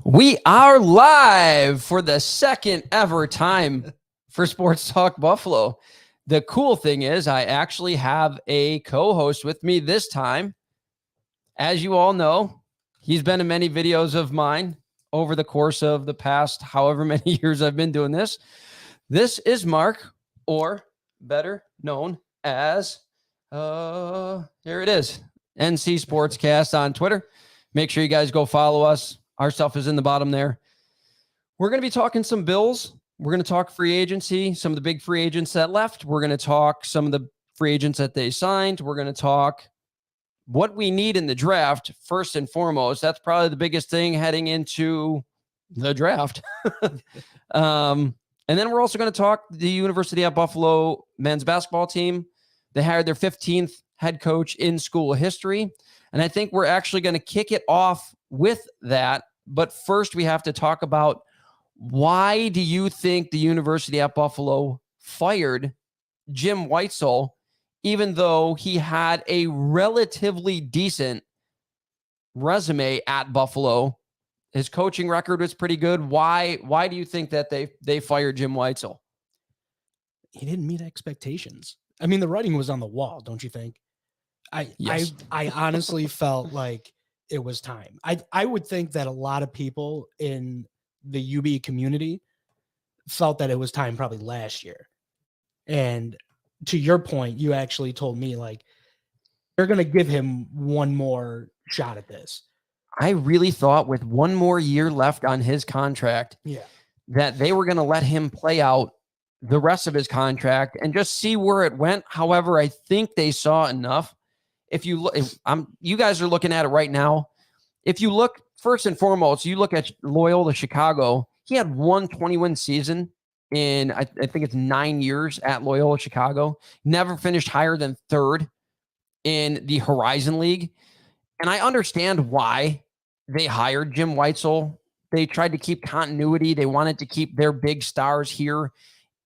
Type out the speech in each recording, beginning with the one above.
We are live for the second ever time for Sports Talk Buffalo. The cool thing is I actually have a co-host with me this time. As you all know, he's been in many videos of mine over the course of the past however many years I've been doing this. This is Mark, or better known as, here it is, NC Sportscast on Twitter. Make sure you guys go follow us. Our stuff is in the bottom there. We're going to be talking some Bills. We're going to talk free agency, some of the big free agents that left. We're going to talk some of the free agents that they signed. We're going to talk what we need in the draft, first and foremost. That's probably the biggest thing heading into the draft. And then we're also going to talk the University of Buffalo men's basketball team. They hired their 15th head coach in school history. And I think we're actually going to kick it off with that. But first, we have to talk about, why do you think the University at Buffalo fired Jim Weitzel, even though he had a relatively decent resume at Buffalo? His coaching record was pretty good. Why do you think that they fired Jim Weitzel? He didn't meet expectations. I mean, the writing was on the wall, don't you think? Yes. I honestly felt like it was time. I would think that a lot of people in the UB community felt that it was time probably last year. And to your point, you actually told me, like, they're going to give him one more shot at this. I really thought with one more year left on his contract, that they were going to let him play out the rest of his contract and just see where it went. However, I think they saw enough. If you look, you guys are looking at it right now. If you look, first and foremost, you look at Loyola Chicago. He had one 20-win season in, I think it's 9 years at Loyola Chicago. Never finished higher than third in the Horizon League. And I understand why they hired Jim Weitzel. They tried to keep continuity. They wanted to keep their big stars here,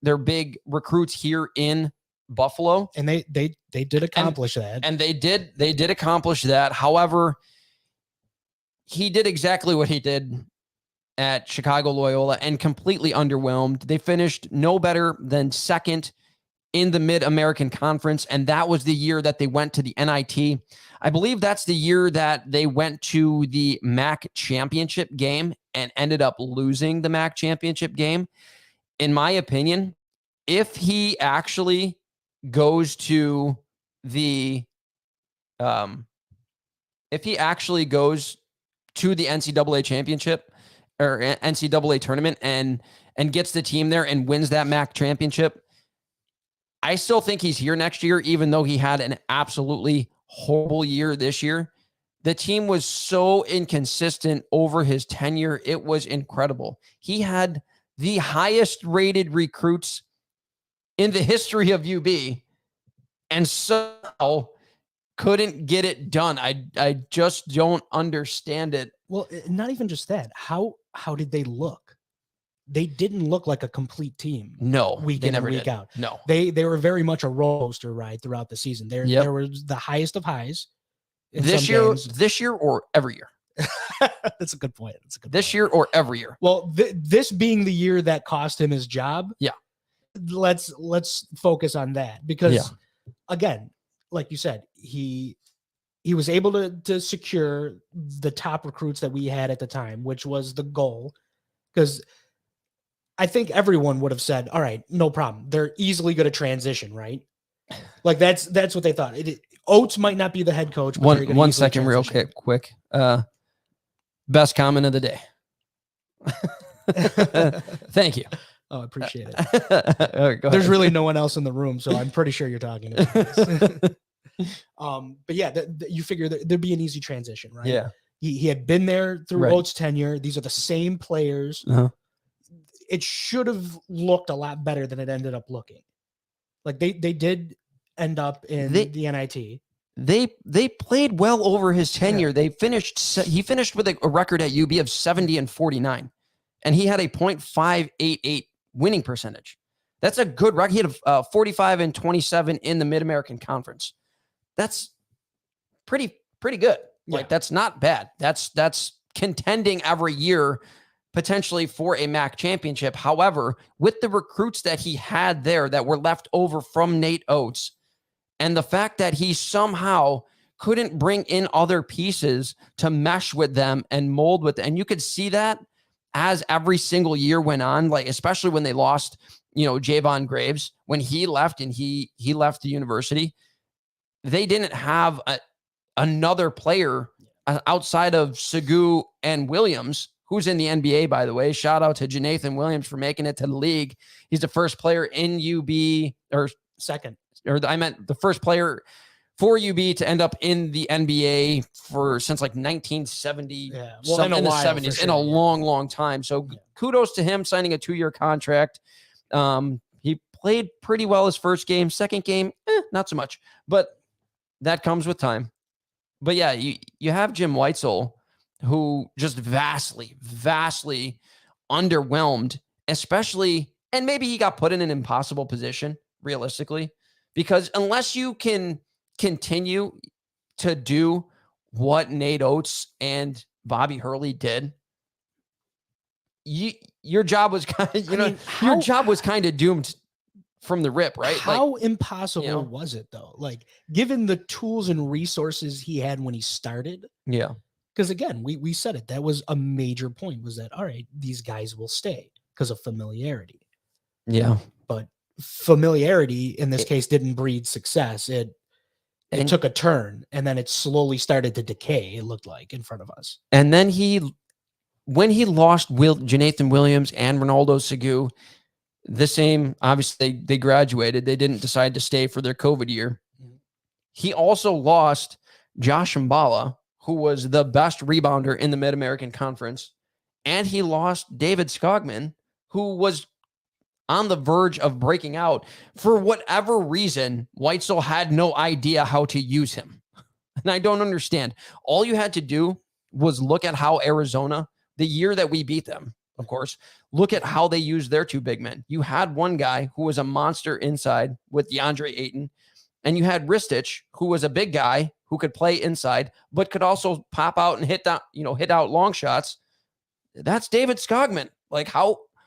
their big recruits here in Buffalo. And they did accomplish that. And they did accomplish that. However, he did exactly what he did at Chicago Loyola and completely underwhelmed. They finished no better than second in the Mid-American Conference, and that was the year that they went to the NIT. I believe that's the year that they went to the MAC championship game and ended up losing the MAC championship game. In my opinion, if he actually goes to the NCAA championship or NCAA tournament and gets the team there and wins that MAC championship, I still think he's here next year, even though he had an absolutely horrible year this year. The team was so inconsistent over his tenure. It was incredible. He had the highest rated recruits in the history of UB and somehow couldn't get it done. I just don't understand it. Well, not even just that. How did they look? They didn't look like a complete team. No, week in and week out. No, they were very much a roller coaster ride throughout the season. There was the highest of highs. This year or every year. That's a good point. This year or every year. Well, this being the year that cost him his job. Yeah. Let's focus on that because, again, like you said, he was able to secure the top recruits that we had at the time, which was the goal. Because I think everyone would have said, all right, no problem. They're easily going to transition, right? Like that's what they thought. Oates might not be the head coach. But one second, real quick. Best comment of the day. Thank you. Oh, I appreciate it. There's really no one else in the room, so I'm pretty sure you're talking about this. But yeah, you figure there'd be an easy transition, right? Yeah. He had been there through Oates' tenure. These are the same players. Uh-huh. It should have looked a lot better than it ended up looking. Like they did end up in the NIT. They played well over his tenure. Yeah. He finished with a record at UB of 70-49, and he had a .588 winning percentage. That's a good record. He had 45-27 in the Mid-American Conference. That's pretty good. Like, that's not bad. That's contending every year, potentially for a MAC championship. However, with the recruits that he had there that were left over from Nate Oates, and the fact that he somehow couldn't bring in other pieces to mesh with them and mold with them. And you could see that as every single year went on, like especially when they lost, Javon Graves, when he left and he left the university, they didn't have another player outside of Segu and Williams, who's in the NBA, by the way. Shout out to Janathan Williams for making it to the league. He's the first player in UB, or second, or I meant the first player for UB to end up in the NBA since like 1970, in the 70s, sure, in a long time. So kudos to him signing a 2-year contract. He played pretty well his first game. Second game, not so much, but that comes with time. But yeah, you have Jim Weitzel, who just vastly underwhelmed, especially, and maybe he got put in an impossible position, realistically, because unless you can continue to do what Nate Oates and Bobby Hurley did, your job was kind of, your job was kind of doomed from the rip, right? How impossible was it though? Like, given the tools and resources he had when he started. Yeah. Because again, we said it, that was a major point, was that, all right, these guys will stay because of familiarity. Yeah. But familiarity in this case didn't breed success. It took a turn, and then it slowly started to decay, it looked like, in front of us. And then when he lost Janathan Williams and Ronaldo Segu, the same, obviously they graduated. They didn't decide to stay for their COVID year. Mm-hmm. He also lost Josh Mbala, who was the best rebounder in the Mid-American Conference. And he lost David Skogman, who was on the verge of breaking out. For whatever reason, Weitzel had no idea how to use him. And I don't understand. All you had to do was look at how Arizona, the year that we beat them, of course, look at how they used their two big men. You had one guy who was a monster inside with DeAndre Ayton, and you had Ristich, who was a big guy who could play inside, but could also pop out and hit out long shots. That's David Skogman. Like,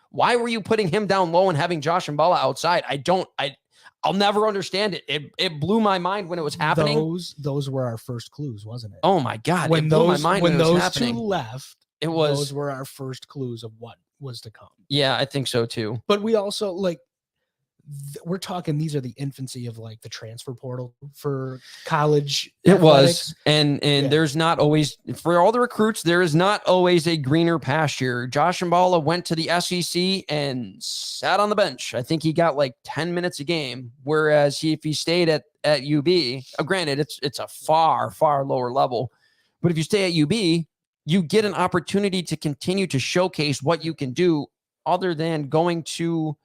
why were you putting him down low and having Josh Mbala outside? I'll never understand it. It blew my mind when it was happening. Those were our first clues, wasn't it? Oh my God. When those two left, those were our first clues of what was to come. Yeah, I think so too. But we also, we're talking, these are the infancy of the transfer portal for college. It was. And there's not always, for all the recruits, there is not always a greener pasture. Josh Mbala went to the SEC and sat on the bench. I think he got 10 minutes a game. Whereas if he stayed at UB, granted, it's a far lower level, but if you stay at UB, you get an opportunity to continue to showcase what you can do other than going to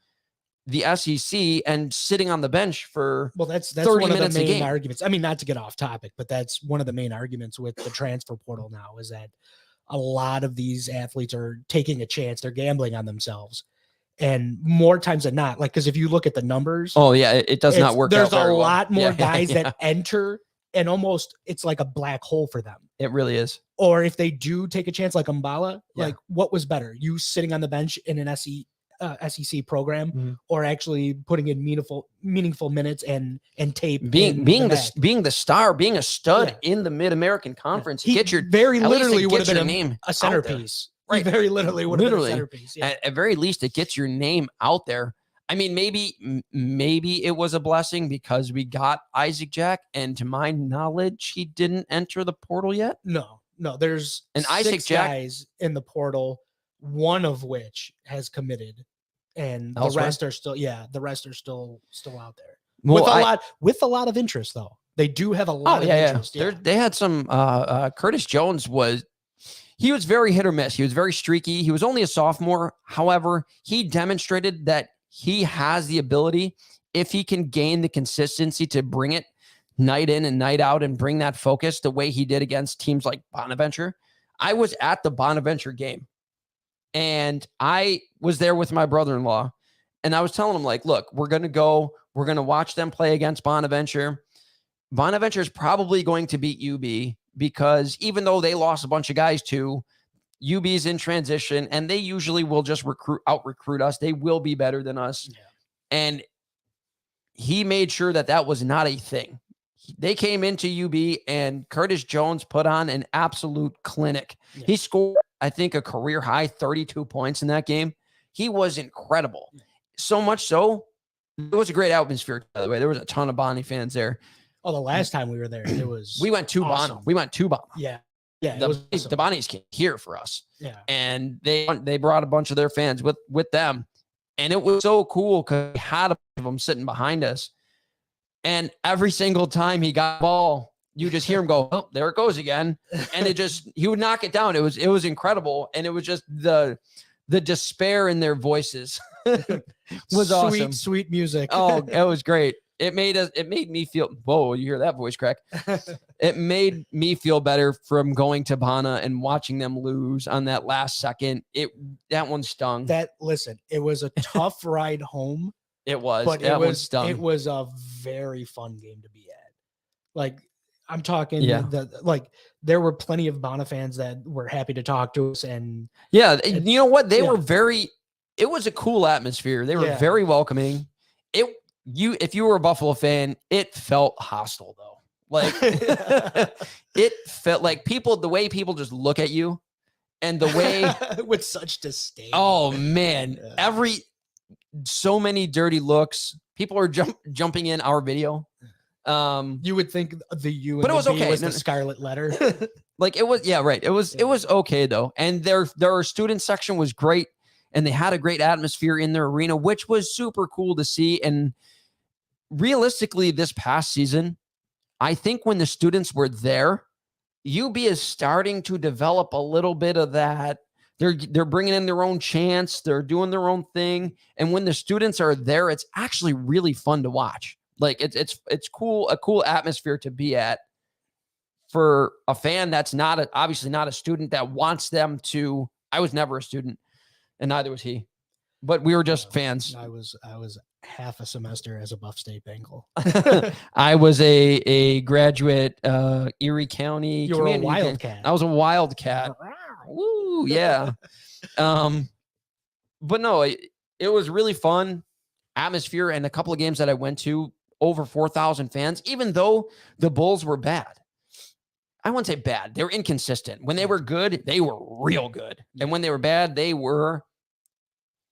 the SEC and sitting on the bench for that's 30 one minutes of the main a game. arguments. I mean, not to get off topic, but that's one of the main arguments with the transfer portal now, is that a lot of these athletes are taking a chance. They're gambling on themselves. And more times than not, because if you look at the numbers. Oh, yeah, it does not work out There's very a well. lot more guys that enter, and almost it's like a black hole for them. It really is. Or if they do take a chance like Mbala, what was better? You sitting on the bench in an SEC program, or actually putting in meaningful minutes and tape, being the star, being a stud in the Mid-American Conference. He get your very literally would have been name a centerpiece. Right. He very literally would have been a centerpiece. Yeah. At very least, it gets your name out there. I mean, maybe it was a blessing because we got Isaac Jack, and to my knowledge, he didn't enter the portal yet. No, there's an 6 Isaac Jack guys in the portal, one of which has committed, and the rest are still out there. Well, with a lot of interest, though. They do have a lot of interest. Yeah. They had some. Curtis Jones was very hit or miss. He was very streaky. He was only a sophomore. However, he demonstrated that he has the ability, if he can gain the consistency to bring it night in and night out and bring that focus the way he did against teams like Bonaventure. I was at the Bonaventure game, and I was there with my brother-in-law, and I was telling him, look, we're going to watch them play against Bonaventure. Bonaventure is probably going to beat UB because even though they lost a bunch of guys to UB's in transition, and they usually will just out recruit us. They will be better than us. Yeah. And he made sure that was not a thing. They came into UB, and Curtis Jones put on an absolute clinic. Yeah. He scored, I think, a career high 32 points in that game. He was incredible. Yeah. So much so, it was a great atmosphere, by the way. There was a ton of Bonnie fans there. Oh, the last time we were there, it was we went to awesome. Bono. We went to Bono. Yeah. Yeah. The Bonnies came here for us. Yeah. And they brought a bunch of their fans with them. And it was so cool because we had a bunch of them sitting behind us. And every single time he got the ball, you just hear him go, oh, there it goes again. And he would knock it down. It was incredible. And it was just the despair in their voices was awesome. Sweet music. Oh, it was great. It made me feel, whoa, you hear that voice crack? It made me feel better from going to Bana and watching them lose on that last second. That one stung. Listen, it was a tough ride home. It was, but that one stung. It was a very fun game to be at. Like, I'm talking, there were plenty of Bana fans that were happy to talk to us. And yeah, you know what? They were it was a cool atmosphere. They were very welcoming. If you were a Buffalo fan, it felt hostile though. Like it felt like the way people just look at you and the way with such disdain. Oh man. So many dirty looks. People are jumping in our video. You would think the U, but it was okay. Was the scarlet letter. Like it was, yeah, right. It was okay though. And their student section was great, and they had a great atmosphere in their arena, which was super cool to see. And realistically, this past season, I think when the students were there, UB is starting to develop a little bit of that. They're bringing in their own chants. They're doing their own thing. And when the students are there, it's actually really fun to watch. Like it's cool, a cool atmosphere to be at for a fan that's obviously not a student that wants them to. I was never a student, and neither was he, but we were just fans. I was half a semester as a Buff State Bengal. I was a graduate, Erie County. You were a Wildcat. I was a Wildcat. Woo, yeah. But no, it was really fun atmosphere, and a couple of games that I went to, over 4,000 fans, even though the Bulls were bad. I wouldn't say bad. They were inconsistent. When they were good, they were real good. And when they were bad, they were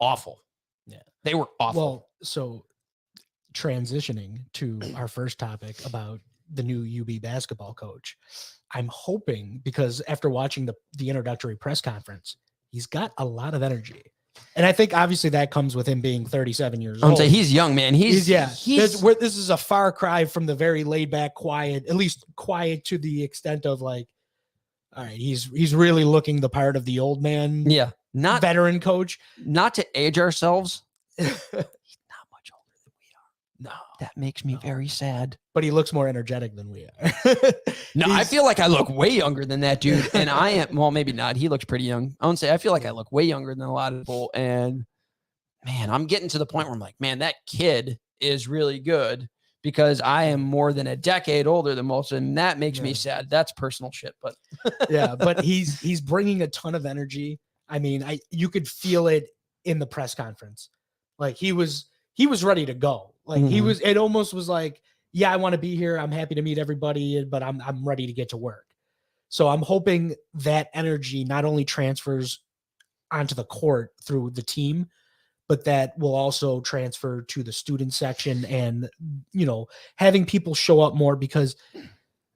awful. Yeah. They were awful. Well, so transitioning to our first topic about the new UB basketball coach, I'm hoping, because after watching the introductory press conference, he's got a lot of energy. And I think obviously that comes with him being 37 years old. He's young, man. This is a far cry from the very laid back, quiet, at least quiet to the extent of like, all right, he's really looking the part of the old man. Yeah. Not veteran coach. Not to age ourselves. He's not much older than we are. No, that makes me very sad. But he looks more energetic than we are. No, I feel like I look way younger than that dude. And I am, well, maybe not. He looks pretty young. I won't say, I feel like I look way younger than a lot of people. And man, I'm getting to the point where I'm like, man, that kid is really good, because I am more than a decade older than most. And that makes me sad. That's personal shit. But yeah, but he's bringing a ton of energy. I mean, you could feel it in the press conference. Like he was ready to go. Like it almost was like, yeah, I want to be here. I'm happy to meet everybody, but I'm ready to get to work. So I'm hoping that energy not only transfers onto the court through the team, but that will also transfer to the student section and, having people show up more, because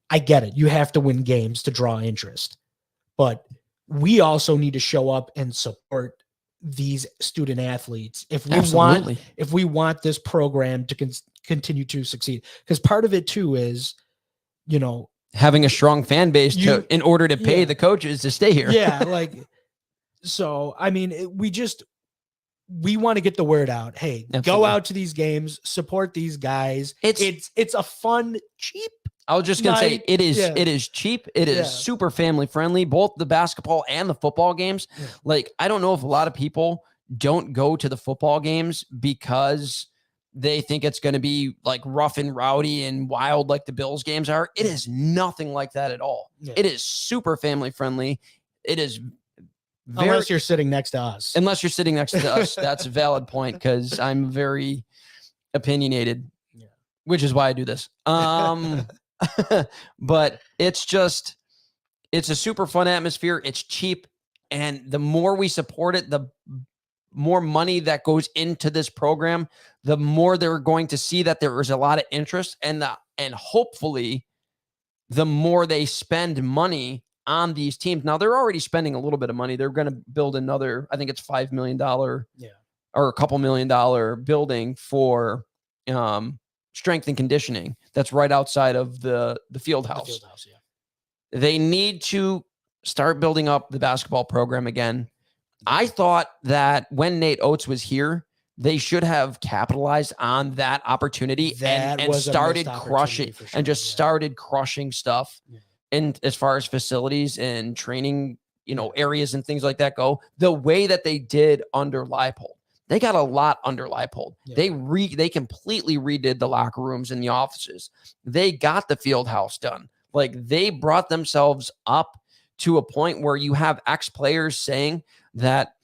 I get it. You have to win games to draw interest, but we also need to show up and support these student athletes if we want this program to continue to succeed. Because part of it too is, having a strong fan base in order to pay the coaches to stay here. Yeah. So, I mean, we want to get the word out. Hey, go out to these games, support these guys. It's a fun, cheap. I was just going to say, it is cheap. It is super family friendly, both the basketball and the football games. Yeah. Like, I don't know if a lot of people don't go to the football games because they think it's going to be like rough and rowdy and wild like the Bills games are. It is nothing like that at all. Yeah. It is super family friendly. It is Unless you're sitting next to us. Unless you're sitting next to us. That's a valid point because I'm very opinionated, which is why I do this. But it's a super fun atmosphere. It's cheap. And the more we support it, the more money that goes into this program, the more they're going to see that there is a lot of interest, and hopefully the more they spend money on these teams. Now they're already spending a little bit of money. They're going to build another, I think it's $5 million or a couple $1 million building for strength and conditioning. That's right outside of the field house. The field house, They need to start building up the basketball program again. I thought that when Nate Oates was here, they should have capitalized on that opportunity and started crushing and just started crushing stuff. And as far as facilities and training, areas and things like that go, the way that they did under Leipold. They got a lot under Leipold. They completely redid the locker rooms and the offices. They got the field house done. Like, they brought themselves up to a point where you have ex-players saying that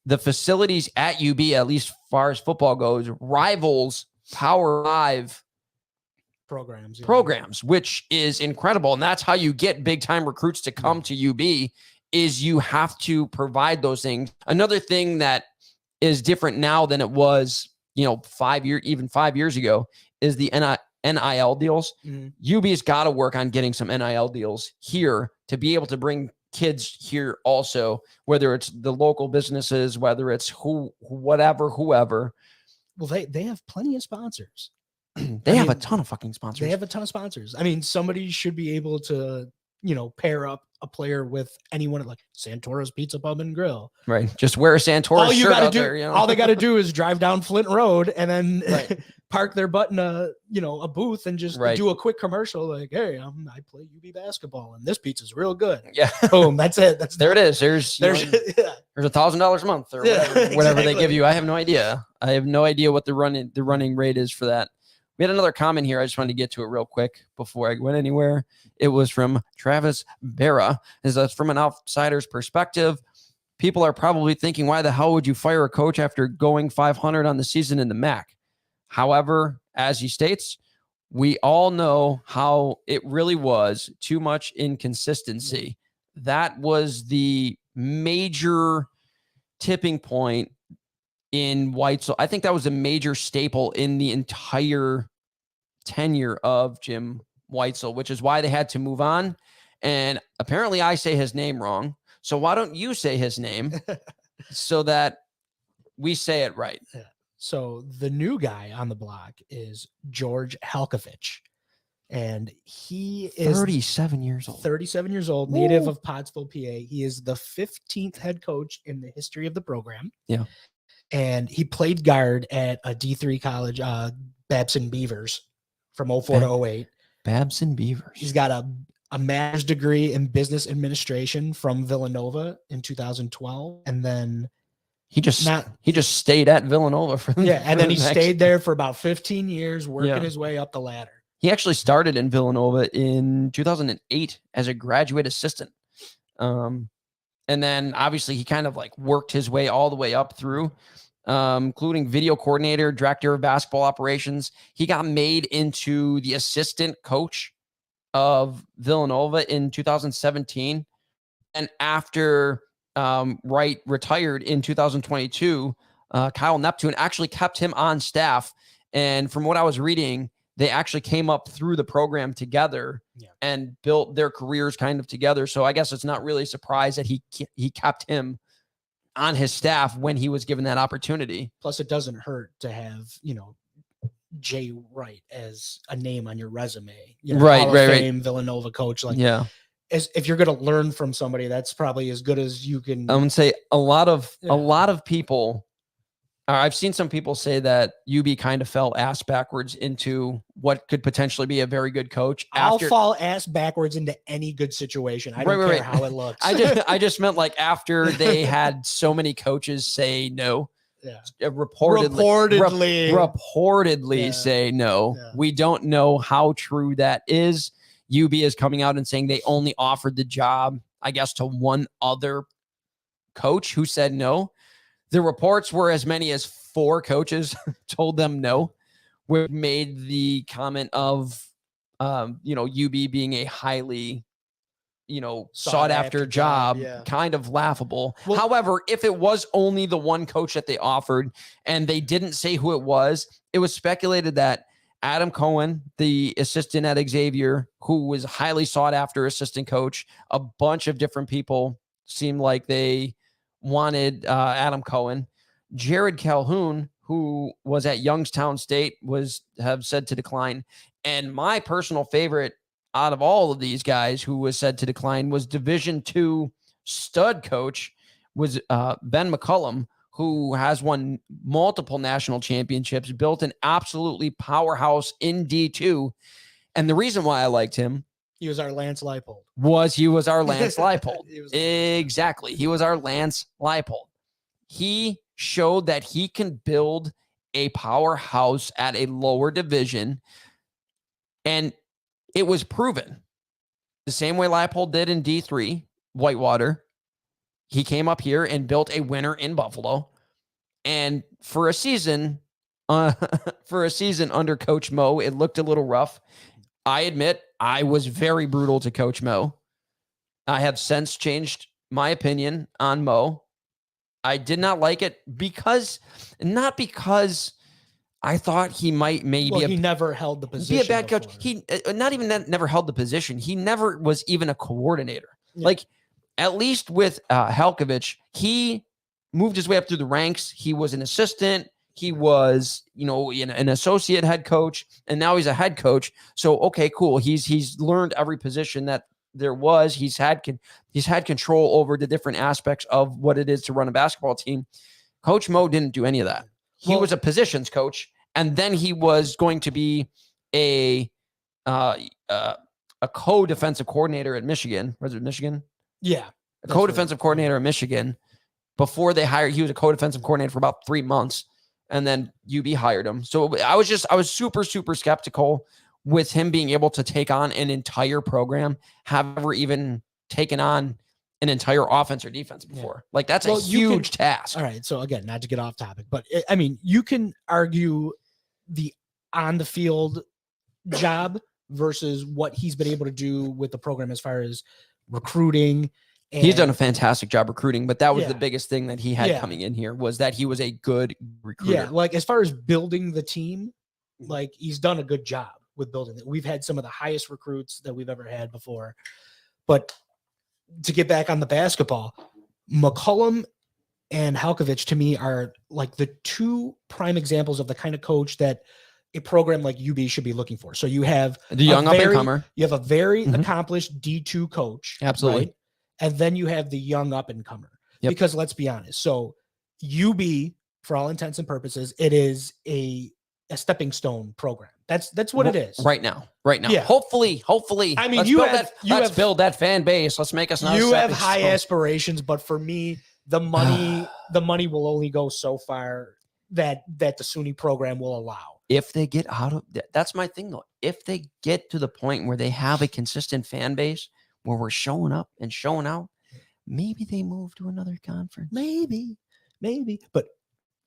the facilities at UB, at least as far as football goes, rivals Power 5 programs, which is incredible. And that's how you get big-time recruits to come to UB, is you have to provide those things. Another thing that is different now than it was, 5 years ago, is the NIL deals. UB's got to work on getting some NIL deals here to be able to bring kids here also, whether it's the local businesses, whether it's whoever. Well, they have plenty of sponsors. They have a ton of fucking sponsors. They have a ton of sponsors. I mean, somebody should be able to, pair up a player with anyone at, like, Santora's Pizza Pub and Grill. Right. Just wear a Santora shirt out there. All they got to do is drive down Flint Road and then park their butt in a booth and just do a quick commercial like, hey, I play UB basketball and this pizza's real good. Yeah. Boom. That's it. It is. There's $1,000 a month or whatever they give you. I have no idea. What the running rate is for that. We had another comment here. I just wanted to get to it real quick before I went anywhere. It was from Travis Barra. From an outsider's perspective, people are probably thinking, why the hell would you fire a coach after going 500 on the season in the MAC? However, as he states, we all know how it really was too much inconsistency. That was the major tipping point in Weitzel. I think that was a major staple in the entire tenure of Jim Weitzel, which is why they had to move on. And apparently I say his name wrong. So why don't you say his name so that we say it right? So the new guy on the block is George Halkovich. And he is 37 years old. 37 years old, native of Pottsville, PA. He is the 15th head coach in the history of the program. Yeah. And he played guard at a D3 college, Babson Beavers, from 04 to 08. Babson Beavers. He's got a master's degree in business administration from Villanova in 2012. And then he just stayed at Villanova for and then he stayed there for about 15 years, working his way up the ladder. He actually started in Villanova in 2008 as a graduate assistant. And then obviously he kind of like worked his way all the way up through, including video coordinator, director of basketball operations. He got made into the assistant coach of Villanova in 2017. And after Wright retired in 2022, Kyle Neptune actually kept him on staff. And from what I was reading, they actually came up through the program together and built their careers kind of together. So I guess it's not really a surprise that he kept him on his staff when he was given that opportunity. Plus, it doesn't hurt to have, Jay Wright as a name on your resume. Hall of Fame, Villanova coach. As if you're going to learn from somebody, that's probably as good as you can. I'm going to say a lot of people. I've seen some people say that UB kind of fell ass backwards into what could potentially be a very good coach. I'll fall ass backwards into any good situation. I don't care how it looks. I just meant like after they had so many coaches say no. Reportedly say no. We don't know how true that is. UB is coming out and saying they only offered the job, I guess, to one other coach who said no. The reports were as many as 4 coaches told them no, which made the comment of, UB being a highly, sought after job kind of laughable. Well, however, if it was only the one coach that they offered and they didn't say who it was speculated that Adam Cohen, the assistant at Xavier, who was a highly sought after assistant coach, a bunch of different people seemed like they wanted Adam Cohen. Jared Calhoun, who was at Youngstown State, have said to decline. And my personal favorite out of all of these guys who was said to decline was Division II stud coach was Ben McCullum, who has won multiple national championships, built an absolutely powerhouse in D2. And the reason why I liked him, he was our Lance Leipold. He was our Lance Leipold. Exactly. He was our Lance Leipold. He showed that he can build a powerhouse at a lower division. And it was proven the same way Leipold did in D3, Whitewater. He came up here and built a winner in Buffalo. And for a season under Coach Mo, it looked a little rough. I admit I was very brutal to Coach Mo. I have since changed my opinion on Mo. I did not like it not because I thought he might he never held the position. Be a bad coach. He not even that never held the position. He never was even a coordinator. Yeah. Like at least with Halkovich, he moved his way up through the ranks. He was an assistant. He was, an associate head coach, and now he's a head coach. So, okay, cool. He's learned every position that there was. He's had control over the different aspects of what it is to run a basketball team. Coach Mo didn't do any of that. He was a positions coach, and then he was going to be a co-defensive coordinator at Michigan. Was it Michigan? Yeah, a co-defensive coordinator at Michigan. Before they hired, he was a co-defensive coordinator for about 3 months, and then UB hired him. So I was super, super skeptical with him being able to take on an entire program, have ever even taken on an entire offense or defense before. Yeah. Like that's a huge task. All right. So again, not to get off topic, but I mean, you can argue the on the field job versus what he's been able to do with the program as far as recruiting. And he's done a fantastic job recruiting, but that was the biggest thing that he had coming in here was that he was a good recruiter. Yeah. Like as far as building the team, like he's done a good job with building it. We've had some of the highest recruits that we've ever had before, but to get back on the basketball, McCullum and Halkovich to me are like the 2 prime examples of the kind of coach that a program like UB should be looking for. So you have the young up and comer. You have a very accomplished D2 coach. Absolutely. Right? And then you have the young up and comer. Yep. Because let's be honest. So UB, for all intents and purposes, it is a stepping stone program. That's what it is right now. Yeah. Hopefully. I mean, let's build that fan base. Let's make us. You have high aspirations, but for me, the money will only go so far that the SUNY program will allow. If they get out of that's my thing though. If they get to the point where they have a consistent fan base where we're showing up and showing out, maybe they move to another conference. Maybe. But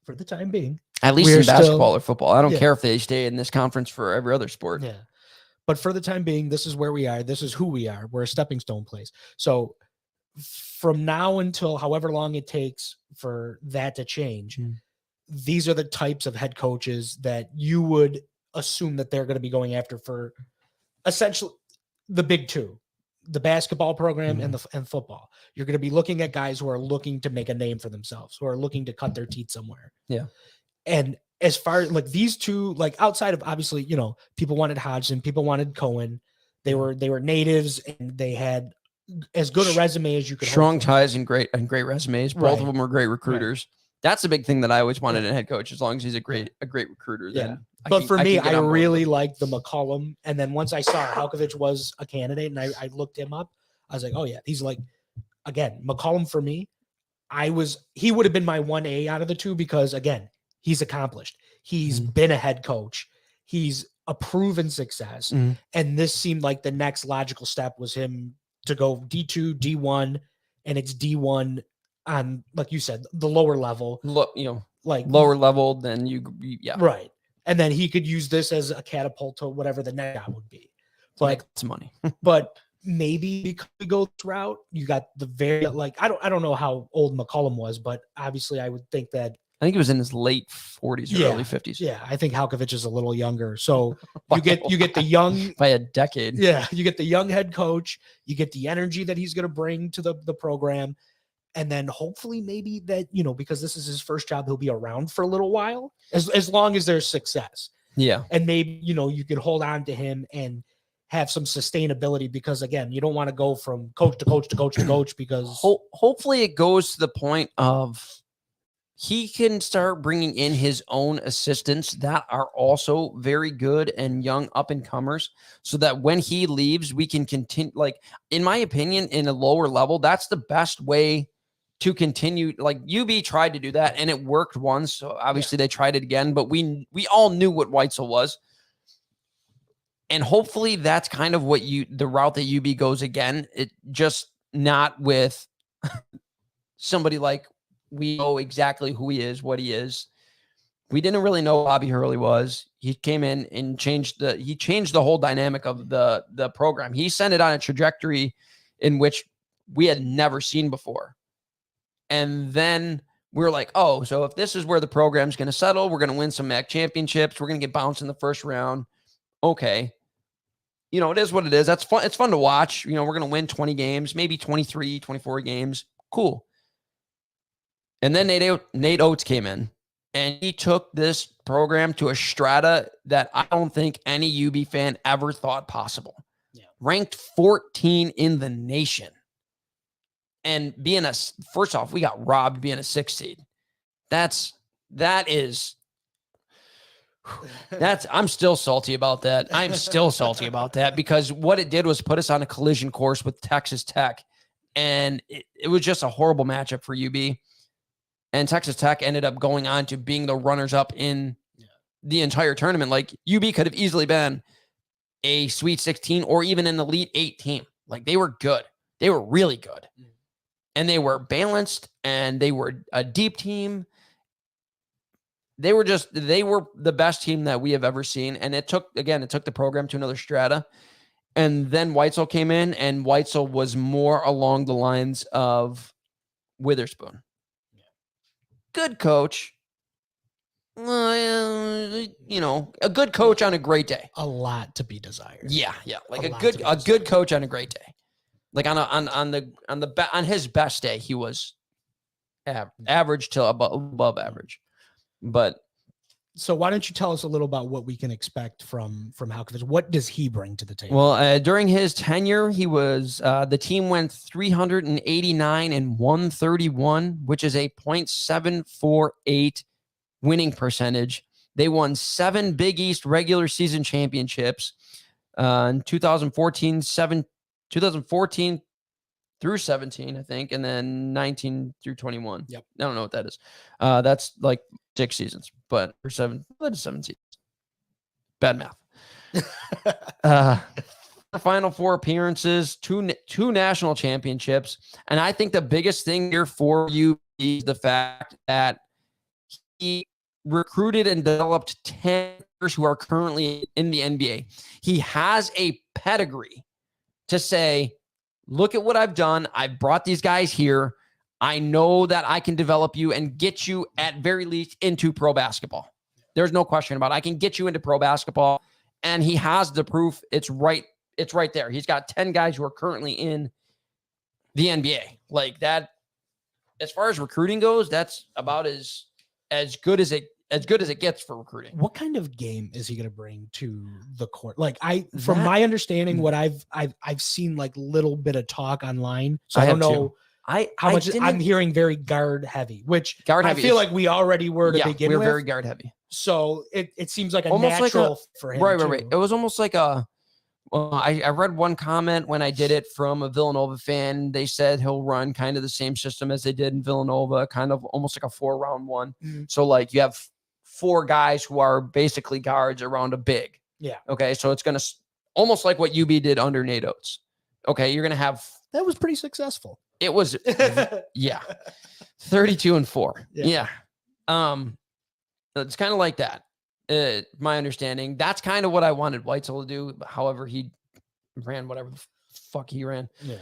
for the time being, at least in basketball or football, I don't care if they stay in this conference for every other sport. Yeah. But for the time being, this is where we are. This is who we are. We're a stepping stone place. So from now until however long it takes for that to change, these are the types of head coaches that you would assume that they're going to be going after for essentially the big 2, the basketball program and football. You're going to be looking at guys who are looking to make a name for themselves, who are looking to cut their teeth somewhere. Yeah. And as far as like these 2, like outside of obviously, people wanted Hodgson, people wanted Cohen. They were natives and they had as good a resume as you could. Strong ties and great resumes. Both of them were great recruiters. Right. That's the big thing that I always wanted in a head coach. As long as he's a great recruiter, then. But for me, I really liked the McCullum. And then once I saw Halkovich was a candidate and I looked him up, I was like, oh yeah, he's like, again, McCullum for me, he would have been my 1A out of the 2 because again, he's accomplished. He's been a head coach. He's a proven success. And this seemed like the next logical step was him to go D2, D1, and it's D1 on, like you said, the lower level, like lower level than yeah. Right. And then he could use this as a catapult to whatever the next guy would be. But it's money. But maybe because we go this route, you got the very, like, I don't know how old McCollum was, but obviously I would think that I think he was in his late 40s or early 50s. Yeah, I think Halkovich is a little younger. So you get the young by a decade. Yeah, you get the young head coach, you get the energy that he's going to bring to the program. And then hopefully maybe that, because this is his first job, he'll be around for a little while, as long as there's success. Yeah. And maybe, you can hold on to him and have some sustainability, because again, you don't want to go from coach to coach to coach to coach, because hopefully it goes to the point of he can start bringing in his own assistants that are also very good and young up and comers, so that when he leaves, we can continue. Like, in my opinion, in a lower level, that's the best way to continue. Like, UB tried to do that and it worked once. So obviously they tried it again, but we all knew what Weitzel was. And hopefully that's kind of what the route that UB goes again. It just not with somebody like, we know exactly who he is, what he is. We didn't really know who Bobby Hurley was. He came in and changed the whole dynamic of the program. He sent it on a trajectory in which we had never seen before. And then we're like, oh, so if this is where the program's going to settle, we're going to win some MAC championships. We're going to get bounced in the first round. Okay. It is what it is. That's fun. It's fun to watch. We're going to win 20 games, maybe 23, 24 games. Cool. And then Nate Oates came in, and he took this program to a strata that I don't think any UB fan ever thought possible. Yeah. Ranked 14 in the nation. And first off, we got robbed being a 6 seed. I'm still salty about that. I'm still salty about that, because what it did was put us on a collision course with Texas Tech. And it was just a horrible matchup for UB. And Texas Tech ended up going on to being the runners-up in the entire tournament. Like, UB could have easily been a Sweet 16 or even an Elite 8 team. Like, they were good. They were really good. And they were balanced, and they were a deep team. They were the best team that we have ever seen. And it took the program to another strata. And then Weitzel came in, and Weitzel was more along the lines of Witherspoon. Good coach. A good coach on a great day. A lot to be desired. Yeah. Like a good coach on a great day. Like on his best day, he was average to above average. But so why don't you tell us a little about what we can expect from Halkovich? What does he bring to the table? Well, during his tenure, he was the team went 389 and 131, which is a .748 winning percentage. They won 7 Big East regular season championships in 2014 through 17, I think, and then 19 through 21. Yep. I don't know what that is. That's like 6 seasons, but or 7 seasons. Bad math. Final 4 appearances, two national championships, and I think the biggest thing here for you is the fact that he recruited and developed 10 players who are currently in the NBA. He has a pedigree to say, look at what I've done. I brought these guys here. I know that I can develop you and get you at very least into pro basketball. There's no question about it. I can get you into pro basketball, and he has the proof. It's right there. He's got 10 guys who are currently in the NBA. Like that, as far as recruiting goes, that's about as good as it gets for recruiting. What kind of game is he going to bring to the court? Like from my understanding, what I've seen like little bit of talk online. So I don't know how much. I'm hearing very guard heavy, which I feel like we already were to begin with. We're very guard heavy. So it seems like almost natural for him. Right. It was almost like I read one comment when I did it from a Villanova fan. They said he'll run kind of the same system as they did in Villanova, kind of almost like a 4-round one. Mm-hmm. So like you have 4 guys who are basically guards around a big. Yeah. Okay. So it's going to almost like what UB did under Nate Oates. Okay. You're going to have. That was pretty successful. It was, yeah, 32-4. Yeah. It's kind of like that. My understanding. That's kind of what I wanted Weitzel to do. However, he ran whatever the fuck he ran. Yeah.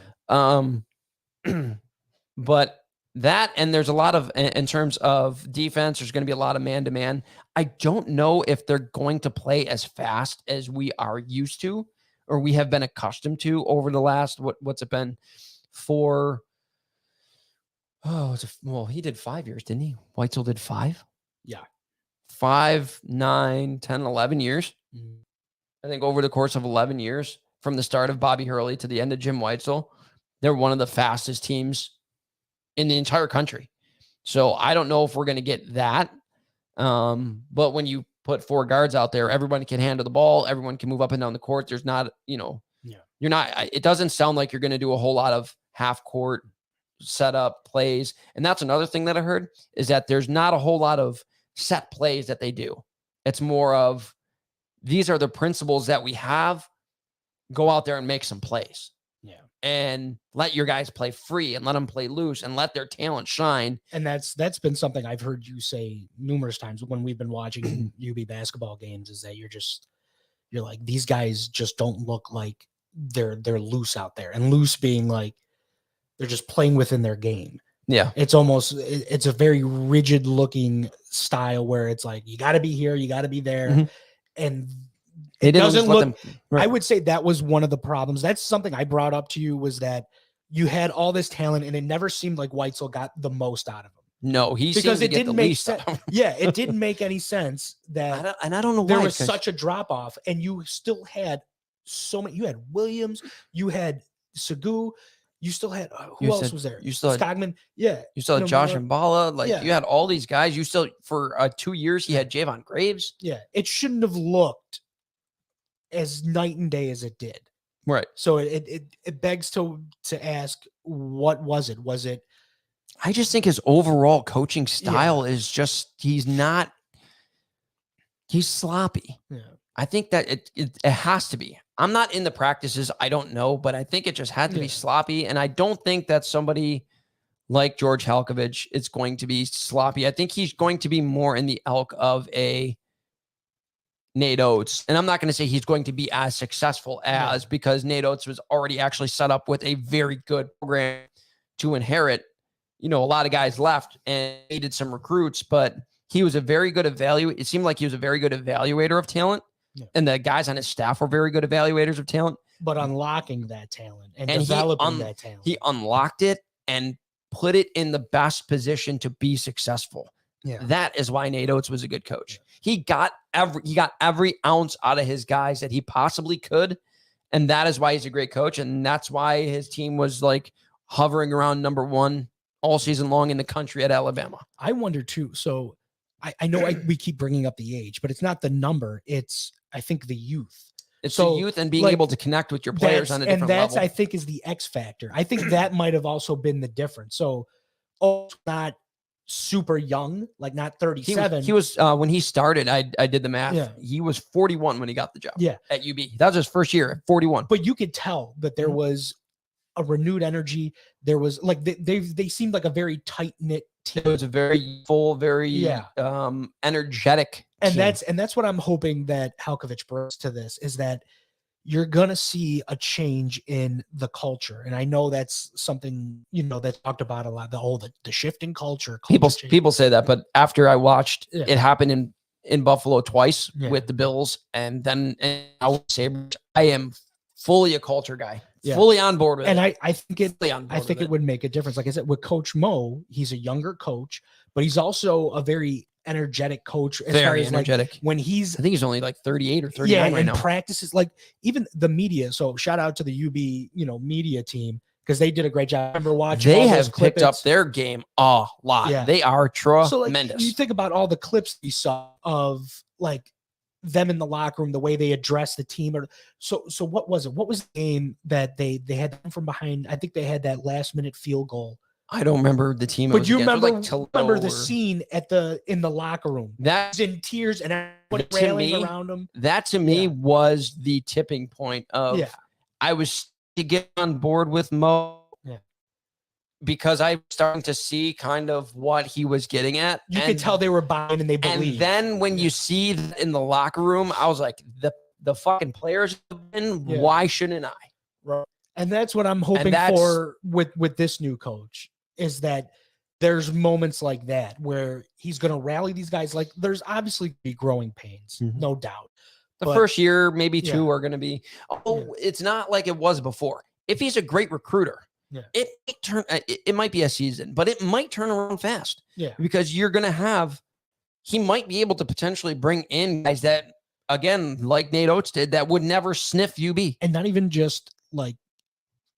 But that, and there's a lot of, in terms of defense, there's going to be a lot of man-to-man. I don't know if they're going to play as fast as we are used to, or we have been accustomed to over the last, what's it been for? Oh, well, he did 5 years, didn't he? Weitzel did 5? Yeah. 5, 9, 10, 11 years. Mhm. I think over the course of 11 years, from the start of Bobby Hurley to the end of Jim Weitzel, they're one of the fastest teams in the entire country. So I don't know if we're going to get that. But when you put 4 guards out there, everybody can handle the ball. Everyone can move up and down the court. There's not, you're not, it doesn't sound like you're going to do a whole lot of half court setup plays. And that's another thing that I heard, is that there's not a whole lot of set plays that they do. It's more of, these are the principles that we have. Go out there and make some plays. Yeah. And let your guys play free and let them play loose and let their talent shine. And that's been something I've heard you say numerous times when we've been watching UB basketball games, is that you're like, these guys just don't look like they're loose out there. And loose being like, they're just playing within their game. Yeah. It's a very rigid looking style where it's like, you got to be here, you got to be there. Mm-hmm. And it doesn't look, right. I would say that was one of the problems. That's something I brought up to you, was that you had all this talent and it never seemed like Weitzel got the most out of him. No, because it didn't make sense. Yeah, it didn't make any sense that, I don't know why there was such a drop off, and you still had so many. You had Williams, you had Segu, you still had who else was there? You still had Skogman, yeah. You still had Josh Mballa, like you had all these guys. You still, for 2 years, he had Javon Graves. Yeah, it shouldn't have looked as night and day as it did. Right. So it begs to ask, what was it? Was it? I just think his overall coaching style is just, he's sloppy. Yeah. I think that it has to be. I'm not in the practices. I don't know, but I think it just had to be sloppy. And I don't think that somebody like George Halkovich is going to be sloppy. I think he's going to be more in the ilk of a Nate Oates. And I'm not going to say he's going to be as successful as, because Nate Oates was already actually set up with a very good program to inherit. A lot of guys left and needed some recruits, but he was a very good evaluator. It seemed like he was a very good evaluator of talent. Yeah. And the guys on his staff were very good evaluators of talent. But unlocking that talent and developing that talent. He unlocked it and put it in the best position to be successful. Yeah. That is why Nate Oates was a good coach. He got every ounce out of his guys that he possibly could. And that is why he's a great coach. And that's why his team was like hovering around number 1 all season long in the country at Alabama. I wonder too. So I know we keep bringing up the age, but it's not the number. It's, I think, the youth. It's the youth and being able to connect with your players on a different level. And that's, I think, is the X factor. I think that might have also been the difference. So, not super young, like not 37. He was when he started, I did the math. Yeah. He was 41 when he got the job. Yeah. At UB. That was his first year at 41. But you could tell that there was a renewed energy. There was like they seemed like a very tight-knit team. It was a very full, very energetic and team. That's what I'm hoping that Halkovich brings to this, is that you're gonna see a change in the culture. And I know that's something that's talked about a lot. The shift in culture. People say that, but after I watched it happen in Buffalo twice with the Bills, and then Sabres, I am fully a culture guy. Fully on board with it. And I think it would make a difference. Like I said, with Coach Mo, he's a younger coach, but he's also a very energetic coach. Very energetic. Like when I think he's only like 38 or 39 right now. Practices, like even the media. So shout out to the UB, media team, because they did a great job. I remember watching. They have picked up their game a lot. Yeah. They are tremendous. You think about all the clips you saw of like them in the locker room, the way they address the team. So what was it? What was the game that they had from behind? I think they had that last minute field goal. I don't remember the team. But you remember the scene in the locker room? That's in tears and everyone railing around him. That to me was the tipping point of I was to get on board with Mo. Yeah. because I'm starting to see kind of what he was getting at. You could tell they were buying and they believed. And then when you see in the locker room, I was like, the fucking players have been, why shouldn't I? Right. And that's what I'm hoping for with this new coach, is that there's moments like that where he's going to rally these guys. Like, there's obviously be growing pains, no doubt. The first year, maybe two are going to be, it's not like it was before. If he's a great recruiter, it might be a season, but it might turn around fast. Yeah. Because you're going to have, he might be able to potentially bring in guys that, again, like Nate Oates did, that would never sniff UB. And not even just like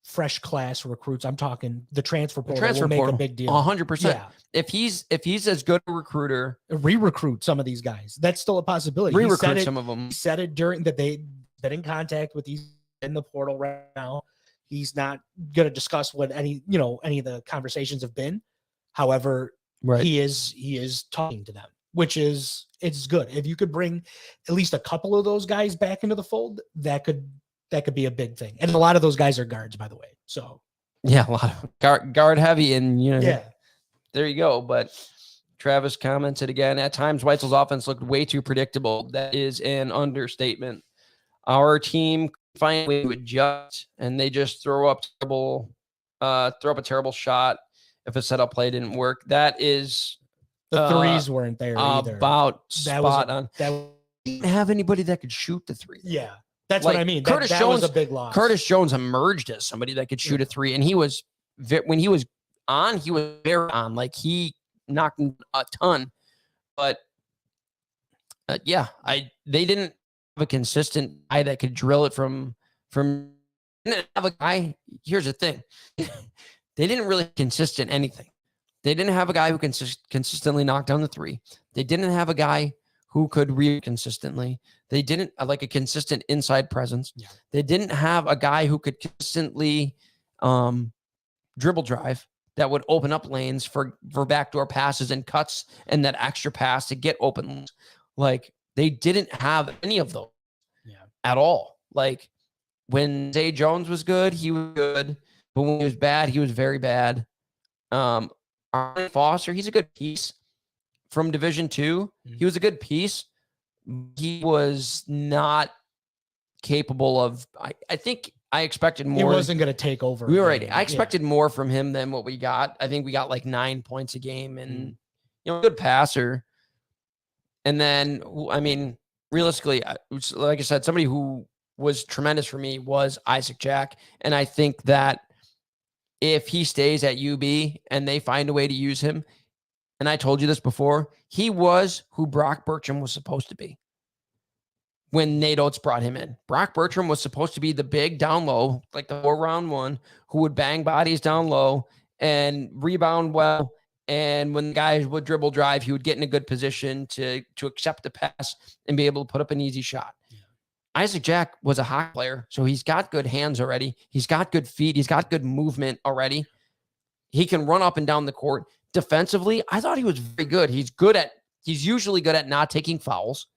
fresh class recruits. I'm talking the transfer portal will make a big deal. 100%. Yeah. If he's as good a recruiter, re-recruit some of these guys. That's still a possibility. Re-recruit some of them. He said it during that they've been in contact with these in the portal right now. He's not going to discuss what any of the conversations have been. However, he is talking to them, which it's good. If you could bring at least a couple of those guys back into the fold, that could be a big thing. And a lot of those guys are guards, by the way. So yeah, a lot of guard heavy, and there you go. But Travis commented again, at times Weitzel's offense looked way too predictable. That is an understatement. Our team find a way to adjust, and they just throw up a terrible shot if a setup play didn't work. That is the threes weren't there either. About spot on. Didn't have anybody that could shoot the three. Yeah, that's what I mean. Curtis Jones was a big loss. Curtis Jones emerged as somebody that could shoot a three, and he was when he was on, he was very on. Like, he knocked a ton, but they didn't have a consistent guy that could drill it from. Didn't have a guy. Here's the thing: they didn't really consistent anything. They didn't have a guy who consistently knocked down the three. They didn't have a guy who could read consistently. They didn't like a consistent inside presence. Yeah. They didn't have a guy who could consistently dribble drive that would open up lanes for backdoor passes and cuts and that extra pass to get open. Like, they didn't have any of those at all. Like, when Zay Jones was good, he was good. But when he was bad, he was very bad. Arlen Foster, he's a good piece from Division II. He was a good piece. He was not capable of, I think I expected more. He wasn't going to take over. We were right. I expected more from him than what we got. I think we got like 9 points a game and, good passer. And then, I mean, realistically, like I said, somebody who was tremendous for me was Isaac Jack. And I think that if he stays at UB and they find a way to use him, and I told you this before, he was who Brock Bertram was supposed to be when Nate Oates brought him in. Brock Bertram was supposed to be the big down low, like the 4-round one, who would bang bodies down low and rebound well. And when the guys would dribble drive, he would get in a good position to accept the pass and be able to put up an easy shot. Yeah. Isaac Jack was a hockey player, so he's got good hands already. He's got good feet. He's got good movement already. He can run up and down the court. Defensively, I thought he was very good. He's usually good at not taking fouls.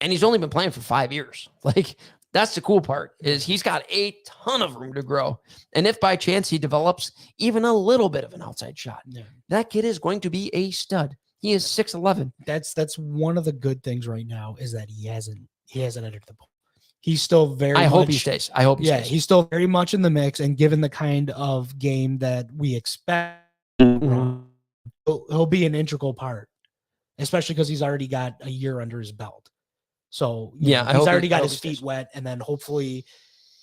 And he's only been playing for 5 years. Like, that's the cool part, is he's got a ton of room to grow. And if by chance he develops even a little bit of an outside shot, that kid is going to be a stud. He is 6'11". That's one of the good things right now, is that he hasn't entered the pool. He's still very I hope he stays. He's still very much in the mix, and given the kind of game that we expect, he'll be an integral part, especially because he's already got a year under his belt. So he's already got his feet wet, and then hopefully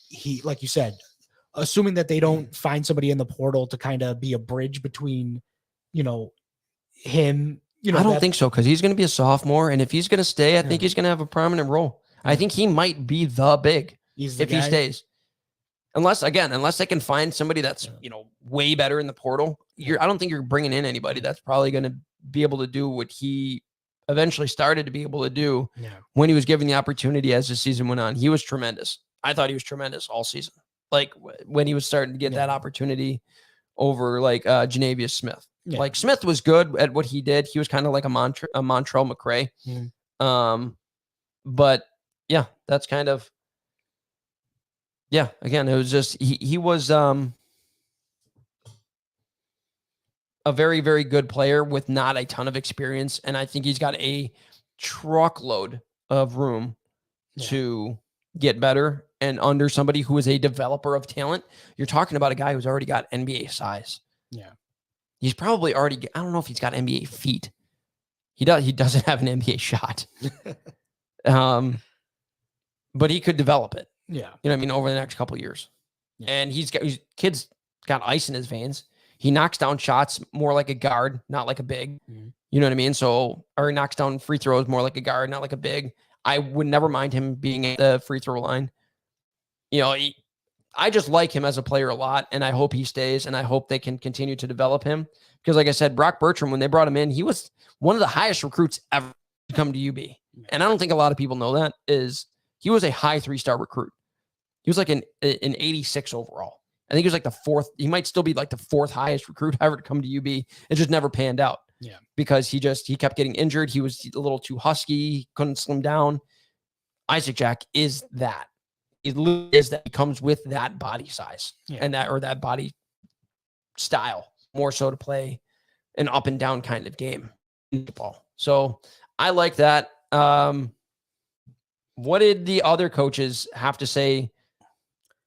he, like you said, assuming that they don't find somebody in the portal to kind of be a bridge between, him. I don't think so, because he's going to be a sophomore, and if he's going to stay, I think he's going to have a prominent role. I think he might be the big if he stays. Unless they can find somebody that's way better in the portal. I don't think you're bringing in anybody that's probably going to be able to do what he eventually started to be able to do when he was given the opportunity as the season went on. He was tremendous. I thought he was tremendous all season. Like, when he was starting to get that opportunity over like Janavius Smith. Yeah. Like, Smith was good at what he did. He was kind of like a Montrell McRae. But yeah, that's kind of, again, it was just, he was, a very, very good player with not a ton of experience. And I think he's got a truckload of room to get better and under somebody who is a developer of talent. You're talking about a guy who's already got NBA size. Yeah. He's probably already, I don't know if he's got NBA feet. He doesn't have an NBA shot. But he could develop it. Yeah. You know what I mean? Over the next couple of years. Yeah. And kid's got ice in his veins. He knocks down shots more like a guard, not like a big. Mm-hmm. You know what I mean? So, or he knocks down free throws more like a guard, not like a big. I would never mind him being at the free throw line. You know, I just like him as a player a lot, and I hope he stays, and I hope they can continue to develop him. Because like I said, Brock Bertram, when they brought him in, he was one of the highest recruits ever to come to UB. And I don't think a lot of people know that, is he was a high 3-star recruit. He was like an 86 overall. I think he was like the 4th. He might still be like the 4th highest recruit ever to come to UB. It just never panned out. Yeah. Because he kept getting injured. He was a little too husky, couldn't slim down. Isaac Jack is that. It is that he comes with that body size and that body style, more so to play an up and down kind of game in football. So I like that. What did the other coaches have to say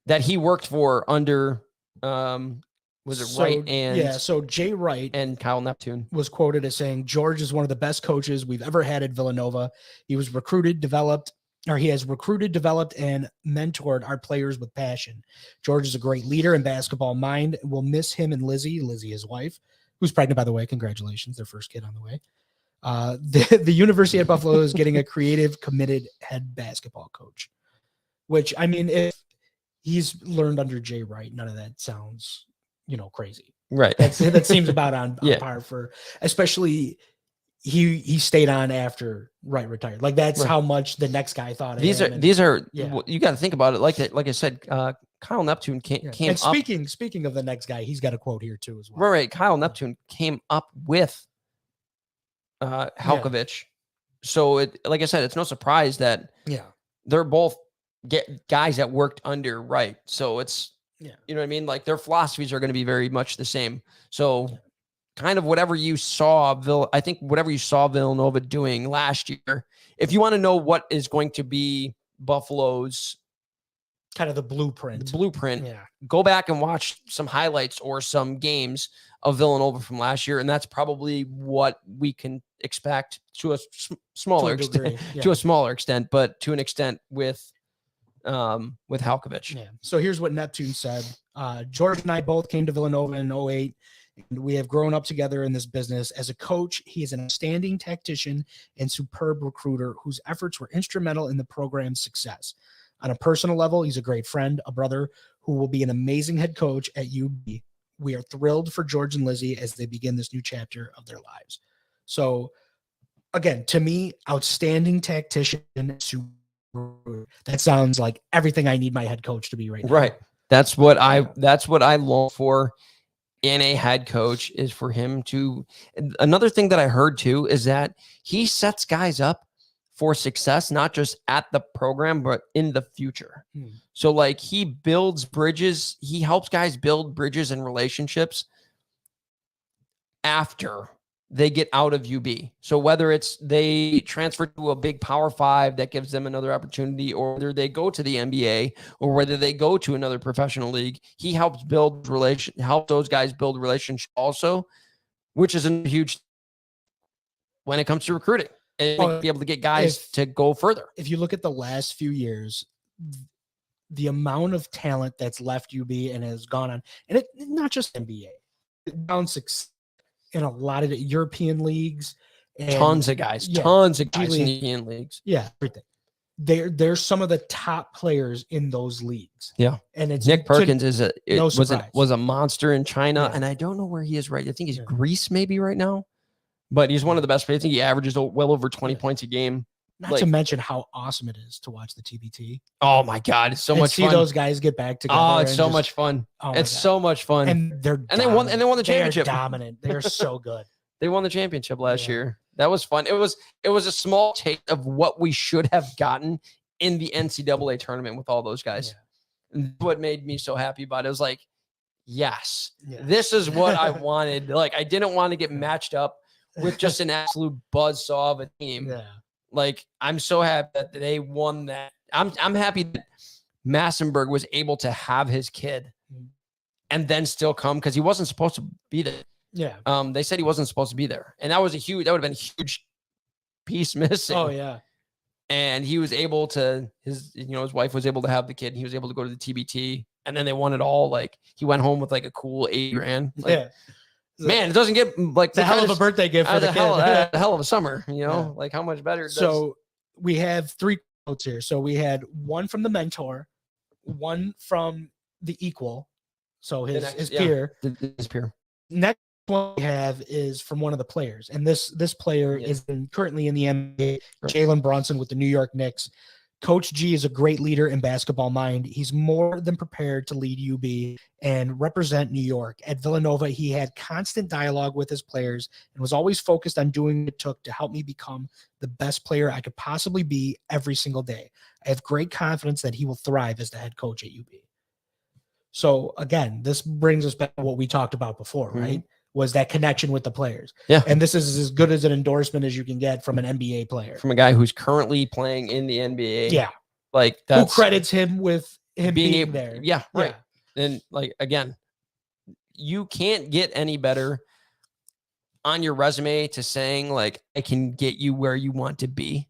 that he worked for under, Wright and so Jay Wright and Kyle Neptune was quoted as saying, George is one of the best coaches we've ever had at Villanova. He has recruited, developed, and mentored our players with passion. George is a great leader and basketball mind. We'll miss him and Lizzie, his wife, who's pregnant, by the way. Congratulations, their first kid on the way. The University at Buffalo is getting a creative, committed head basketball coach, which, I mean, if he's learned under Jay Wright, none of that sounds, crazy. Right. That seems about on par for, especially he stayed on after Wright retired. Like that's how much the next guy thought. These are you got to think about it. Like I said, Kyle Neptune came and speaking of the next guy, he's got a quote here too as well. Right. Kyle Neptune came up with Halkovich. So like I said, it's no surprise that they're both guys that worked under Wright. So it's you know what I mean? Like their philosophies are going to be very much the same. So kind of whatever you saw Villanova doing last year, if you want to know what is going to be Buffalo's kind of the blueprint, go back and watch some highlights or some games of Villanova from last year. And that's probably what we can expect to a smaller extent, but to an extent with Halkovich. Yeah. So here's what Neptune said. George and I both came to Villanova in 2008. And we have grown up together in this business. As a coach, he is an outstanding tactician and superb recruiter whose efforts were instrumental in the program's success. On a personal level, he's a great friend, a brother who will be an amazing head coach at UB. We are thrilled for George and Lizzie as they begin this new chapter of their lives. So, again, to me, outstanding tactician, that sounds like everything I need my head coach to be right now. Right. That's what I long for in a head coach, is for him to. Another thing that I heard too is that he sets guys up for success, not just at the program, but in the future. So like he builds bridges. He helps guys build bridges and relationships after they get out of UB. So whether it's they transfer to a big Power 5 that gives them another opportunity, or whether they go to the NBA, or whether they go to another professional league, he helps help those guys build relationships also, which is a huge when it comes to recruiting and be able to get guys to go further. If you look at the last few years, the amount of talent that's left UB and has gone on, and it not just NBA, down success in a lot of the European leagues, and tons of guys in European leagues. Yeah, everything. They're some of the top players in those leagues. Yeah, and it's Nick Perkins was a monster in China, Yeah. and I don't know where he is right. I think he's Greece maybe right now, but he's one of the best players. I think he averages well over 20 points a game. Not to mention how awesome it is to watch the TBT. Oh my God, it's so much fun. See those guys get back together. Oh, it's so much fun. It's so much fun. And they won the championship. They're dominant. They're so good. They won the championship last year. That was fun. It was a small taste of what we should have gotten in the NCAA tournament with all those guys. Yeah. And what made me so happy about it was like, yes, Yeah. this is what I wanted. Like, I didn't want to get matched up with just an absolute buzzsaw of a team. Yeah. Like, I'm so happy that they won that. I'm happy that Massenberg was able to have his kid and then still come because he wasn't supposed to be there. Yeah. They said he wasn't supposed to be there, and that would have been a huge piece missing. Oh yeah. And he was able to, his wife was able to have the kid. And he was able to go to the TBT, and then they won it all. Like, he went home with like a cool $80,000. Like, Yeah. man, it doesn't get like It's a hell of a birthday gift for the kid. a hell of a summer. Like, how much better? So we have 3 quotes here. So we had one from the mentor, one from the equal, so his peer. His peer. Next one we have is from one of the players, and this player is currently in the NBA. Jalen Brunson with the New York Knicks. Coach G is a great leader in basketball mind. He's more than prepared to lead UB and represent New York. At Villanova, he had constant dialogue with his players and was always focused on doing what it took to help me become the best player I could possibly be every single day. I have great confidence that he will thrive as the head coach at UB. So again, this brings us back to what we talked about before, right? Was that connection with the players. Yeah. And this is as good as an endorsement as you can get from an NBA player. From a guy who's currently playing in the NBA. Yeah. Like, who credits him with him being able, there. Yeah, right. Yeah. And like, again, you can't get any better on your resume to saying like, I can get you where you want to be,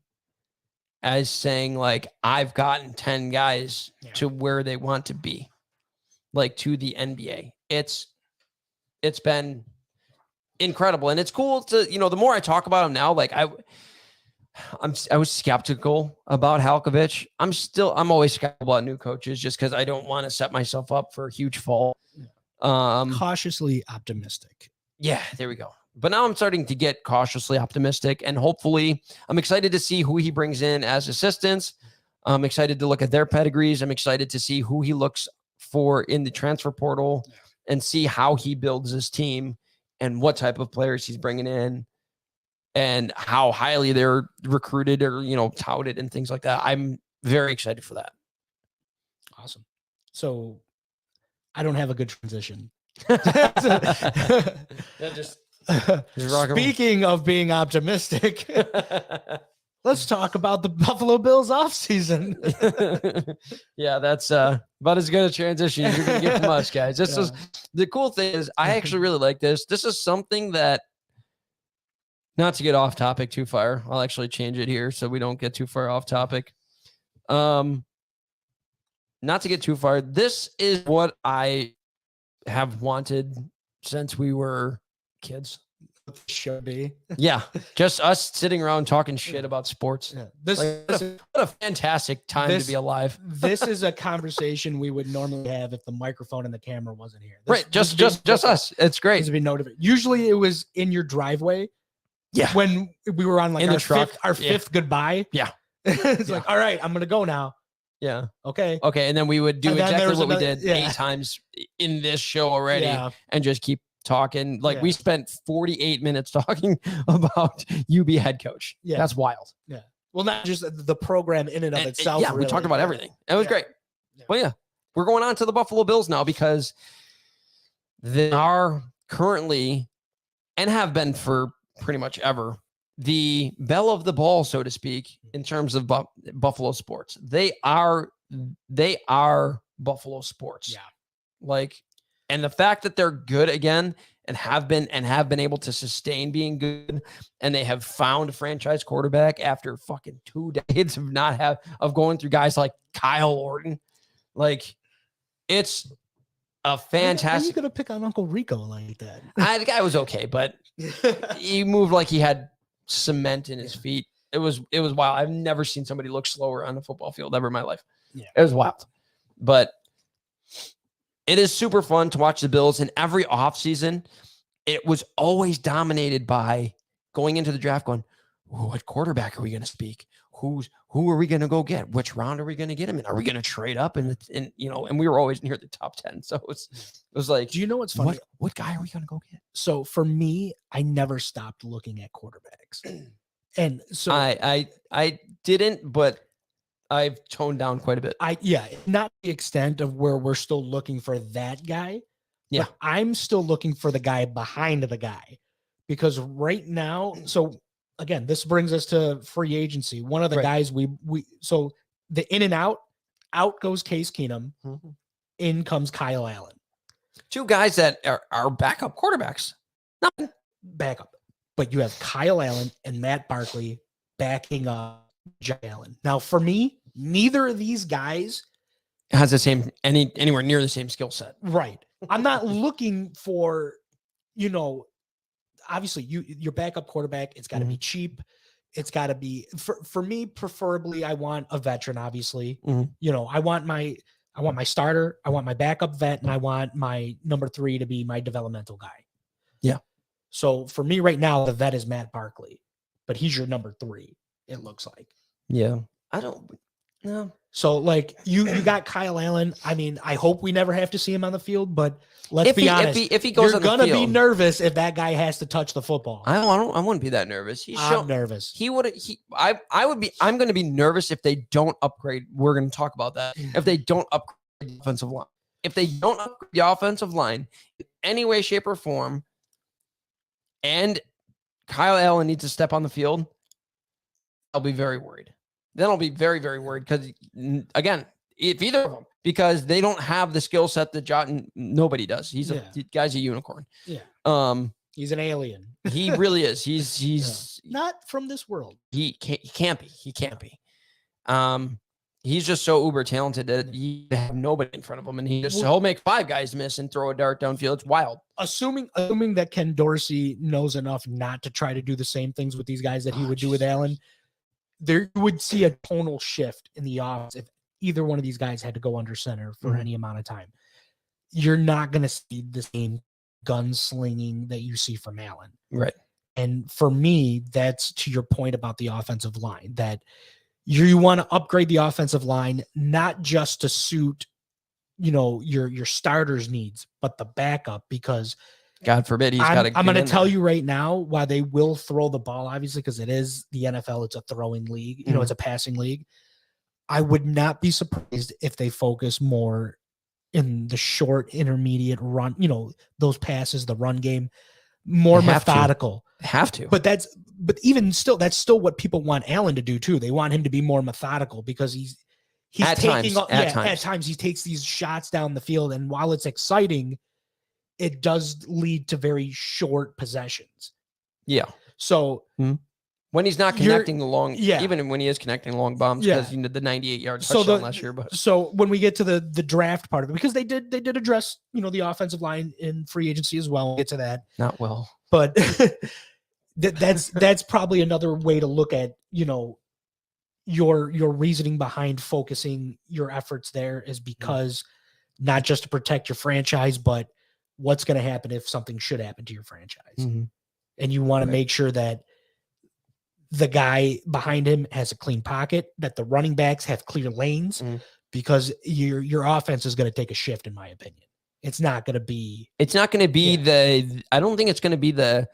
as saying like, I've gotten 10 guys to where they want to be, like to the NBA. It's been incredible. And it's cool to, the more I talk about him now, like I was skeptical about Halkovich. I'm always skeptical about new coaches just because I don't want to set myself up for a huge fall. Cautiously optimistic. Yeah, there we go. But now I'm starting to get cautiously optimistic, and hopefully I'm excited to see who he brings in as assistants. I'm excited to look at their pedigrees. I'm excited to see who he looks for in the transfer portal and see how he builds his team and what type of players he's bringing in and how highly they're recruited or, touted and things like that. I'm very excited for that. Awesome. So I don't have a good transition. Speaking of being optimistic, let's talk about the Buffalo Bills offseason. Yeah, that's about as good a transition as you're going to get from us, guys. This is the cool thing is I actually really like this. This is something that, not to get off topic too far, I'll actually change it here so we don't get too far off topic. Not to get too far, this is what I have wanted since we were kids. Should be. Yeah, just us sitting around talking shit about sports. Yeah. What a fantastic time to be alive. This is a conversation we would normally have if the microphone and the camera wasn't here. Right, just us. It's great. This would be no different. Usually it was in your driveway. Yeah, when we were on like our fifth goodbye. Yeah, it's like, all right, I'm gonna go now. Yeah. Okay. And then we would do exactly what we did 8 times in this show already, and just keep talking. Like we spent 48 minutes talking about UB head coach. Yeah, that's wild. Yeah. Well, not just the program in and of itself. Yeah, we talked about everything. It was great. Yeah. Well, yeah, we're going on to the Buffalo Bills now because they are currently and have been for pretty much ever the belle of the ball, so to speak, in terms of Buffalo sports. They are Buffalo sports. Yeah. Like, and the fact that they're good again and have been able to sustain being good, and they have found a franchise quarterback after fucking 2 decades of going through guys like Kyle Orton. Like, it's a fantastic. How are you gonna pick on Uncle Rico like that? The guy was okay, but he moved like he had cement in his feet. It was wild. I've never seen somebody look slower on the football field ever in my life. Yeah, it was wild. But it is super fun to watch the Bills. And every offseason, it was always dominated by going into the draft going, what quarterback are we going to speak? Who are we going to go get? Which round are we going to get him in? Are we going to trade up? And we were always near the top 10. So it was like, do you know what's funny? What guy are we going to go get? So for me, I never stopped looking at quarterbacks. And so I didn't, but I've toned down quite a bit. Not the extent of where we're still looking for that guy, Yeah. But I'm still looking for the guy behind the guy, because right now, so again, this brings us to free agency. One of the guys so the in and out goes Case Keenum, in comes Kyle Allen. Two guys that are backup quarterbacks. Nothing. Backup. But you have Kyle Allen and Matt Barkley backing up Josh Allen. Now, for me, neither of these guys has the same anywhere near the same skill set. Right. I'm not looking for, obviously your backup quarterback. It's got to be cheap. It's got to be for me, preferably I want a veteran, obviously. I want my starter, I want my backup vet, and I want my number 3 to be my developmental guy. Yeah. So for me right now, the vet is Matt Barkley, but he's your number 3, it looks like. Yeah. I don't know. So like you got Kyle Allen. I mean, I hope we never have to see him on the field, but let's be honest. If he goes you're on the gonna field, be nervous if that guy has to touch the football. I wouldn't be that nervous. I'm nervous. I'm going to be nervous if they don't upgrade. We're going to talk about that. If they don't upgrade the offensive line, if they don't upgrade the offensive line in any way, shape, or form, and Kyle Allen needs to step on the field, I'll be very worried. Then I'll be very, very worried because, again, if either of them, because they don't have the skill set that nobody does. The guy's a unicorn. Yeah. He's an alien. He really is. He's not from this world. He can't be. He's just so uber talented that you have nobody in front of him, and he'll make 5 guys miss and throw a dart downfield. It's wild. Assuming that Ken Dorsey knows enough not to try to do the same things with these guys that he would do with Allen, there you would see a tonal shift in the offense if either one of these guys had to go under center for any amount of time. You're not going to see the same gunslinging that you see from Allen. Right. And for me, that's to your point about the offensive line, that you want to upgrade the offensive line, not just to suit, your starters' needs, but the backup, because God forbid he's got to. I'm going to tell you right now why they will throw the ball, obviously, because it is the NFL. It's a throwing league. It's a passing league. I would not be surprised if they focus more in the short, intermediate run, those passes, the run game, more methodical. Have to. But even still, that's still what people want Allen to do too. They want him to be more methodical because he's at taking times. At times he takes these shots down the field, and while it's exciting, it does lead to very short possessions. Yeah. So when he's not connecting the long, even when he is connecting long bombs, because he did the 98-yard touchdown last year. But so when we get to the draft part of it, because they did address the offensive line in free agency as well. We'll get to that. Not well, but that's probably another way to look at your reasoning behind focusing your efforts there is because not just to protect your franchise, but what's going to happen if something should happen to your franchise. And you want to make sure that the guy behind him has a clean pocket, that the running backs have clear lanes, because your offense is going to take a shift, in my opinion. It's not going to be I don't think it's going to be the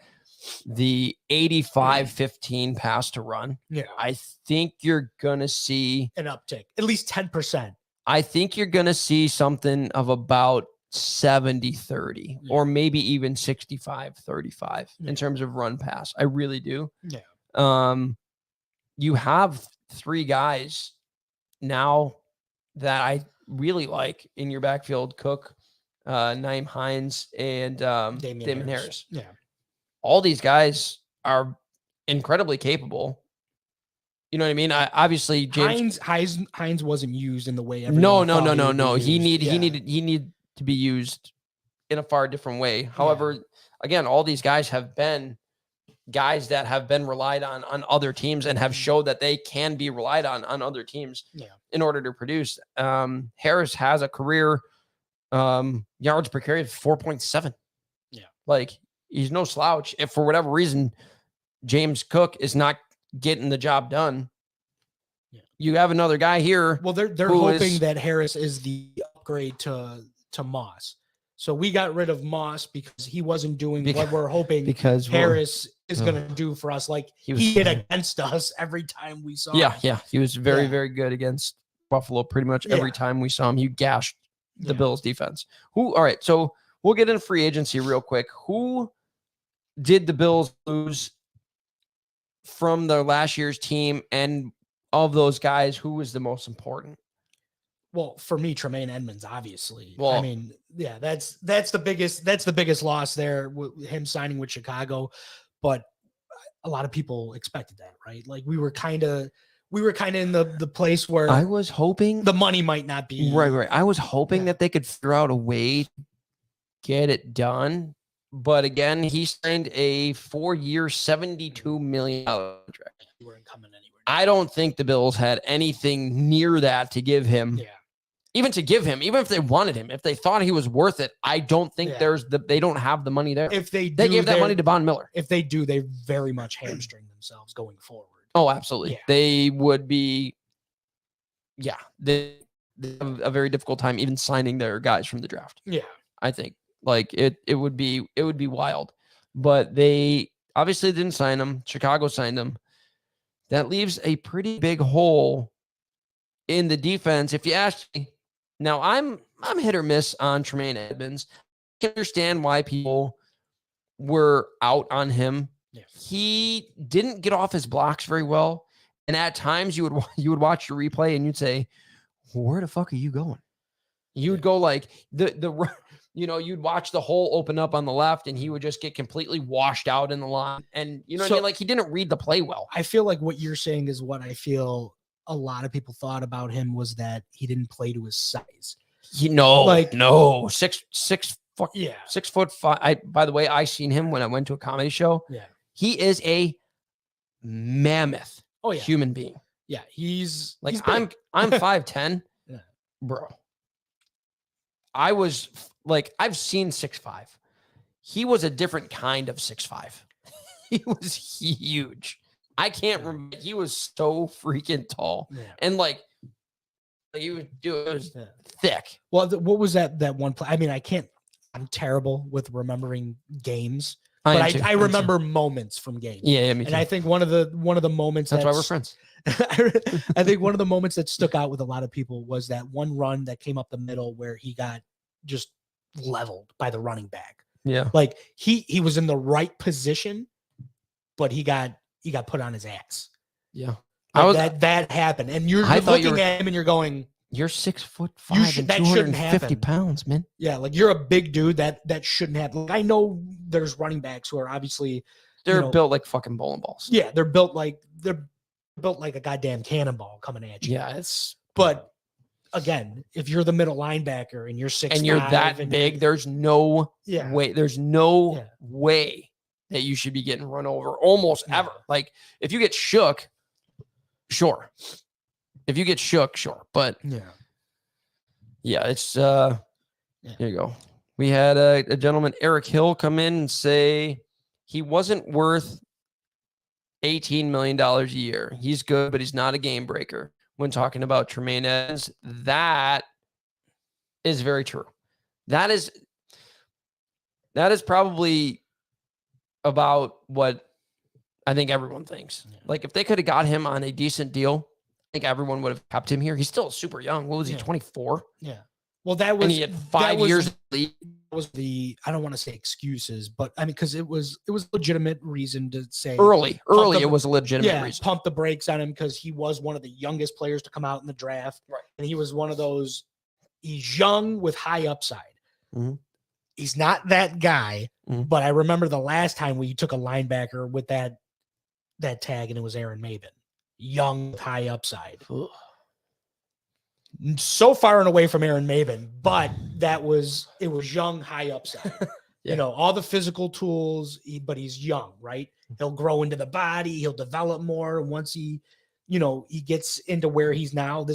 85-15 pass to run. Yeah. I think you're going to see an uptick, at least 10%. I think you're going to see something of about 70-30 or maybe even 65-35 in terms of run pass. I really do. Yeah. You have 3 guys now that I really like in your backfield: Cook, Naeem Hines, and Damon Harris. Yeah. All these guys are incredibly capable. You know what I mean? Obviously, James Hines wasn't used in the way. No. He needed to be used in a far different way. However, again, all these guys have been guys that have been relied on other teams and have showed that they can be relied on other teams in order to produce. Harris has a career yards per carry of 4.7. Yeah. Like, he's no slouch. If for whatever reason James Cook is not getting the job done, you have another guy here. Well, they're hoping that Harris is the upgrade to Moss. So we got rid of Moss because he wasn't doing what we're hoping Harris is going to do for us. Like he did against us every time we saw him. Yeah. He was very, very good against Buffalo pretty much every time we saw him. He gashed the Bills defense. All right. So we'll get into free agency real quick. Who did the Bills lose from their last year's team, and of those guys, who was the most important? Well, for me, Tremaine Edmonds, obviously. Well, I mean, yeah, that's the biggest loss there, him signing with Chicago. But a lot of people expected that, right? Like we were kind of in the place where I was hoping the money might not be right. I was hoping that they could figure out a way to get it done. But again, he signed a 4-year, $72 million contract. You weren't coming anywhere. I don't think the Bills had anything near that to give him. Yeah. Even if they wanted him, if they thought he was worth it, I don't think they don't have the money there. If they gave that money to Von Miller. If they do, they very much hamstring themselves going forward. Oh, absolutely. Yeah. They would be, they have a very difficult time even signing their guys from the draft. Yeah. I think like it would be wild, but they obviously didn't sign them. Chicago signed them. That leaves a pretty big hole in the defense. If you ask me, now I'm hit or miss on Tremaine Edmonds. I can understand why people were out on him. Yeah. He didn't get off his blocks very well, and at times you would watch the replay and you'd say, "Where the fuck are you going?" You'd go like you'd watch the hole open up on the left, and he would just get completely washed out in the line, and what I mean? Like he didn't read the play well. I feel like what you're saying is what I feel a lot of people thought about him was that he didn't play to his size. No, 6'5". Yeah. 6'5". By the way, I seen him when I went to a comedy show. Yeah. He is a mammoth human being. Yeah. He's I'm 5'10". Yeah. Bro. I was like, I've seen 6'5". He was a different kind of 6'5". He was huge. I can't remember. He was so freaking tall. Yeah. And like, he was thick. Well, what was that one play? I mean, I'm terrible with remembering games, but I remember moments from games. Yeah, me too. And I think one of the moments that's why we're friends. I think one of the moments that stuck out with a lot of people was that one run that came up the middle where he got just leveled by the running back. Yeah. Like he was in the right position, but he got put on his ass. Yeah. That happened. And you're looking at him and you're going, you're 6'5" and 250 pounds, man. Yeah. Like you're a big dude that shouldn't happen. Like, I know there's running backs who are obviously they're built like fucking bowling balls. Yeah. They're built like a goddamn cannonball coming at you. Yeah. But again, if you're the middle linebacker and you're 6'5" and you're that big, there's no way. There's no way that you should be getting run over almost ever. Like if you get shook, sure. If you get shook, sure. But it's here you go. We had a gentleman, Eric Hill, come in and say he wasn't worth $18 million a year. He's good, but he's not a game breaker. When talking about Tremaine Edmonds, that is very true. That is probably about what I think everyone thinks. Yeah. Like if they could have got him on a decent deal, I think everyone would have kept him here. He's still super young. What was he, 24? Yeah. Well, that was, and he had 5 years. Was the, I don't want to say excuses, but I mean, because it was legitimate reason to say early it was a legitimate reason. Pump the brakes on him because he was one of the youngest players to come out in the draft. Right. And he was one of those, he's young with high upside. Mm-hmm. He's not that guy, but I remember the last time we took a linebacker with that tag, and it was Aaron Maben. Young with high upside. Ugh. So far and away from Aaron Maben, but it was young, high upside. Yeah. You know, all the physical tools, but he's young, right? He'll grow into the body, he'll develop more once he gets into where he's now.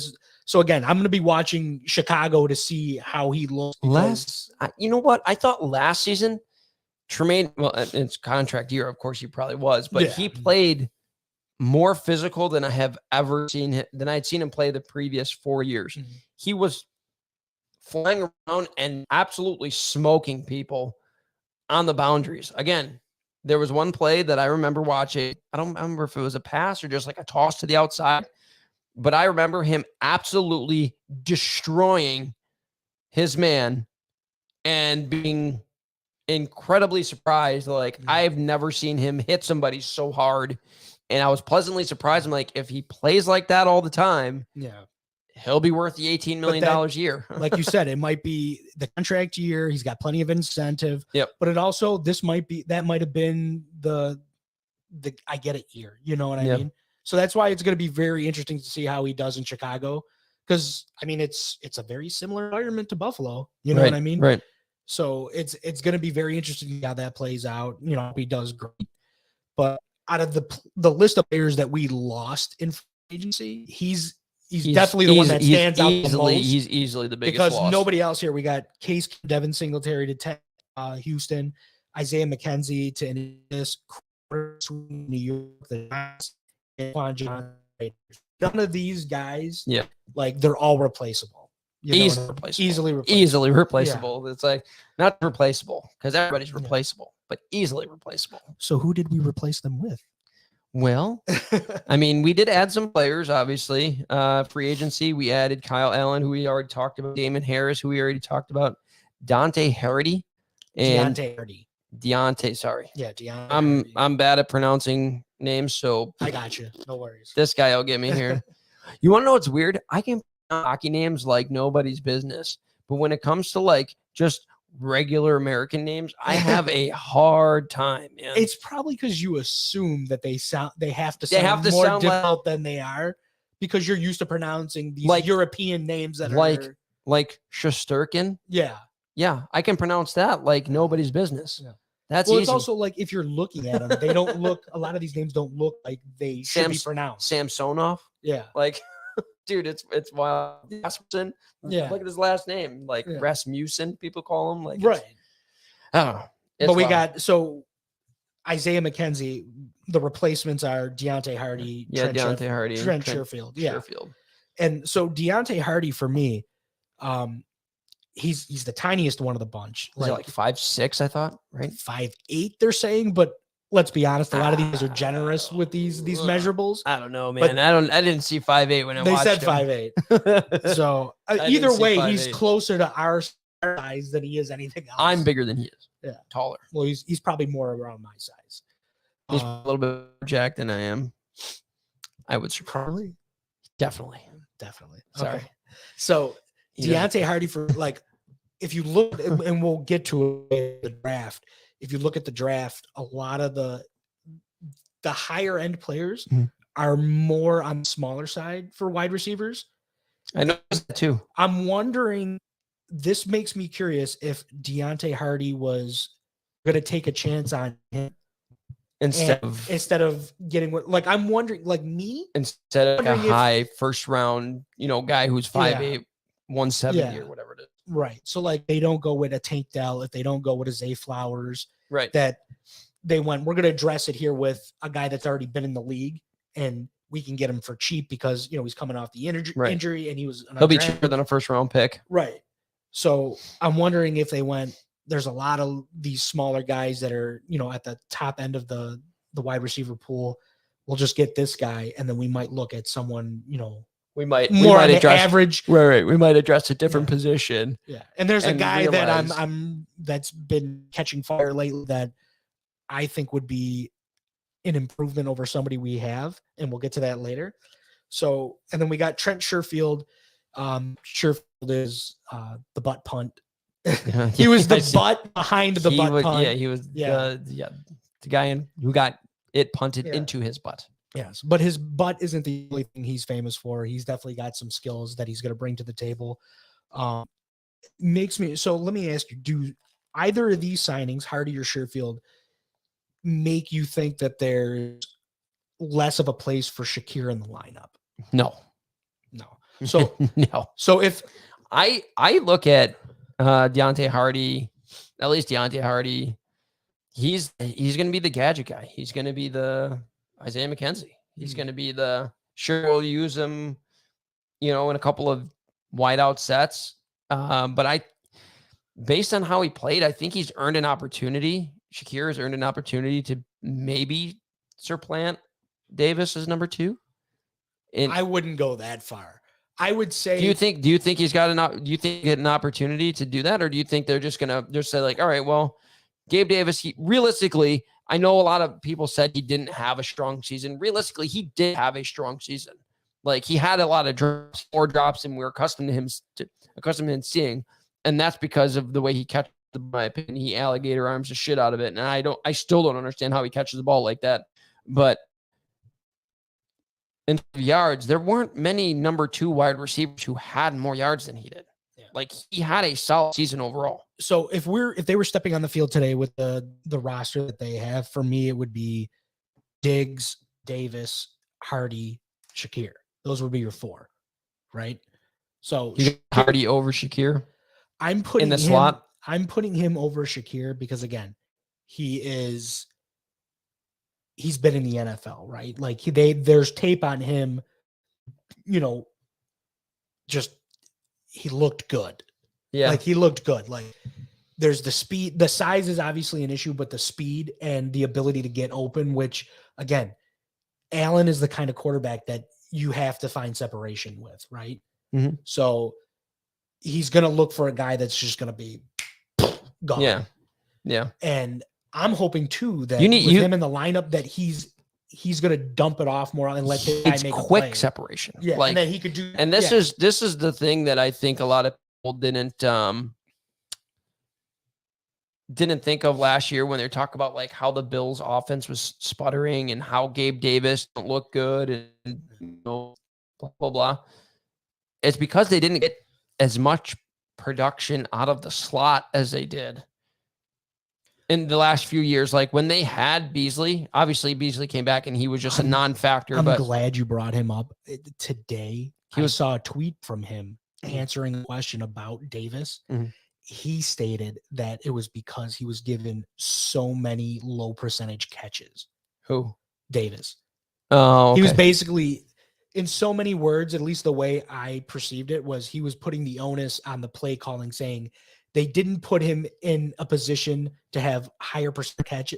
So again, I'm going to be watching Chicago to see how he looks. You know what? I thought last season, Tremaine, well, it's contract year, of course he probably was, but he played more physical than I have ever seen him, than I'd seen him play the previous 4 years. Mm-hmm. He was flying around and absolutely smoking people on the boundaries. Again, there was one play that I remember watching. I don't remember if it was a pass or just like a toss to the outside, but I remember him absolutely destroying his man and being incredibly surprised. Like, I've never seen him hit somebody so hard. And I was pleasantly surprised. I'm like, if he plays like that all the time, he'll be worth the $18 million a year. Like you said, it might be the contract year. He's got plenty of incentive. Yep. But it also, that might have been the I get it year. You know what I mean? So that's why it's going to be very interesting to see how he does in Chicago. Because, I mean, it's a very similar environment to Buffalo. You know what I mean? Right. So it's going to be very interesting to see how that plays out. You know, he does great. But out of the list of players that we lost in free agency, he's definitely the one that stands out the most. He's easily the biggest because loss. Nobody else here. We got Case Devin Singletary to Houston, Isaiah McKenzie to Indianapolis, New York, the Giants, John. None of these guys, like they're all replaceable. Easily replaceable. Yeah. It's like not replaceable because everybody's replaceable, but easily replaceable. So who did we replace them with? Well, I mean, we did add some players, obviously. Free agency, we added Kyle Allen, who we already talked about, Damon Harris, who we already talked about, Dante Hardy, and Deontay, sorry. Yeah, Deontay. I'm bad at pronouncing names, so I got you. No worries. This guy will get me here. You want to know what's weird? I can pronounce hockey names like nobody's business, but when it comes to like just regular American names, I have a hard time, man. It's probably because you assume that they have to sound more difficult than they are, because you're used to pronouncing these like European names that are like Shesterkin. Yeah, I can pronounce that like nobody's business. Yeah. That's easy. It's also like if you're looking at them, they don't look. A lot of these names don't look like they should be pronounced. Samsonov. Yeah, like, dude, it's wild. Rasmussen. Yeah, look at his last name, like Rasmussen. People call him like right. I don't know. But we got Isaiah McKenzie. The replacements are Deontay Hardy. Trent Sherfield. Yeah, Sherfield. And so Deontay Hardy for me, he's the tiniest one of the bunch. Like 5'6", I thought, right? 5'8", they're saying, but let's be honest, a lot of these are generous with these measurables. I don't know, man. I didn't see 5'8" when I watched him. They said 5'8". So either way, he's closer to our size than he is anything else. I'm bigger than he is. Yeah, taller. Well, he's probably more around my size. He's a little bit more jacked than I am. I would surprise. Definitely. Sorry. Okay. So Deontay Hardy, for like, if you look, and we'll get to the draft. If you look at the draft, a lot of the higher end players are more on the smaller side for wide receivers. I know that too. I'm wondering, this makes me curious if Deontay Hardy was going to take a chance on him instead of getting like, I'm wondering, like me, instead of a high first round, guy who's 5'8", 170 or whatever it is. Right. So like they don't go with a Tank Dell, if they don't go with a Zay Flowers, right? That they went, we're going to address it here with a guy that's already been in the league and we can get him for cheap because, he's coming off the injury and he'll be cheaper than a first round pick. Right. So I'm wondering if they went, there's a lot of these smaller guys that are, at the top end of the wide receiver pool. We'll just get this guy. And then we might look at someone, we might address average. Right. We might address a different position. Yeah. And there's a guy that that's been catching fire lately that I think would be an improvement over somebody we have. And we'll get to that later. So, and then we got Trent Sherfield. Sherfield is the butt punt. He was the butt behind the butt punt. Yeah, he was the guy who got it punted into his butt. Yes, but his butt isn't the only thing he's famous for. He's definitely got some skills that he's going to bring to the table. So let me ask you, do either of these signings, Hardy or Sherfield, make you think that there's less of a place for Shakir in the lineup? No. So no. So if I look at Deontay Hardy, at least Deontay Hardy, he's going to be the gadget guy. He's going to be the Isaiah McKenzie. He's going to be we'll use him, in a couple of wideout sets. But based on how he played, I think he's earned an opportunity. Shakir has earned an opportunity to maybe supplant Davis as number 2. I wouldn't go that far. I would say. Do you think he's got do you think he had an opportunity to do that, or do you think they're just gonna just say like, all right, well, Gabe Davis, realistically, I know a lot of people said he didn't have a strong season. Realistically, he did have a strong season. Like he had a lot of drops, 4 drops, and we're accustomed to him seeing, and that's because of the way he catches. In my opinion, he alligator arms the shit out of it, and I still don't understand how he catches the ball like that. But in yards, there weren't many number 2 wide receivers who had more yards than he did. Yeah. Like he had a solid season overall. So if they were stepping on the field today with the roster that they have, for me, it would be Diggs, Davis, Hardy, Shakir. Those would be your 4, right? So Hardy over Shakir. I'm putting in the slot. I'm putting him over Shakir because again, he's been in the NFL, right? Like there's tape on him, just he looked good. Yeah. Like he looked good. Like there's the speed, the size is obviously an issue, but the speed and the ability to get open, which again, Allen is the kind of quarterback that you have to find separation with, right? Mm-hmm. So he's going to look for a guy that's just going to be gone. Yeah. Yeah. And I'm hoping too that with him in the lineup that he's going to dump it off more and let the guy make quick a play. Separation. Yeah. Like, and then he could do. And this is the thing that I think a lot of people didn't think of last year when they talk about like how the Bills offense was sputtering and how Gabe Davis don't look good and blah, blah, blah. It's because they didn't get as much production out of the slot as they did in the last few years. Like when they had Beasley, obviously Beasley came back and he was just a non-factor. I'm glad you brought him up today. I saw a tweet from him answering a question about Davis. Mm-hmm. He stated that it was because he was given so many low percentage catches. Who? Davis. Oh, okay. He was basically, in so many words, at least the way I perceived it, was he was putting the onus on the play calling, saying they didn't put him in a position to have a higher percent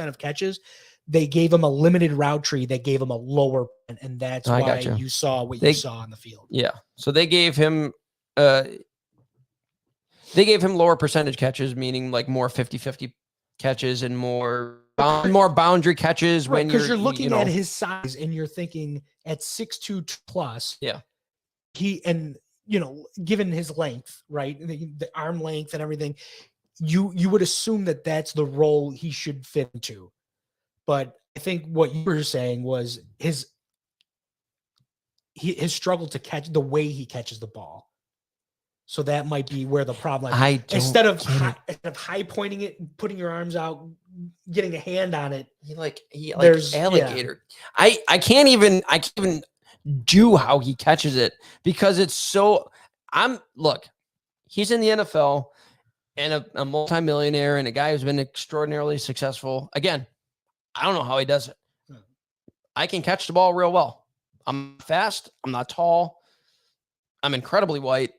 of catches. They gave him a limited route tree that gave him a lower, and that's why you saw what you saw on the field. Yeah. So they gave him lower percentage catches, meaning like more 50-50 catches and more boundary catches. Right, because you're looking at his size and you're thinking at 6'2" plus. Yeah. Given his length, right, the arm length and everything, you would assume that that's the role he should fit into. But I think what you were saying was his struggle to catch the way he catches the ball. So that might be where the problem. Instead of high pointing it, putting your arms out, getting a hand on it, there's alligator. Yeah. I can't even do how he catches it because it's so. He's in the NFL and a multimillionaire and a guy who's been extraordinarily successful. Again, I don't know how he does it. I can catch the ball real well. I'm fast. I'm not tall. I'm incredibly white.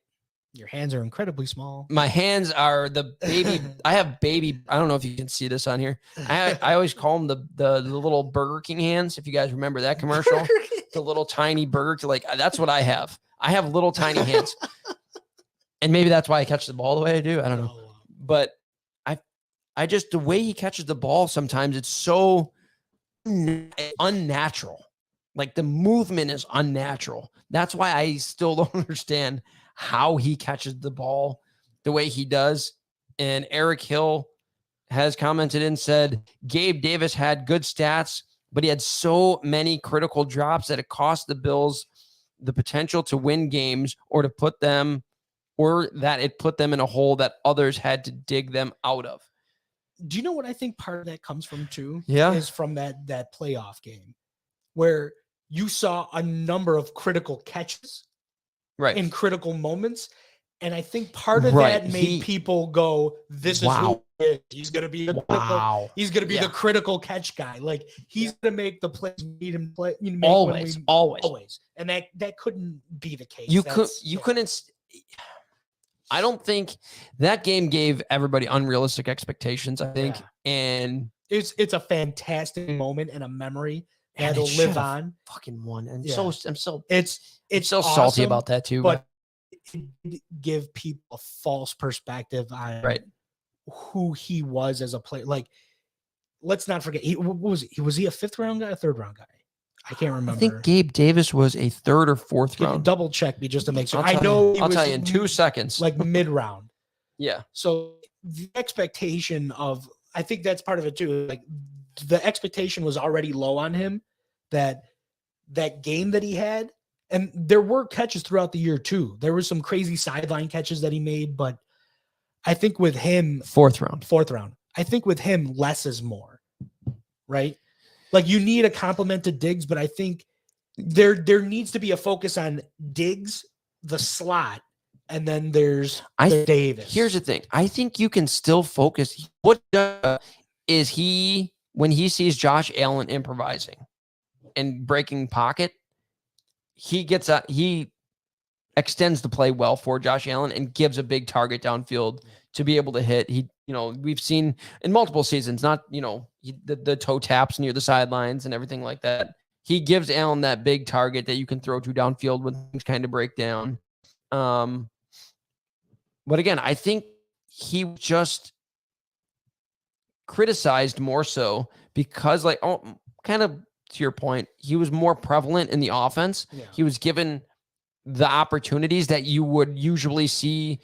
Your hands are incredibly small. My hands are the baby. I have baby. I don't know if you can see this on here. I always call them the little Burger King hands. If you guys remember that commercial, the little tiny burger. That's what I have. I have little tiny hands, and maybe that's why I catch the ball the way I do. I don't know, but I just the way he catches the ball sometimes it's so unnatural. Like the movement is unnatural. That's why I still don't understand how he catches the ball the way he does. And Eric Hill has commented and said, Gabe Davis had good stats, but he had so many critical drops that it cost the Bills the potential to win games or it put them in a hole that others had to dig them out of. Do you know what I think part of that comes from too? Yeah. Is from that playoff game where you saw a number of critical catches. Right. In critical moments. And I think part of that made people go, this is who he is. He's going to be the critical catch guy. Like he's going to make the plays need him play. Always. And that couldn't be the case. Couldn't. I don't think that game gave everybody unrealistic expectations, I think. Yeah. And it's a fantastic moment and a memory. that'll it live should've on. fucking won. And Yeah. I'm so It's so awesome, salty about that too. but it did give people a false perspective on right. who he was as a player. Like, let's not forget, what was he? Was he a 5th round guy, a 3rd round guy? I can't remember. I think Gabe Davis was a 3rd or 4th round. Double check me just to make sure. I'll I know I'll tell you in 2 seconds. Like mid-round. Yeah. So the expectation of, I think that's part of it too. Like, the expectation was already low on him, that game that he had. And there were catches throughout the year too. There were some crazy sideline catches that he made, but I think with him, 4th round. I think with him, less is more, right? Like, you need a compliment to Diggs, but I think there needs to be a focus on Diggs, the slot, and then there's Davis. Here's the thing. I think you can still focus. What is he, when he sees Josh Allen improvising and breaking pocket, he extends the play well for Josh Allen and gives a big target downfield to be able to hit. We've seen in multiple seasons, not, the toe taps near the sidelines and everything like that. He gives Allen that big target that you can throw to downfield when things kind of break down. But again, I think he just criticized more so because, like, kind of to your point, he was more prevalent in the offense. Yeah. He was given the opportunities that you would usually see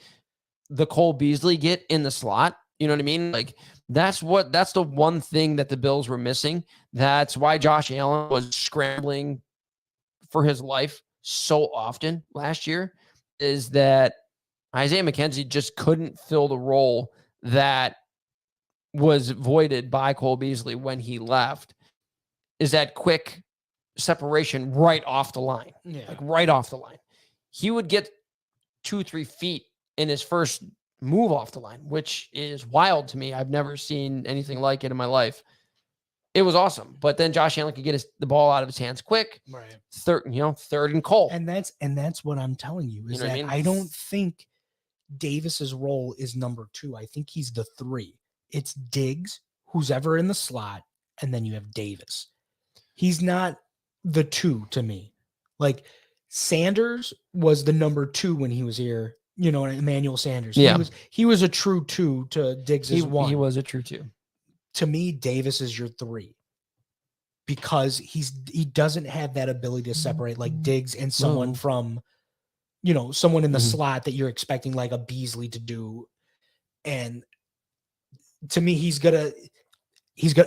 the Cole Beasley get in the slot. You know what I mean? Like, that's the one thing that the Bills were missing. That's why Josh Allen was scrambling for his life so often last year, is that Isaiah McKenzie just couldn't fill the role that was voided by Cole Beasley when he left, is that quick separation right off the line. Yeah. Like, right off the line. He would get 2-3 feet in his first move off the line, which is wild to me. I've never seen anything like it in my life. It was awesome. But then Josh Allen could get the ball out of his hands quick. Right. Third and Cole. And that's what I'm telling you, is that I don't think Davis's role is number 2. I think he's the 3. It's Diggs, who's ever in the slot, and then you have Davis. He's not the 2 to me. Like, Sanders was the number 2 when he was here. Emmanuel Sanders. Yeah. He was a true 2 to Diggs' 1. He was a true 2. To me, Davis is your 3, because he doesn't have that ability to separate like Diggs and someone from, someone in the slot that you're expecting like a Beasley to do. And to me, he's gonna.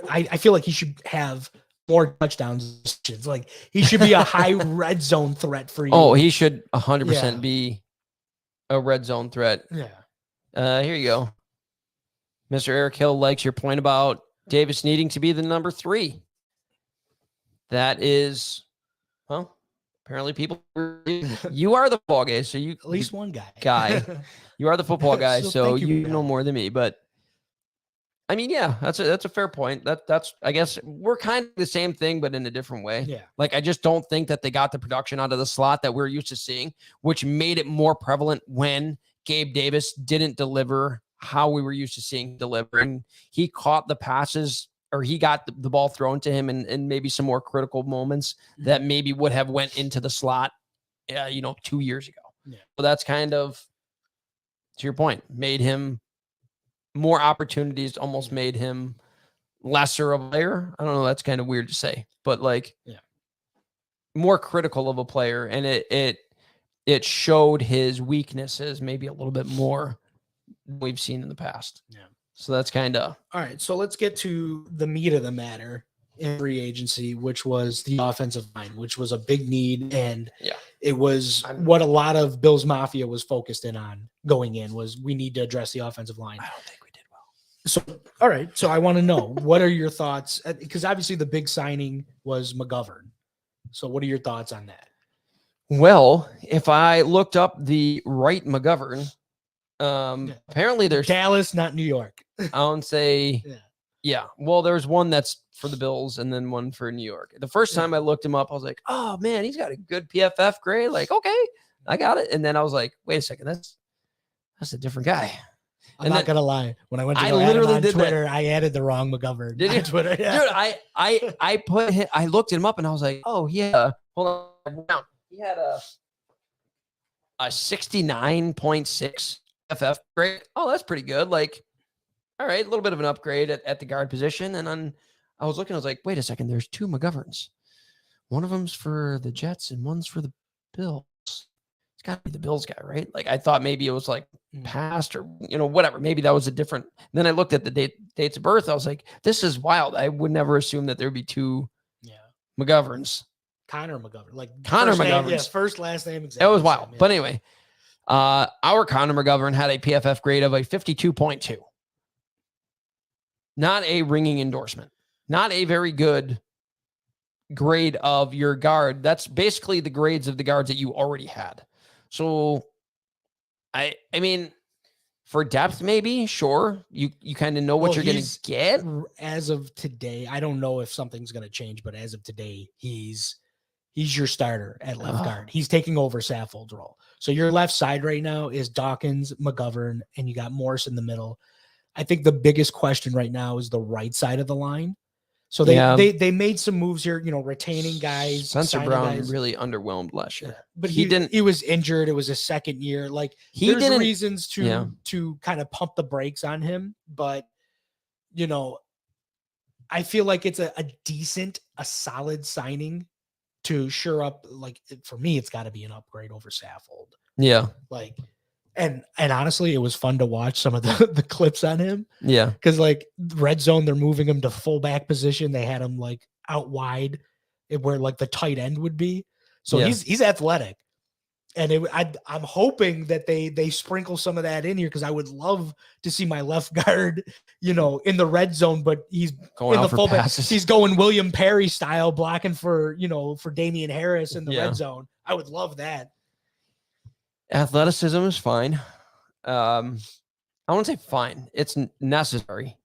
I feel like he should have more touchdowns. Like, he should be a high red zone threat for you. Oh, he should 100% be a red zone threat. Yeah. Here you go. Mr. Eric Hill likes your point about Davis needing to be the number 3. That is, well, apparently people, you are the football guy, so you at least one guy. You are the football guy, so you know guy. more than me. But I mean, yeah, that's a fair point. That's I guess we're kind of the same thing, but in a different way. Yeah. Like, I just don't think that they got the production out of the slot that we're used to seeing, which made it more prevalent when Gabe Davis didn't deliver how we were used to seeing deliver. And he caught the passes, or he got the ball thrown to him in maybe some more critical moments that maybe would have went into the slot, 2 years ago. Yeah. So that's kind of, to your point, made him more opportunities, almost made him lesser of a player. I don't know. That's kind of weird to say, but like, more critical of a player. And it showed his weaknesses maybe a little bit more than we've seen in the past. Yeah. So that's kind of all right. So let's get to the meat of the matter in free agency, which was the offensive line, which was a big need. And it was what a lot of Bills Mafia was focused in on going in, was we need to address the offensive line. I don't think we did well. So, all right. So I want to know, what are your thoughts? Because obviously the big signing was McGovern. So what are your thoughts on that? Well, if I looked up the right McGovern, apparently there's Dallas, not New York. I don't say, well, there's one that's for the Bills and then one for New York. The first time I looked him up, I was like, oh man, he's got a good PFF grade. Like, okay, I got it. And then I was like, wait a second, that's a different guy. I'm not gonna lie. When I went to I go add him literally on did Twitter, I added the wrong McGovern. Did you? On Twitter? Yeah. Dude, I looked him up and I was like, oh yeah. Hold on. He had a 69.6 FF grade. Oh, that's pretty good. Like, all right, a little bit of an upgrade at the guard position. And then I was looking, I was like, wait a second, there's two McGoverns. One of them's for the Jets and one's for the Bills. It's got to be the Bills guy, right? Like, I thought maybe it was like past or, whatever. Maybe that was a different. Then I looked at the dates of birth. I was like, this is wild. I would never assume that there would be two McGoverns. Connor McGovern. Like Connor McGovern. McGovern. Yeah, first, last name. Exactly. That was wild. But anyway, our Connor McGovern had a PFF grade of a 52.2. Not a ringing endorsement. Not a very good grade of your guard. That's basically the grades of the guards that you already had. So, I mean, for depth, maybe, sure. You kind of know what you're going to get. As of today, I don't know if something's going to change, but as of today, he's your starter at left guard. He's taking over Saffold's role. So your left side right now is Dawkins, McGovern, and you got Morris in the middle. I think the biggest question right now is the right side of the line. So they made some moves here, retaining guys. Spencer Brown really underwhelmed last year. But he was injured. It was his second year. Like there's reasons to kind of pump the brakes on him. But, I feel like it's a solid signing to shore up. Like for me, it's got to be an upgrade over Saffold. Yeah. Like, and honestly, it was fun to watch some of the clips on him. Yeah. Because like red zone, they're moving him to fullback position. They had him like out wide where like the tight end would be. So he's athletic. And I'm hoping that they sprinkle some of that in here because I would love to see my left guard, in the red zone, but he's going in the fullback. Passes. He's going William Perry style, blocking for Damian Harris in the red zone. I would love that. Athleticism is fine. I won't say fine. It's necessary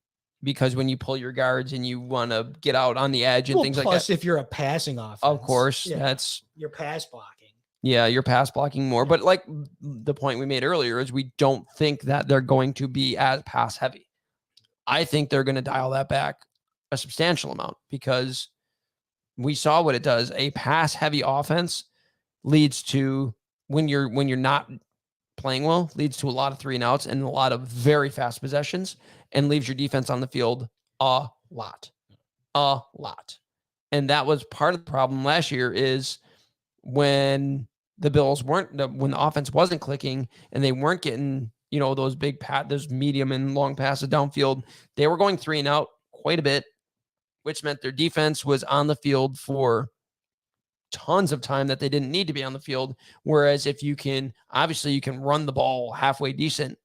because when you pull your guards and you want to get out on the edge and things like that. Plus, if you're a passing offense, of course, that's your pass blocking. Yeah, you're pass blocking more. But like the point we made earlier is we don't think that they're going to be as pass heavy. I think they're going to dial that back a substantial amount because we saw what it does. A pass heavy offense leads to when you're not playing well, leads to a lot of 3-and-outs and a lot of very fast possessions and leaves your defense on the field a lot. And that was part of the problem last year is when the Bills when the offense wasn't clicking and they weren't getting, those those medium and long passes downfield, they were going 3-and-out quite a bit, which meant their defense was on the field for tons of time that they didn't need to be on the field. Whereas if you can run the ball halfway decent,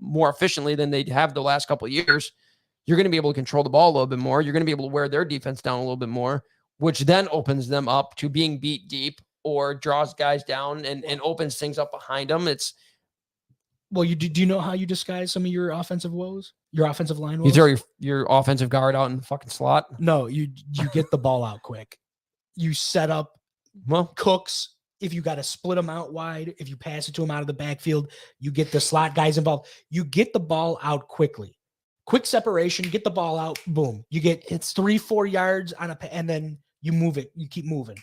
more efficiently than they have the last couple of years, you're going to be able to control the ball a little bit more. You're going to be able to wear their defense down a little bit more, which then opens them up to being beat deep or draws guys down and opens things up behind them. Do you know how you disguise some of your offensive woes? Your offensive line woes? You throw your offensive guard out in the fucking slot? No, you get the ball out quick. You set up Cooks. If you got to split them out wide, if you pass it to them out of the backfield, you get the slot guys involved. You get the ball out quickly. Quick separation, get the ball out, boom. You get 3-4 yards on and then you move it. You keep moving.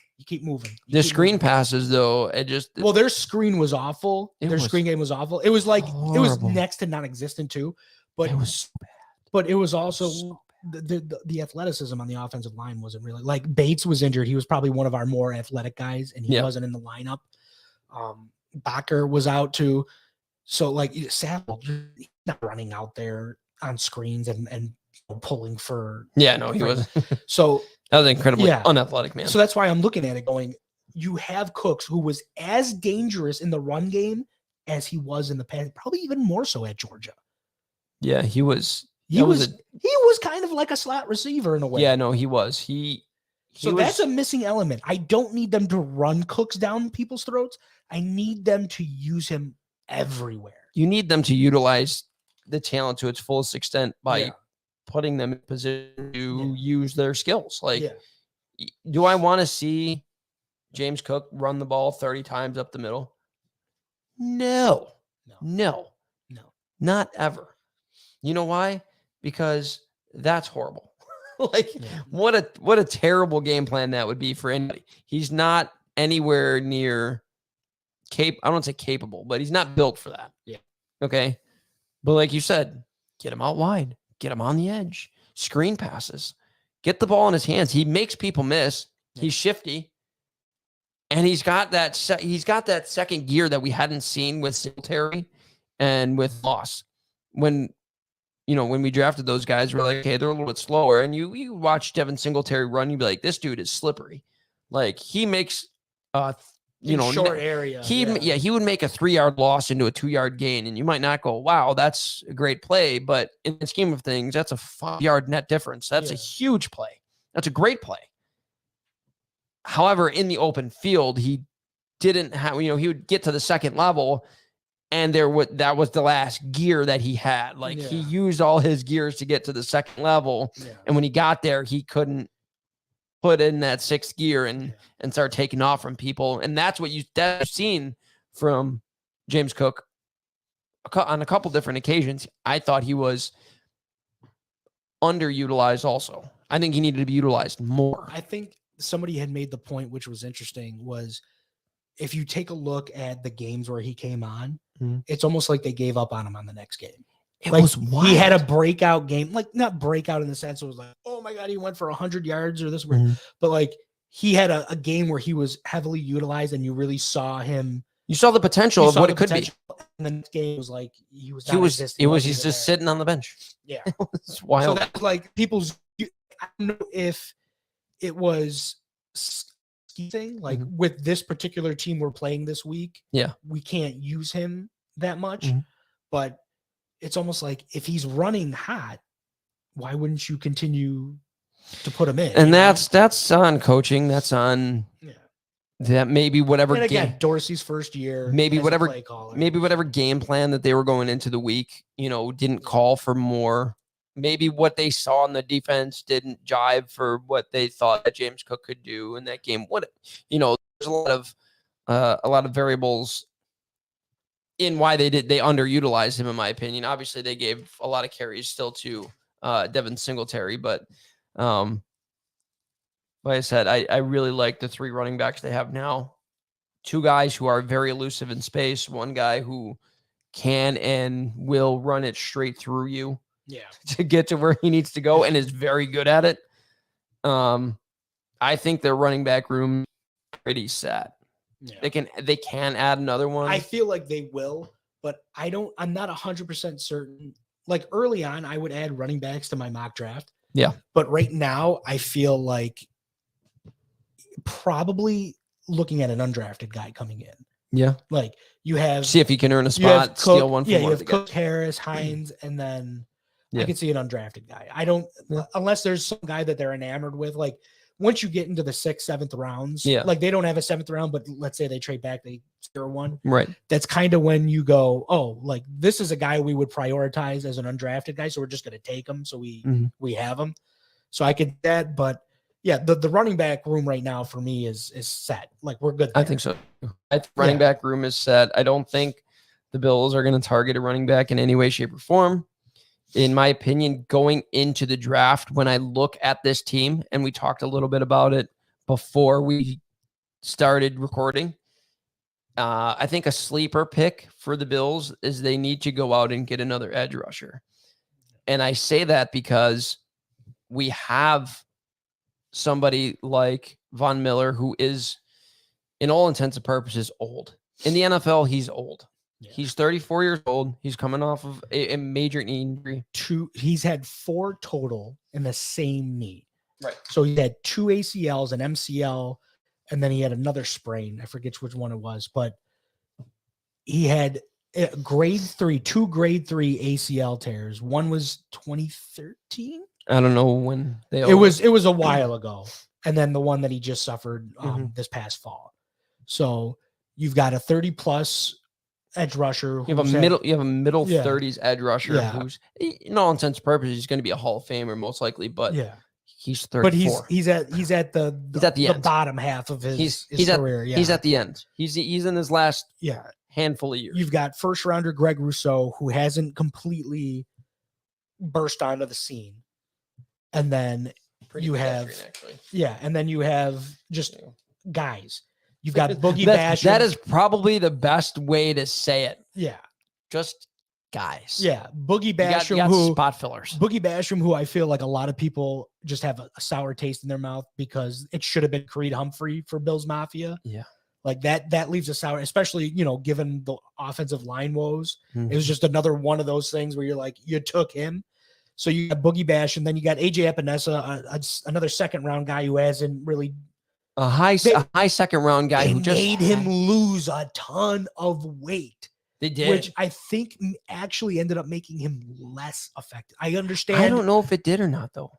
The screen passes, though, their screen was awful. Their screen game was awful. It was like horrible. It was next to non-existent too. But it was so bad. But it was also the athleticism on the offensive line wasn't really like Bates was injured. He was probably one of our more athletic guys, and he wasn't in the lineup. Bakker was out too. So like Saddle, he's not running out there on screens and pulling for. Yeah, no, he wasn't. So that was incredibly unathletic, man. So that's why I'm looking at it going, you have Cooks, who was as dangerous in the run game as he was in the pass, probably even more so at Georgia. Yeah, he was. He was kind of like a slot receiver in a way. Yeah, no, he was. That's a missing element. I don't need them to run Cooks down people's throats. I need them to use him everywhere. You need them to utilize the talent to its fullest extent by putting them in position to use their skills. Do I want to see James Cook run the ball 30 times up the middle? No. Not ever. You know why? Because that's horrible. Like, what a terrible game plan that would be for anybody. He's not anywhere near I don't want to say capable, but he's not built for that. Yeah. Okay. But like you said, get him out wide, get him on the edge, screen passes, get the ball in his hands. He makes people miss. He's shifty. And he's got that second gear that we hadn't seen with Singletary and with Moss. When we drafted those guys, we're like, okay, they're a little bit slower. And you watch Devin Singletary run, you'd be like, this dude is slippery. Like, he makes short area. He would make a 3-yard loss into a 2-yard gain, and you might not go, wow, that's a great play. But in the scheme of things, that's a 5-yard net difference. That's a huge play. That's a great play. However, in the open field, he didn't have, he would get to the second level, and that was the last gear that he had. Like, he used all his gears to get to the second level. Yeah. And when he got there, he couldn't put in that 6th gear and start taking off from people. And that's what you've seen from James Cook on a couple different occasions. I thought he was underutilized also. I think he needed to be utilized more. I think somebody had made the point, which was interesting, was if you take a look at the games where he came on, it's almost like they gave up on him on the next game. It was wild. He had a breakout game, like not breakout in the sense it was like, oh my God, he went for 100 yards or this, but like he had a game where he was heavily utilized and you really saw him. You saw the potential of what it could be. And the next game was like, he's just sitting on the bench. Yeah. It's wild. So that's like I don't know if it was thing like with this particular team we're playing this week. Yeah. We can't use him that much, but it's almost like if he's running hot, why wouldn't you continue to put him in? And that's on coaching. That's on that maybe whatever. And again, Dorsey's first year, maybe whatever game plan that they were going into the week, didn't call for more. Maybe what they saw in the defense didn't jive for what they thought that James Cook could do in that game. There's a lot of variables in why they underutilized him, in my opinion. Obviously, they gave a lot of carries still to Devin Singletary, but like I said, I really like the 3 running backs they have now. 2 guys who are very elusive in space, 1 guy who can and will run it straight through you to get to where he needs to go and is very good at it. I think their running back room is pretty set. Yeah. They can add another one. I feel like they will, but I'm not 100% certain. Like early on, I would add running backs to my mock draft. Yeah. But right now, I feel like probably looking at an undrafted guy coming in. Yeah. Like you have see if he can earn a spot, steal one from one. You have Cook, Harris, Hines, and then I could see an undrafted guy. I don't unless there's some guy that they're enamored with, like once you get into the 6th, 7th rounds, like they don't have a 7th round, but let's say they trade back, they secure one. Right. That's kind of when you go, oh, like this is a guy we would prioritize as an undrafted guy. So we're just going to take him. So we have him. So I could that, but yeah, the running back room right now for me is set. Like we're good there. I think so. Running back room is set. I don't think the Bills are going to target a running back in any way, shape, or form. In my opinion, going into the draft, when I look at this team, and we talked a little bit about it before we started recording, I think a sleeper pick for the Bills is they need to go out and get another edge rusher. And I say that because we have somebody like Von Miller who is, in all intents and purposes, old. In the NFL, he's old. Yeah. He's 34 years old. He's coming off of a major knee injury. He's had 4 total in the same knee. Right. So he had 2 ACLs, an MCL, and then he had another sprain. I forget which one it was, but he had two grade 3 ACL tears. One was 2013. I don't know when it was a while ago. And then the one that he just suffered this past fall. So you've got a 30+ edge rusher. You have a middle 30s edge rusher who's, in all intents and purposes, he's going to be a Hall of Famer most likely, but he's 34. But he's at the bottom half of his career. Yeah. He's at the end. He's in his last handful of years. You've got first rounder Greg Rousseau, who hasn't completely burst onto the scene. And then Pretty you have, pedestrian, actually. yeah, and then you have just Yeah. guys. You've got Boogie That Basham. is probably the best way to say it. Yeah. Just guys. Yeah. Boogie You got Basham, who spot fillers. Boogie Basham, who I feel like a lot of people just have a sour taste in their mouth because it should have been Creed Humphrey for Bills Mafia. Yeah. Like that leaves a sour, especially, given the offensive line woes. Mhm. It was just another one of those things where you're like, you took him. So you got Boogie Bash, and then you got AJ Epinesa, another second round guy who hasn't really. A high second round guy who just made him lose a ton of weight. They did. Which I think actually ended up making him less effective. I understand. I don't know if it did or not, though.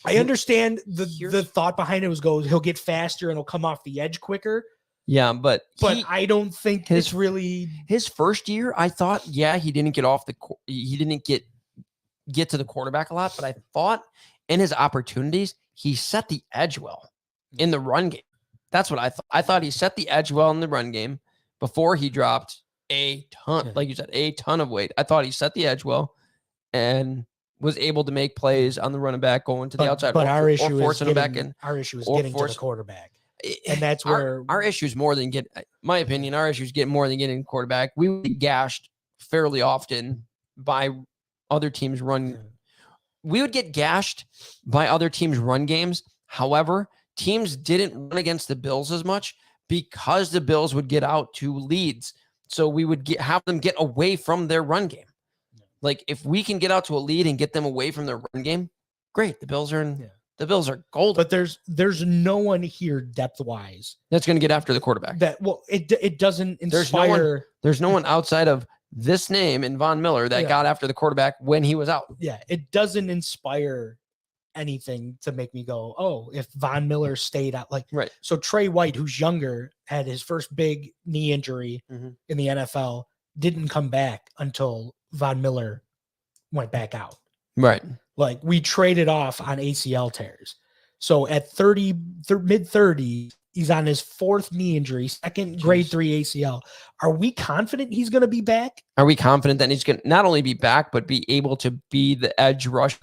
I understand the thought behind it was he'll get faster and he'll come off the edge quicker. Yeah, but I don't think it's really his first year. I thought, he didn't get off he didn't get to the quarterback a lot, but I thought in his opportunities he set the edge well in the run game. That's what I thought. I thought he set the edge well in the run game before he dropped a ton, like you said, a ton of weight. I thought he set the edge well and was able to make plays on the running back going to the outside. But our issue is getting to the quarterback. And that's where our issue is more than my opinion, our issue is getting more than getting quarterback. We would get gashed fairly often by other teams we would get gashed by other teams' run games. However, teams didn't run against the Bills as much because the Bills would get out to leads. So we would have them get away from their run game. Like if we can get out to a lead and get them away from their run game, great. The Bills are golden. But there's no one here depth-wise that's going to get after the quarterback. It doesn't inspire. There's no one outside of this name and Von Miller that got after the quarterback when he was out. Yeah, it doesn't inspire anything to make me go, oh, if Von Miller stayed out. Right. So Trey White, who's younger, had his first big knee injury in the NFL, didn't come back until Von Miller went back out. Right. Like we traded off on ACL tears. So at mid 30, he's on his fourth knee injury, second grade 3 ACL. Are we confident he's going to be back? Are we confident that he's going to not only be back, but be able to be the edge rusher?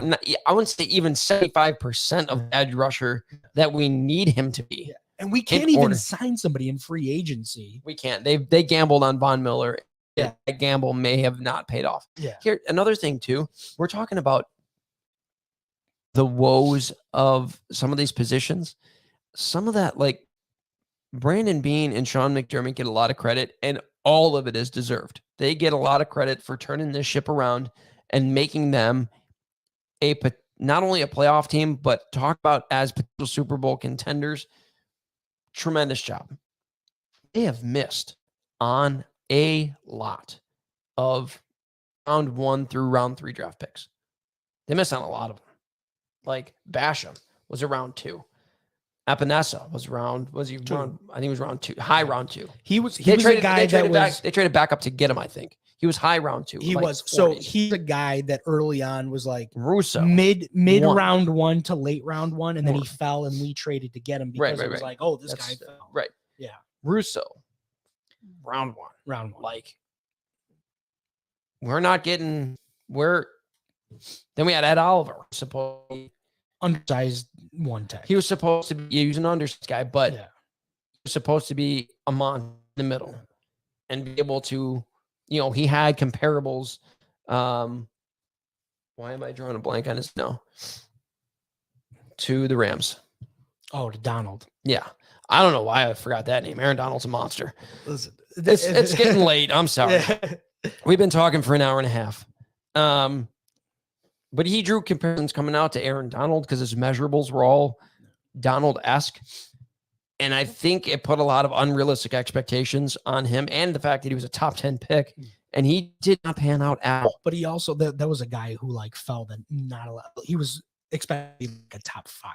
I wouldn't say even 75% of edge rusher that we need him to be. Yeah. And we can't even sign somebody in free agency. We can't. They gambled on Von Miller. Yeah. That gamble may have not paid off. Yeah. Here, another thing too, we're talking about the woes of some of these positions. Some of that, like Brandon Beane and Sean McDermott get a lot of credit, and all of it is deserved. They get a lot of credit for turning this ship around and making them not only a playoff team, but talk about as potential Super Bowl contenders. Tremendous job. They have missed on a lot of round 1 through round 3 draft picks. They missed on a lot of them. Like Basham was a round 2. Epinesa was round 2, high round 2. He was a guy they traded back up to get him, I think. He was high round 2. He was. 40s. So he's a guy that early on was like Russo. Mid round 1 to late round 1, and then he fell and we traded to get him because it was like, oh, this guy fell. Right. Yeah. Russo. Round 1. Round 1. Like we're not getting then we had Ed Oliver, supposedly undersized one tech. He was supposed to be an undersized guy, but he was supposed to be a monster in the middle and be able to, he had comparables. Why am I drawing a blank on his to the Rams? Oh, to Donald. Yeah. I don't know why I forgot that name. Aaron Donald's a monster. Listen, it's getting late. I'm sorry. Yeah. We've been talking for an hour and a half. But he drew comparisons coming out to Aaron Donald because his measurables were all Donald-esque. And I think it put a lot of unrealistic expectations on him and the fact that he was a top 10 pick. And he did not pan out at all. But he also, that was a guy who fell not a lot. He was expecting a top 5.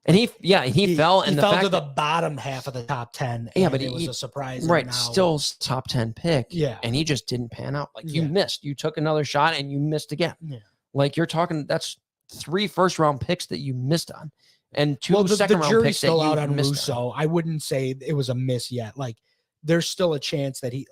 And he fell. And he fell to the bottom half of the top 10. Yeah, but it was a surprise. Right. Still top 10 pick. Yeah. And he just didn't pan out. You missed. You took another shot and you missed again. Yeah. You're talking, that's 3 first-round picks that you missed on. And 2 second-round picks still that you out on missed Russo. on. I wouldn't say it was a miss yet. There's still a chance that he,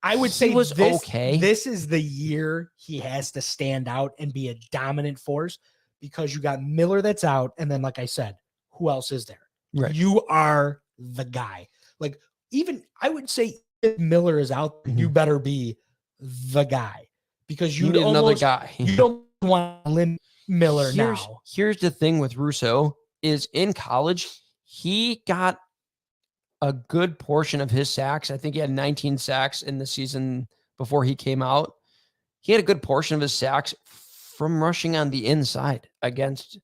I would say was this, okay. This is the year he has to stand out and be a dominant force because you got Miller that's out. And then, like I said, who else is there? Right. You are the guy. Like, even I would say if Miller is out, you better be the guy because You need another guy. You don't want to limit Miller now. Here's the thing with Russo is in college, he got a good portion of his sacks. I think he had 19 sacks in the season before he came out. He had a good portion of his sacks from rushing on the inside against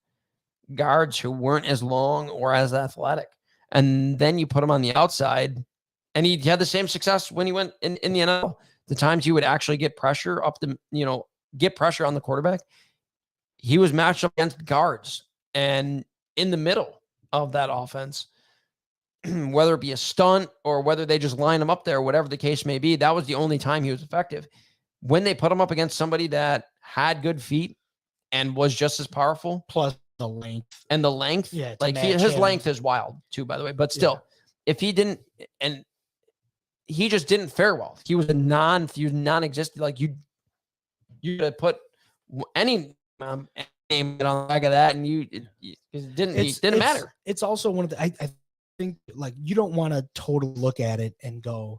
guards who weren't as long or as athletic. And then you put him on the outside, and he had the same success when he went in the NFL. The times you would actually get pressure get pressure on the quarterback, he was matched up against guards and in the middle of that offense. Whether it be a stunt or whether they just line him up there, whatever the case may be, that was the only time he was effective. When they put him up against somebody that had good feet and was just as powerful, plus the length yeah, like his length is wild too, by the way. But still, if he didn't, and he just didn't fare well. He was non-existent. Like you could put any name on the back of that, and it didn't matter. It's also one of the. I think like you don't want to totally look at it and go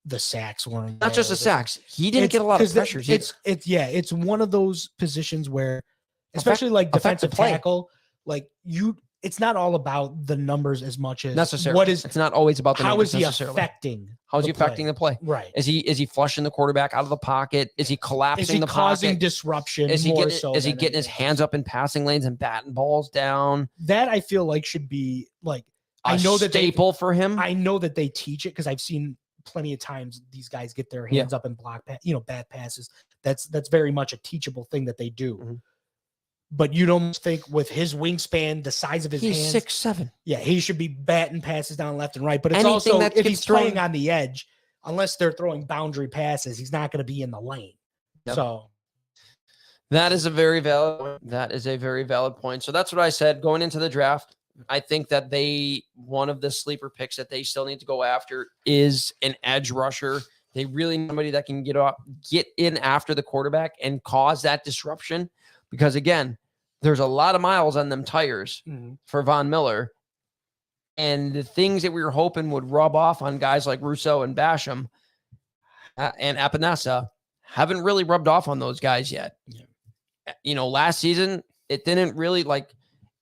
the sacks weren't not just the sacks. He didn't get a lot of pressures. It's one of those positions where, especially like defensive tackle, like it's not all about the numbers as much as necessarily. It's not always about the numbers. How is he affecting? How is he affecting the play? Right. Is he flushing the quarterback out of the pocket? Is he collapsing the pocket? Is he causing disruption? Is he getting his hands up in passing lanes and batting balls down? That I feel like should be like a staple for him. I know that they teach it because I've seen plenty of times these guys get their hands up and block bad passes. That's very much a teachable thing that they do. Mm-hmm. But you don't think with his wingspan, the size of his hands, he's 6'7". Yeah, he should be batting passes down left and right. But it's also if he's playing on the edge, unless they're throwing boundary passes, he's not going to be in the lane. Yep. So that is a very valid point. So that's what I said going into the draft. I think that one of the sleeper picks that they still need to go after is an edge rusher. They really need somebody that can get in after the quarterback and cause that disruption. Because again, there's a lot of miles on them tires for Von Miller. And the things that we were hoping would rub off on guys like Russo and Basham and Epinesa haven't really rubbed off on those guys yet. Yeah. Last season, it didn't really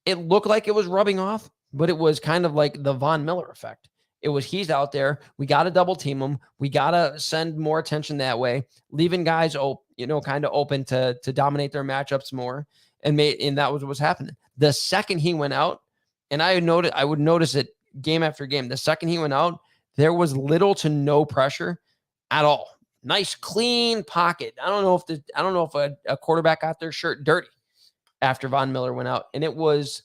it looked like it was rubbing off, but it was kind of like the Von Miller effect. It was he's out there. We got to double team him. We got to send more attention that way, leaving guys kind of open to dominate their matchups more. And that was what was happening. The second he went out, and I would notice it game after game. The second he went out, there was little to no pressure at all. Nice, clean pocket. I don't know if a quarterback got their shirt dirty after Von Miller went out, and it was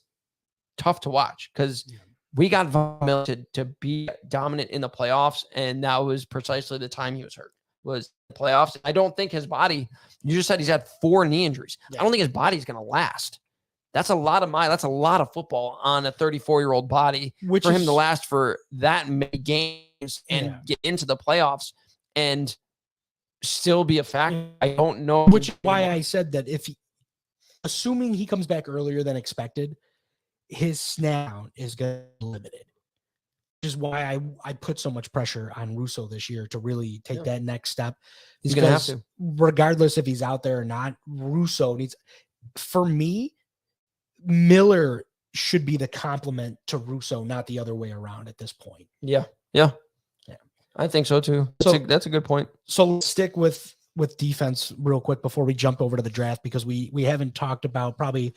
tough to watch because we got Von Miller to be dominant in the playoffs, and that was precisely the time he was hurt, was the playoffs. I don't think his body, you just said he's had 4 knee injuries. Yeah. I don't think his body's going to last. That's a lot of football on a 34-year-old body for him to last for that many games and get into the playoffs and still be a factor. I don't know. Which is why I said that assuming he comes back earlier than expected, his snap count is going to be limited. Which is why I put so much pressure on Russo this year to really take that next step. He's going to have to. Regardless if he's out there or not, Russo needs, for me, Miller should be the complement to Russo, not the other way around at this point. Yeah. I think so too. That's a good point. So let's stick with defense real quick before we jump over to the draft, because we haven't talked about probably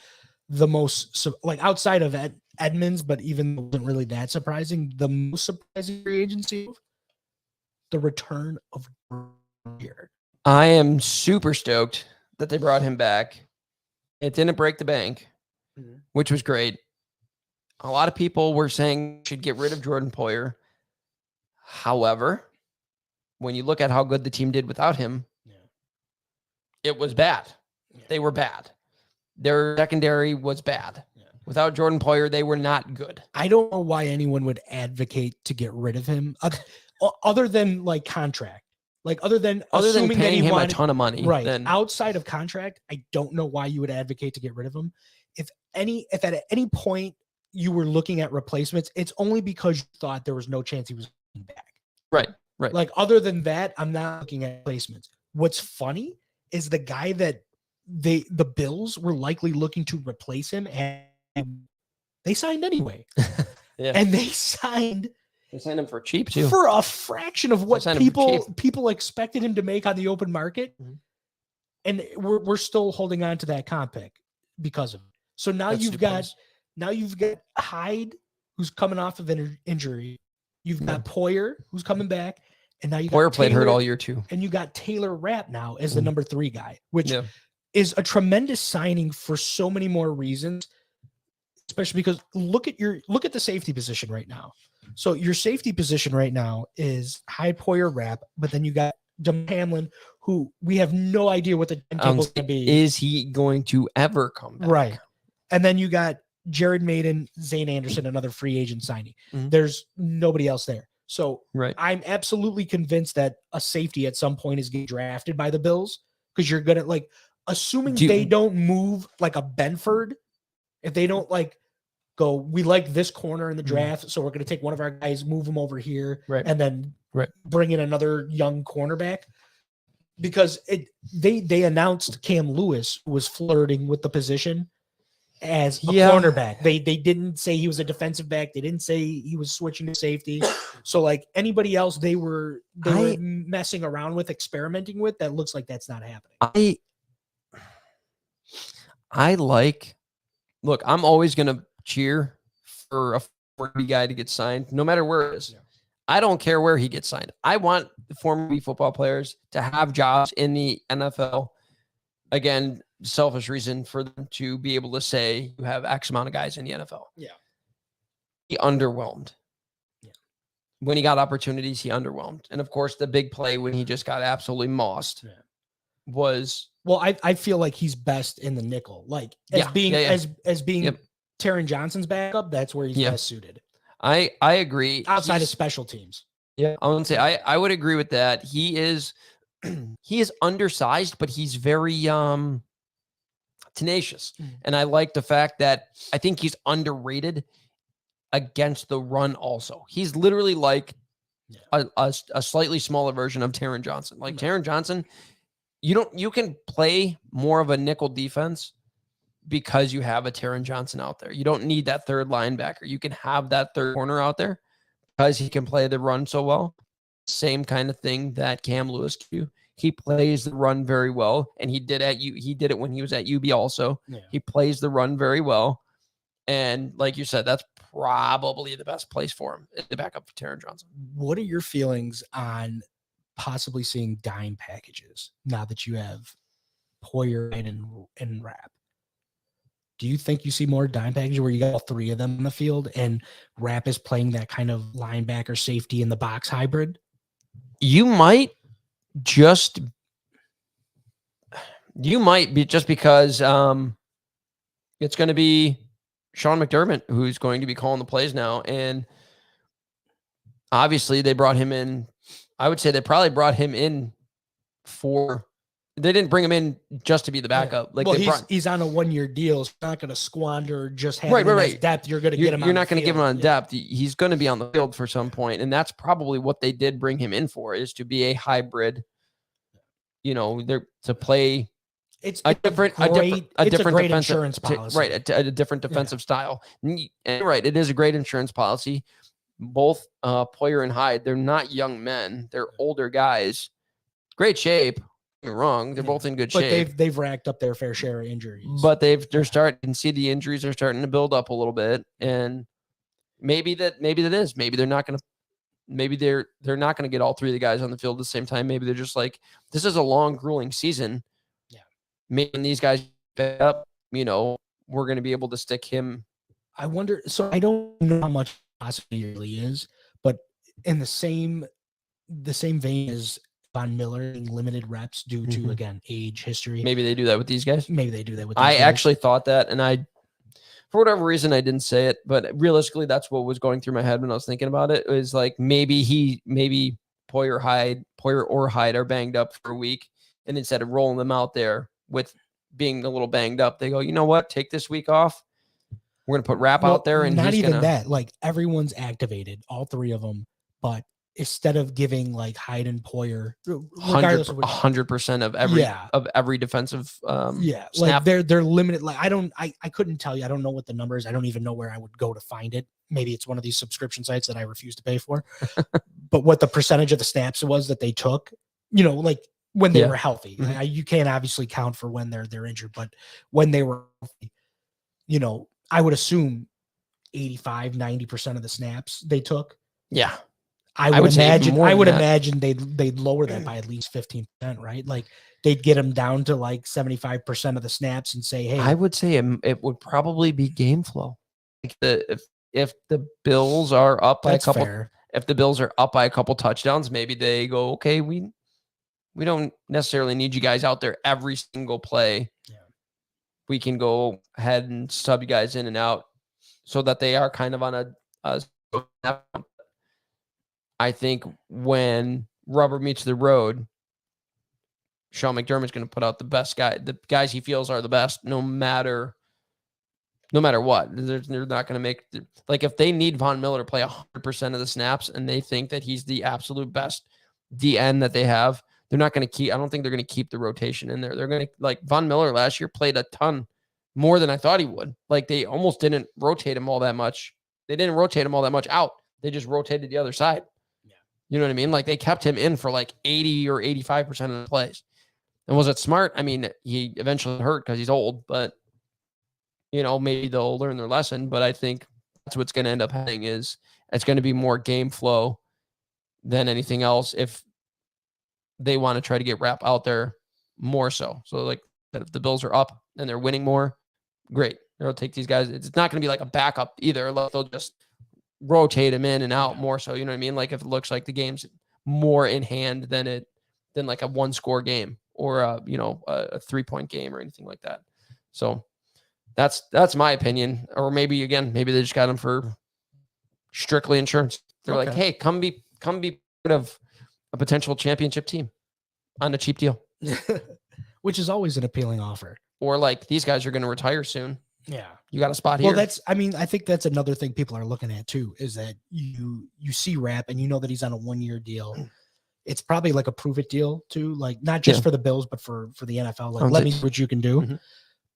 the most, outside of Edmonds, but even wasn't really that surprising. The most surprising free agency, the return of here. I am super stoked that they brought him back. It didn't break the bank, which was great. A lot of people were saying should get rid of Jordan Poyer. However, when you look at how good the team did without him, it was bad. They were bad. Their secondary was bad. Without Jordan Poyer, they were not good. I don't know why anyone would advocate to get rid of him other than contract. Like other than paying that he him wanted, a ton of money, right? then Outside of contract, I don't know why you would advocate to get rid of him. If at any point you were looking at replacements, it's only because you thought there was no chance he was coming back. right. Like other than that, I'm not looking at replacements. What's funny is the guy that the Bills were likely looking to replace him, and they signed anyway. Yeah. And they signed him for cheap too. for a fraction of what people expected him to make on the open market. Mhm. And we're still holding on to that comp pick because of it. So now you've got Hyde, who's coming off of an injury. You've got Poyer, who's coming back, and now you got Poyer played hurt all year too. And you got Taylor Rapp now as the number 3 guy, which is a tremendous signing for so many more reasons. Especially because look at the safety position right now. So your safety position right now is Hyde, Poyer, Rapp, but then you got Damar Hamlin, who we have no idea what the timetable is going to be. Is he going to ever come back? Right. And then you got Jared Maiden, Zane Anderson, another free agent signing. Mhm. There's nobody else there. So right. I'm absolutely convinced that a safety at some point is getting drafted by the Bills, because you're going to assuming they don't move like a Benford. If they don't go, we like this corner in the draft, so we're going to take one of our guys, move him over here, and then bring in another young cornerback. Because they announced Cam Lewis was flirting with the position as a cornerback. They didn't say he was a defensive back. They didn't say he was switching to safety. So anybody else they were messing around with, experimenting with, that looks like that's not happening. Look, I'm always going to cheer for a 40 guy to get signed, no matter where it is. Yeah. I don't care where he gets signed. I want the former football players to have jobs in the NFL. Again, selfish reason for them to be able to say you have X amount of guys in the NFL. Yeah. He underwhelmed. Yeah. When he got opportunities, he underwhelmed. And of course, the big play when he just got absolutely mossed was... Well, I feel like he's best in the nickel. As being Taron Johnson's backup, that's where he's best suited. I agree. Outside of special teams. Yeah, I would say I would agree with that. He is undersized, but he's very tenacious. And I like the fact that I think he's underrated against the run also. He's literally like a slightly smaller version of Taron Johnson. Taron Johnson, you can play more of a nickel defense because you have a Taron Johnson out there. You don't need that third linebacker. You can have that third corner out there because he can play the run so well. Same kind of thing that Cam Lewis can do. He plays the run very well, and he did it when he was at UB also. Yeah. He plays the run very well. And like you said, that's probably the best place for him, the backup for Taron Johnson. What are your feelings on possibly seeing dime packages now that you have Poyer and Rapp? Do you think you see more dime packages where you got all 3 of them in the field and Rapp is playing that kind of linebacker safety in the box hybrid? You might be just because it's going to be Sean McDermott who's going to be calling the plays now. And obviously they brought him in. I would say they probably brought him in they didn't bring him in just to be the backup. He's on a 1-year deal. So not going to squander just having his depth. You're going to get him. You're not going to give him on depth. He's going to be on the field for some point, and that's probably what they did bring him in for, is to be a hybrid. They're to play. It's a different defensive insurance policy, a different defensive style. And it is a great insurance policy. Both Poyer and Hyde, they're not young men; they're older guys. Great shape. You're wrong. They're both in good shape. But they've racked up their fair share of injuries. But they're starting to see the injuries are starting to build up a little bit, and maybe that is. Maybe they're not going to. Maybe they're not going to get all 3 of the guys on the field at the same time. Maybe they're just like, this is a long, grueling season. Yeah. Maybe when these guys pick up, we're going to be able to stick him. I wonder. So I don't know how much possibility really is, but in the same vein as Von Miller in limited reps due to, again, age, history. Maybe they do that with these guys. Maybe they do that with these guys. Actually thought that, and for whatever reason, I didn't say it, but realistically, that's what was going through my head when I was thinking about it. It was like maybe Poyer or Hyde are banged up for a week, and instead of rolling them out there with being a little banged up, they go, you know what? Take this week off. We're gonna put Rapp out there, and not he's even gonna. that. Like everyone's activated, all three of them, but instead of giving like Hyde and Poyer, regardless of 100% of every defensive snap. Like they're limited. Like I couldn't tell you. I don't know what the number is. I don't even know where I would go to find it. Maybe it's one of these subscription sites that I refuse to pay for. But what the percentage of the snaps was that they took, like when they were healthy. Mm-hmm. You can't obviously count for when they're injured, but when they were healthy, I would assume 85-90% of the snaps they took. Yeah. I would imagine they'd lower that by at least 15%, right? Like they'd get them down to like 75% of the snaps and say, hey, I would say it would probably be game flow. Like if the Bills are up by a couple, if the Bills are up by a couple touchdowns, maybe they go, okay, we don't necessarily need you guys out there every single play. Yeah. We can go ahead and sub you guys in and out so that they are kind of on a I think when rubber meets the road, Sean McDermott's going to put out the guys he feels are the best, no matter what. They're not going to make like if they need Von Miller to play 100% of the snaps and they think that he's the absolute best DN that they have, they're not going to keep. I don't think they're going to keep the rotation in there. They're going to like Von Miller last year played a ton more than I thought he would. Like they almost didn't rotate him all that much. They didn't rotate him all that much out. They just rotated the other side. You know what I mean? Like they kept him in for like 80 or 85% of the plays. And was it smart? I mean, he eventually hurt because he's old, but maybe they'll learn their lesson. But I think that's what's going to end up happening is it's going to be more game flow than anything else if they want to try to get Rapp out there more so. So like if the Bills are up and they're winning more, great. They'll take these guys. It's not going to be like a backup either. Like they'll just rotate him in and out more so, you know what I mean? Like if it looks like the game's more in hand than like a 1-score game or a 3-point game or anything like that. So that's my opinion. Or maybe they just got him for strictly insurance. They're like, hey, come be part of a potential championship team on a cheap deal. Which is always an appealing offer. Or like these guys are going to retire soon. Yeah. You got a spot here. Well, I think that's another thing people are looking at too, is that you see Rapp and you know that he's on a 1-year deal. It's probably like a prove it deal too, like not just for the Bills, but for the NFL. Like, let me see what you can do. Mm-hmm.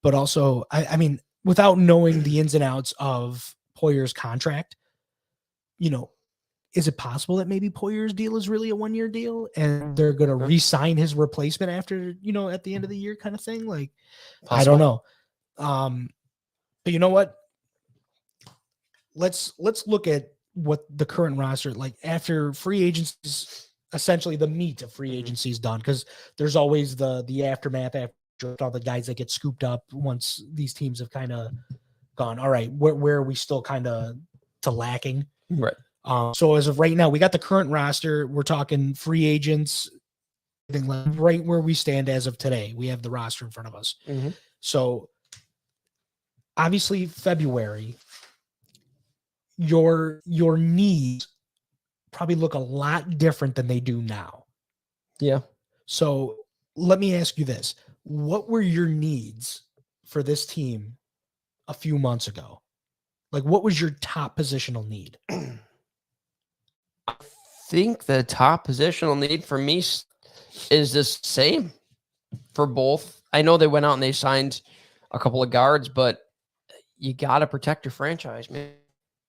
But also, I mean, without knowing the ins and outs of Poyer's contract, is it possible that maybe Poyer's deal is really a 1-year deal and they're going to re-sign his replacement after, at the end of the year kind of thing? Like, possible. I don't know. But you know what? Let's look at what the current roster, like after free agencies, essentially the meat of free agency is done, because there's always the aftermath after all the guys that get scooped up once these teams have kind of gone, all right, where are we still kind of to lacking? Right. So as of right now, we got the current roster. We're talking free agents, right where we stand as of today. We have the roster in front of us. Mm-hmm. So obviously February, your needs probably look a lot different than they do now. Yeah. So let me ask you this. What were your needs for this team a few months ago? Like, what was your top positional need? I think the top positional need for me is the same for both. I know they went out and they signed a couple of guards, but you got to protect your franchise, man.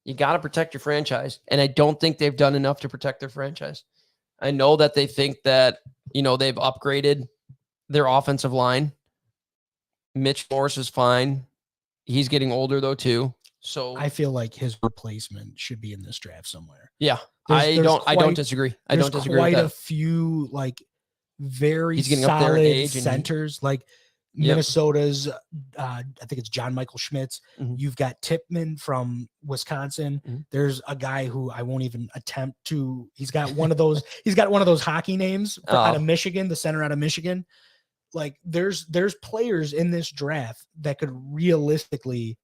You got to protect your franchise. And I don't think they've done enough to protect their franchise. I know that they think that, they've upgraded their offensive line. Mitch Morse is fine. He's getting older though too. So I feel like his replacement should be in this draft somewhere. Yeah. I don't disagree. I don't disagree with that. Quite a few like very solid centers, like Minnesota's, I think it's John Michael Schmitz. Mm-hmm. You've got Tipman from Wisconsin. Mm-hmm. There's a guy who I won't even attempt to. He's got one of those. He's got one of those hockey names out of Michigan, the center out of Michigan. Like there's players in this draft that could realistically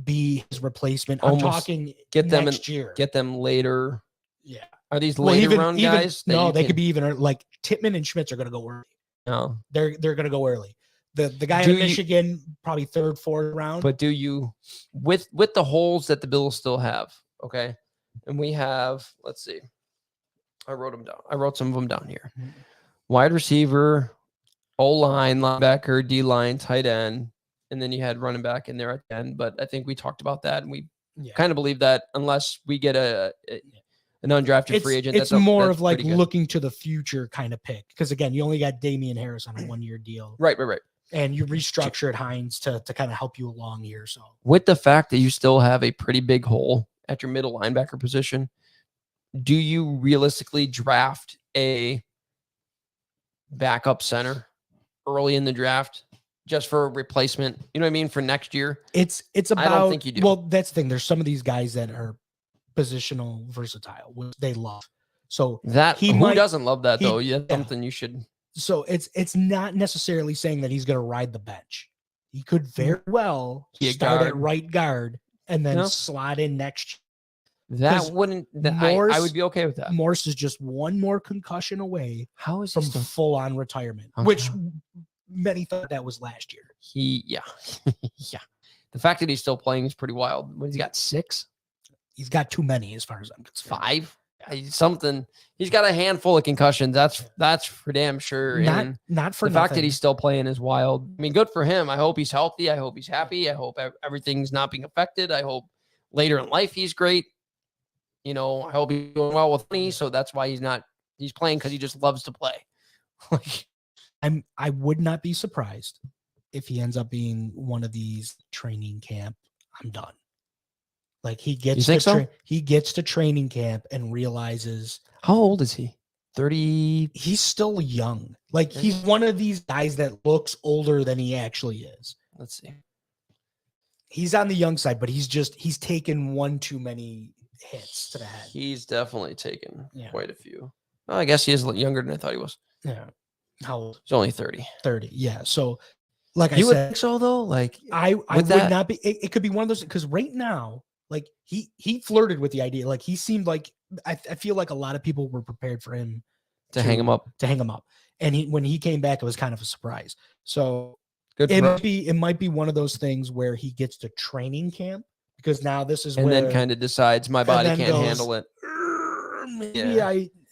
be his replacement. I'm talking get them next year. Get them later. Yeah. Are these Well, later round guys? No, they could be even like Tittman and Schmitz are going to go early. No, They're going to go early. The guy in Michigan probably third, fourth round. But do you with the holes that the Bills still have? Okay, and we have. Let's see. I wrote them down. I wrote some of them down here. Wide receiver, O-line, linebacker, D-line, tight end, and then you had running back in there at the end. But I think we talked about that, and we kind of believe that unless we get an undrafted free agent, it's more of like looking to the future kind of pick. Because again, you only got Damian Harris on a 1-year deal. Right. And you restructured Hines to kind of help you along here. So with the fact that you still have a pretty big hole at your middle linebacker position, do you realistically draft a backup center early in the draft just for a replacement? You know what I mean? For next year? It's about, I don't think you do. Well, that's the thing. There's some of these guys that are positional versatile, which they love. So that who doesn't love that though? Yeah, something you should. So it's not necessarily saying that he's going to ride the bench. He could very well start at right guard and then slot in next. That wouldn't. I would be okay with that. Morse is just one more concussion away. How is from full on retirement? Okay. Which many thought that was last year. Yeah. The fact that he's still playing is pretty wild. What, he's got 6? He's got too many, as far as I'm concerned. 5. Something. He's got a handful of concussions. That's for damn sure. Not for the fact that he's still playing is wild. I mean, good for him. I hope he's healthy. I hope he's happy. I hope everything's not being affected. I hope later in life he's great. You know, I hope he's doing well with money. So that's why he's playing, because he just loves to play. I would not be surprised if he ends up being one of these training camp. I'm done. Like he gets he gets to training camp and realizes. How old is he? 30. He's still young. Like he's one of these guys that looks older than he actually is. Let's see. He's on the young side, but he's taken one too many hits to the head. He's definitely taken quite a few. Well, I guess he is younger than I thought he was. Yeah. How old? He's only 30. 30. Yeah. So like you I would said, think so though. Like I would not be. It could be one of those, because right now, like he flirted with the idea. Like he seemed like I feel like a lot of people were prepared for him to hang him up. And when he came back, it was kind of a surprise. So it might be one of those things where he gets to training camp, because now this is then kind of decides my body can't handle it.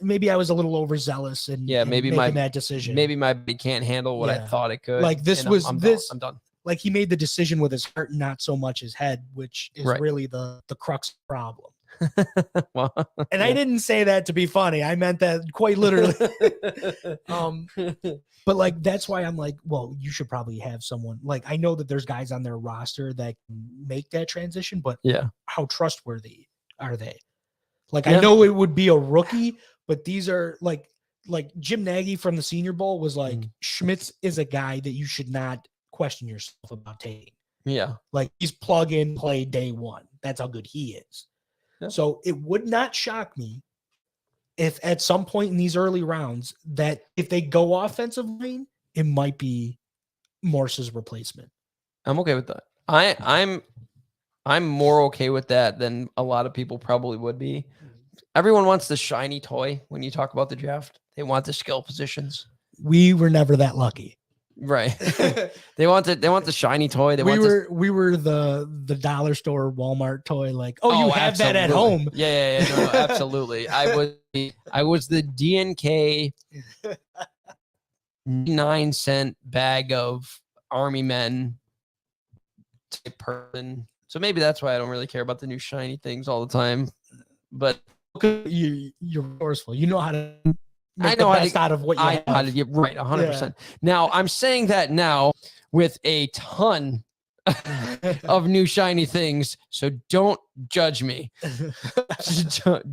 Maybe I was a little overzealous and maybe making that decision. Maybe my body can't handle what I thought it could. Like I'm done. Like he made the decision with his heart, not so much his head, which is really the crux problem. Well, and I didn't say that to be funny. I meant that quite literally. But like, that's why I'm like, well, you should probably have someone. Like, I know that there's guys on their roster that can make that transition, but how trustworthy are they? Like, I know it would be a rookie, but these are like Jim Nagy from the Senior Bowl was like, Schmitz is a guy that you should not question yourself about taking. Yeah. Like he's plug in, play day one. That's how good he is. Yeah. So it would not shock me if at some point in these early rounds that if they go offensive line, it might be Morse's replacement. I'm okay with that. I'm more okay with that than a lot of people probably would be. Everyone wants the shiny toy when you talk about the draft. They want the skill positions. We were never that lucky. Right. They want the shiny toy. We were the dollar store Walmart toy, like, you have that at home. Yeah. No, absolutely. I was the DNK 9-cent bag of Army men type person. So maybe that's why I don't really care about the new shiny things all the time. But you're resourceful. You know how to make the best out of what you have. I know how to get right 100%. Yeah. Now I'm saying that now with a ton of new shiny things. So don't judge me.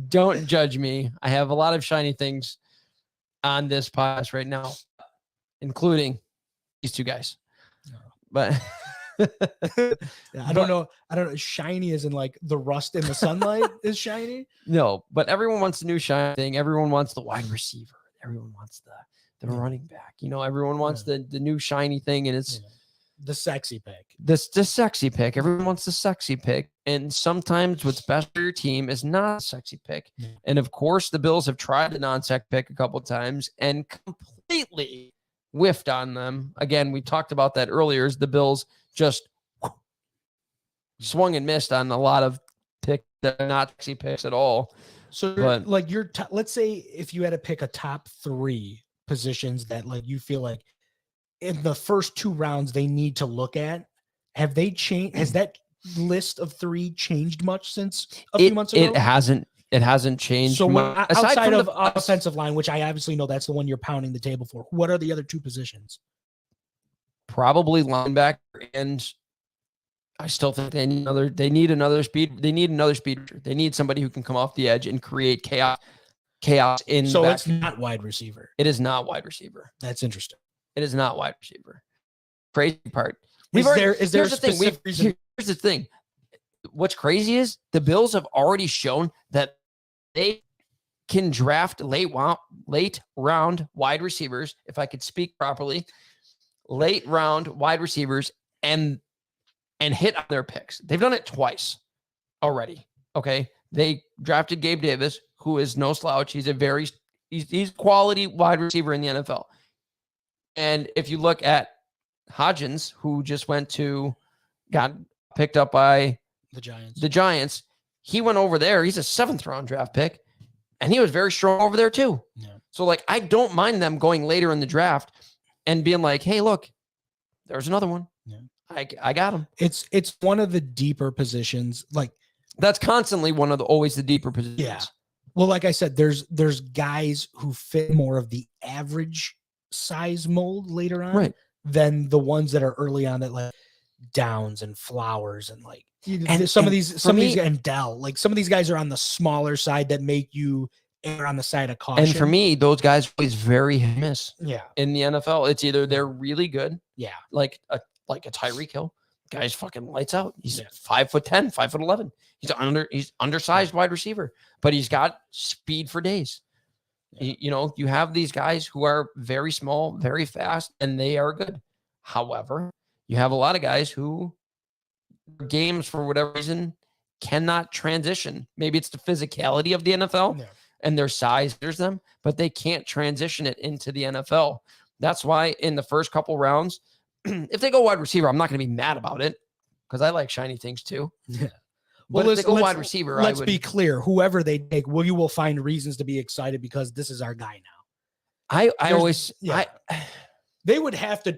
Don't judge me. I have a lot of shiny things on this podcast right now, including these two guys. But I don't know. Shiny is in like the rust in the sunlight is shiny. No, but everyone wants the new shiny thing. Everyone wants the wide receiver. Everyone wants the running back. You know, everyone wants the new shiny thing, and it's the sexy pick. The sexy pick. Everyone wants the sexy pick. And sometimes what's best for your team is not a sexy pick. Yeah. And of course, the Bills have tried the non-sexy pick a couple of times and completely whiffed on them. Again, we talked about that earlier. Is the Bills just swung and missed on a lot of picks that are not sexy picks at all. So But like let's say if you had to pick a top 3 positions that like you feel like in the first 2 rounds they need to look at, have they changed? Has that list of 3 changed much since a few months ago? It hasn't changed. So much. outside of offensive line, which I obviously know that's the one you're pounding the table for, what are the other 2 probably linebacker, and I still think they need another speed. They need another speed. They need somebody who can come off the edge and create chaos in. So it's not wide receiver. It is not wide receiver. That's interesting. It is not wide receiver. Crazy part. Is there a specific reason? Here's the thing. What's crazy is the Bills have already shown that they can draft late round wide receivers, if I could speak properly, late round wide receivers and hit on their picks. They've done it twice already. Okay. They drafted Gabe Davis, who is no slouch. He's he's quality wide receiver in the NFL. And if you look at Hodgins, who just got picked up by the Giants, he went over there. He's a 7th round draft pick, and he was very strong over there too. Yeah. So like, I don't mind them going later in the draft and being like, hey, look, there's another one. Yeah. I got him. It's one of the deeper positions. Like that's constantly always the deeper positions. Yeah. Well, like I said, there's guys who fit more of the average size mold later on, right, than the ones that are early on that like Downs and Flowers and like some of these and Dell. Like some of these guys are on the smaller side that make you err on the side of caution. And for me, those guys are always very hit and miss. Yeah. In the NFL, it's either they're really good. Yeah. Like a Tyreek Hill. Guy's fucking lights out. He's 5'10", 5'11". He's undersized wide receiver, but he's got speed for days. Yeah. You have these guys who are very small, very fast, and they are good. However, you have a lot of guys who games for whatever reason cannot transition. Maybe it's the physicality of the NFL and their size hinders them, but they can't transition it into the NFL. That's why in the first couple rounds, if they go wide receiver, I'm not going to be mad about it because I like shiny things too. Yeah. But if they go wide receiver, let's be clear. Whoever they take, you will find reasons to be excited because this is our guy now. They would have to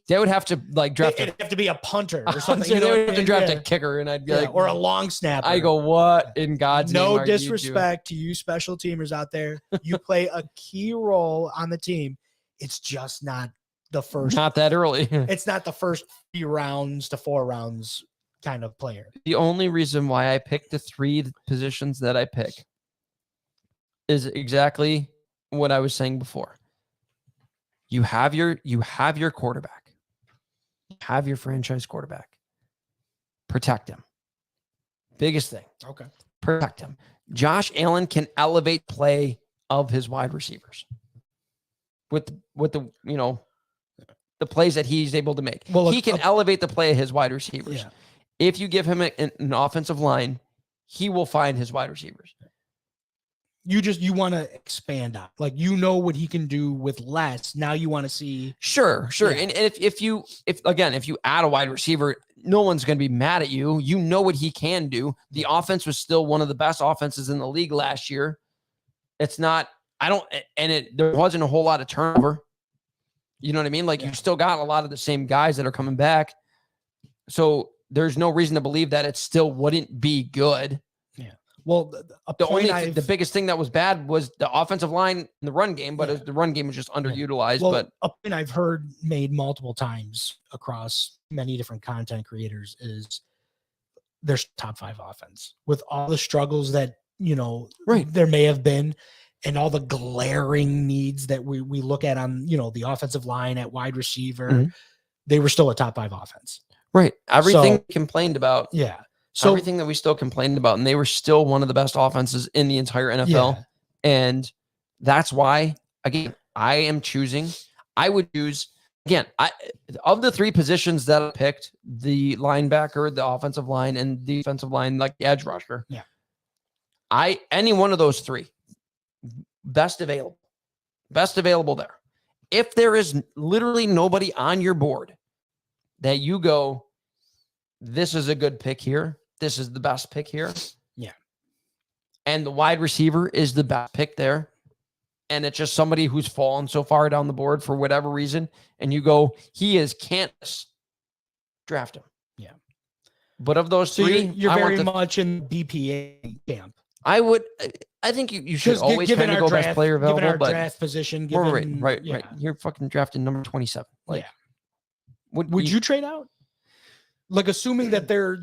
They would have to like draft. It'd have to be a punter or something. They would have to draft a kicker, and I'd be like, or a long snapper. I go, what in God's name? No disrespect to you special teamers out there. You play a key role on the team. It's just not the first. Not that early. It's not the first 3 rounds to 4 rounds kind of player. The only reason why I picked the 3 positions that I pick is exactly what I was saying before. You have your quarterback. You have your franchise quarterback. Protect him. Biggest thing. Okay. Protect him. Josh Allen can elevate play of his wide receivers with the the plays that he's able to make. Well, he can elevate the play of his wide receivers. Yeah. If you give him an offensive line, he will find his wide receivers. You want to expand on, like, what he can do with less. Now you want to see. Sure. Yeah. And if you add a wide receiver, no one's going to be mad at you. You know what he can do. The offense was still one of the best offenses in the league last year. It's not, there wasn't a whole lot of turnover. You know what I mean? Like, you still got a lot of the same guys that are coming back. So there's no reason to believe that it still wouldn't be good. Yeah. Well, the biggest thing that was bad was the offensive line in the run game, but the run game was just underutilized. Well, but a point I've heard made multiple times across many different content creators is there's top 5 offense with all the struggles that, there may have been and all the glaring needs that we look at on, the offensive line at wide receiver. Mm-hmm. They were still a top 5 offense. Right. Everything we complained about. Yeah. So everything that we still complained about, and they were still one of the best offenses in the entire NFL. Yeah. And that's why, again, I would choose again, of the 3 positions that I picked, the linebacker, the offensive line, and the defensive line, like the edge rusher. Yeah. Any one of those 3, best available there. If there is literally nobody on your board that you go, this is a good pick here, this is the best pick here. Yeah. And the wide receiver is the best pick there, and it's just somebody who's fallen so far down the board for whatever reason, and you go, he is Candace, draft him. Yeah. But of those So 3, you're very much in BPA camp. I think you should always kind of go draft, best player available. Given our but draft position, right. You're fucking drafting number 27. Like, would you trade out? Like, assuming that there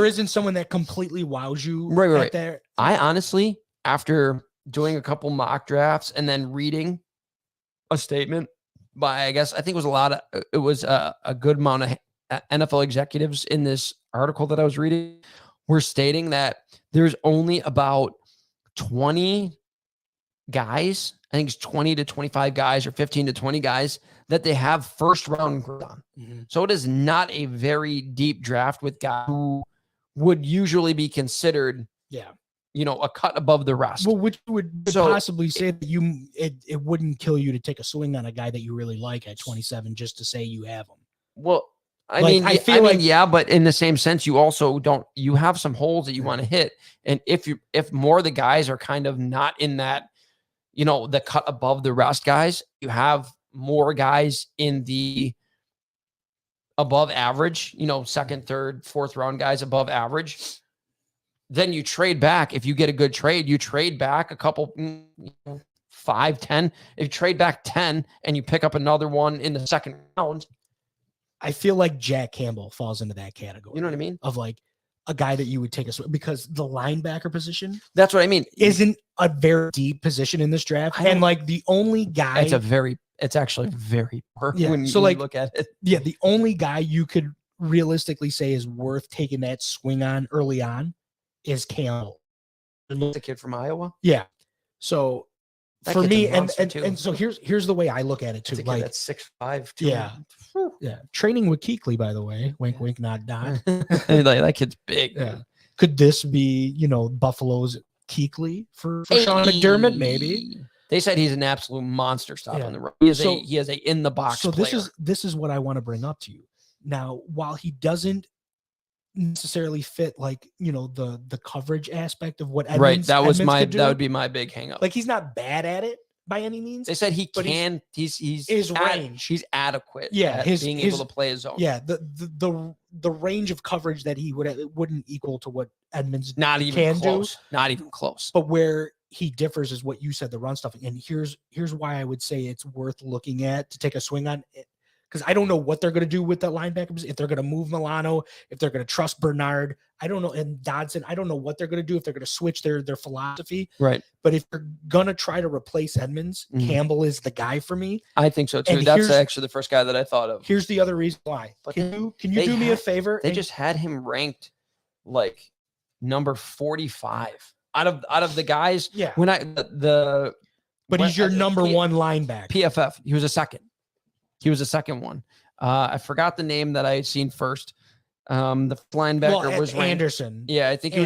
isn't someone that completely wows you. Right. There. I honestly, after doing a couple mock drafts and then reading a statement by, I think it was a good amount of NFL executives in this article that I was reading, were stating that there's only about 20 guys, I think it's 20 to 25 guys or 15 to 20 guys that they have first round on. Mm-hmm. So it is not a very deep draft with guys who would usually be considered, a cut above the rest. Well, which would possibly say that it wouldn't kill you to take a swing on a guy that you really like at 27 just to say you have him. Well, I feel like but in the same sense, you also you have some holes that you want to hit. And if more of the guys are kind of not in that, the cut above the rest guys, you have more guys in the above average, second, third, fourth round guys above average. Then you trade back. If you get a good trade, you trade back a couple, 5, 10. If you trade back 10 and you pick up another one in the second round, I feel like Jack Campbell falls into that category. You know what I mean? Of like a guy that you would take because the linebacker position. That's what I mean. Isn't a very deep position in this draft. And like the only guy. It's actually very perfect when you look at it. Yeah. The only guy you could realistically say is worth taking that swing on early on is Campbell. The kid from Iowa. Yeah. So for me, and so here's the way I look at it too. Like that's 6'5". Yeah. Training with Kuechly, by the way. Wink, wink, nod, nod. That kid's big. Yeah. Could this be, Buffalo's Kuechly for Sean McDermott? Maybe. They said he's an absolute monster stopping the run. He is a in the box. So player. this is what I want to bring up to you. Now, while he doesn't necessarily fit the coverage aspect of what Edmonds, that would be my big hang up. Like, he's not bad at it by any means. They said he can. He's his range. He's adequate. Yeah, being able to play his zone. Yeah, the range of coverage that he wouldn't equal to what Edmonds not even close. Not even close. But where he differs is what you said, the run stuffing. And here's why I would say it's worth looking at to take a swing on it. Because I don't know what they're going to do with that linebacker. If they're going to move Milano, if they're going to trust Bernard, I don't know. And Dodson, I don't know what they're going to do, if they're going to switch their philosophy. Right. But if they're going to try to replace Edmonds, Campbell is the guy for me. I think so too. And that's actually the first guy that I thought of. Here's the other reason why. But can you do me a favor? They just had him ranked like number 45 out of the guys. Yeah. But he's your number one linebacker. PFF. He was a second. He was the second one. I forgot the name that I had seen first. The linebacker was ranked, Anderson. Yeah, I think he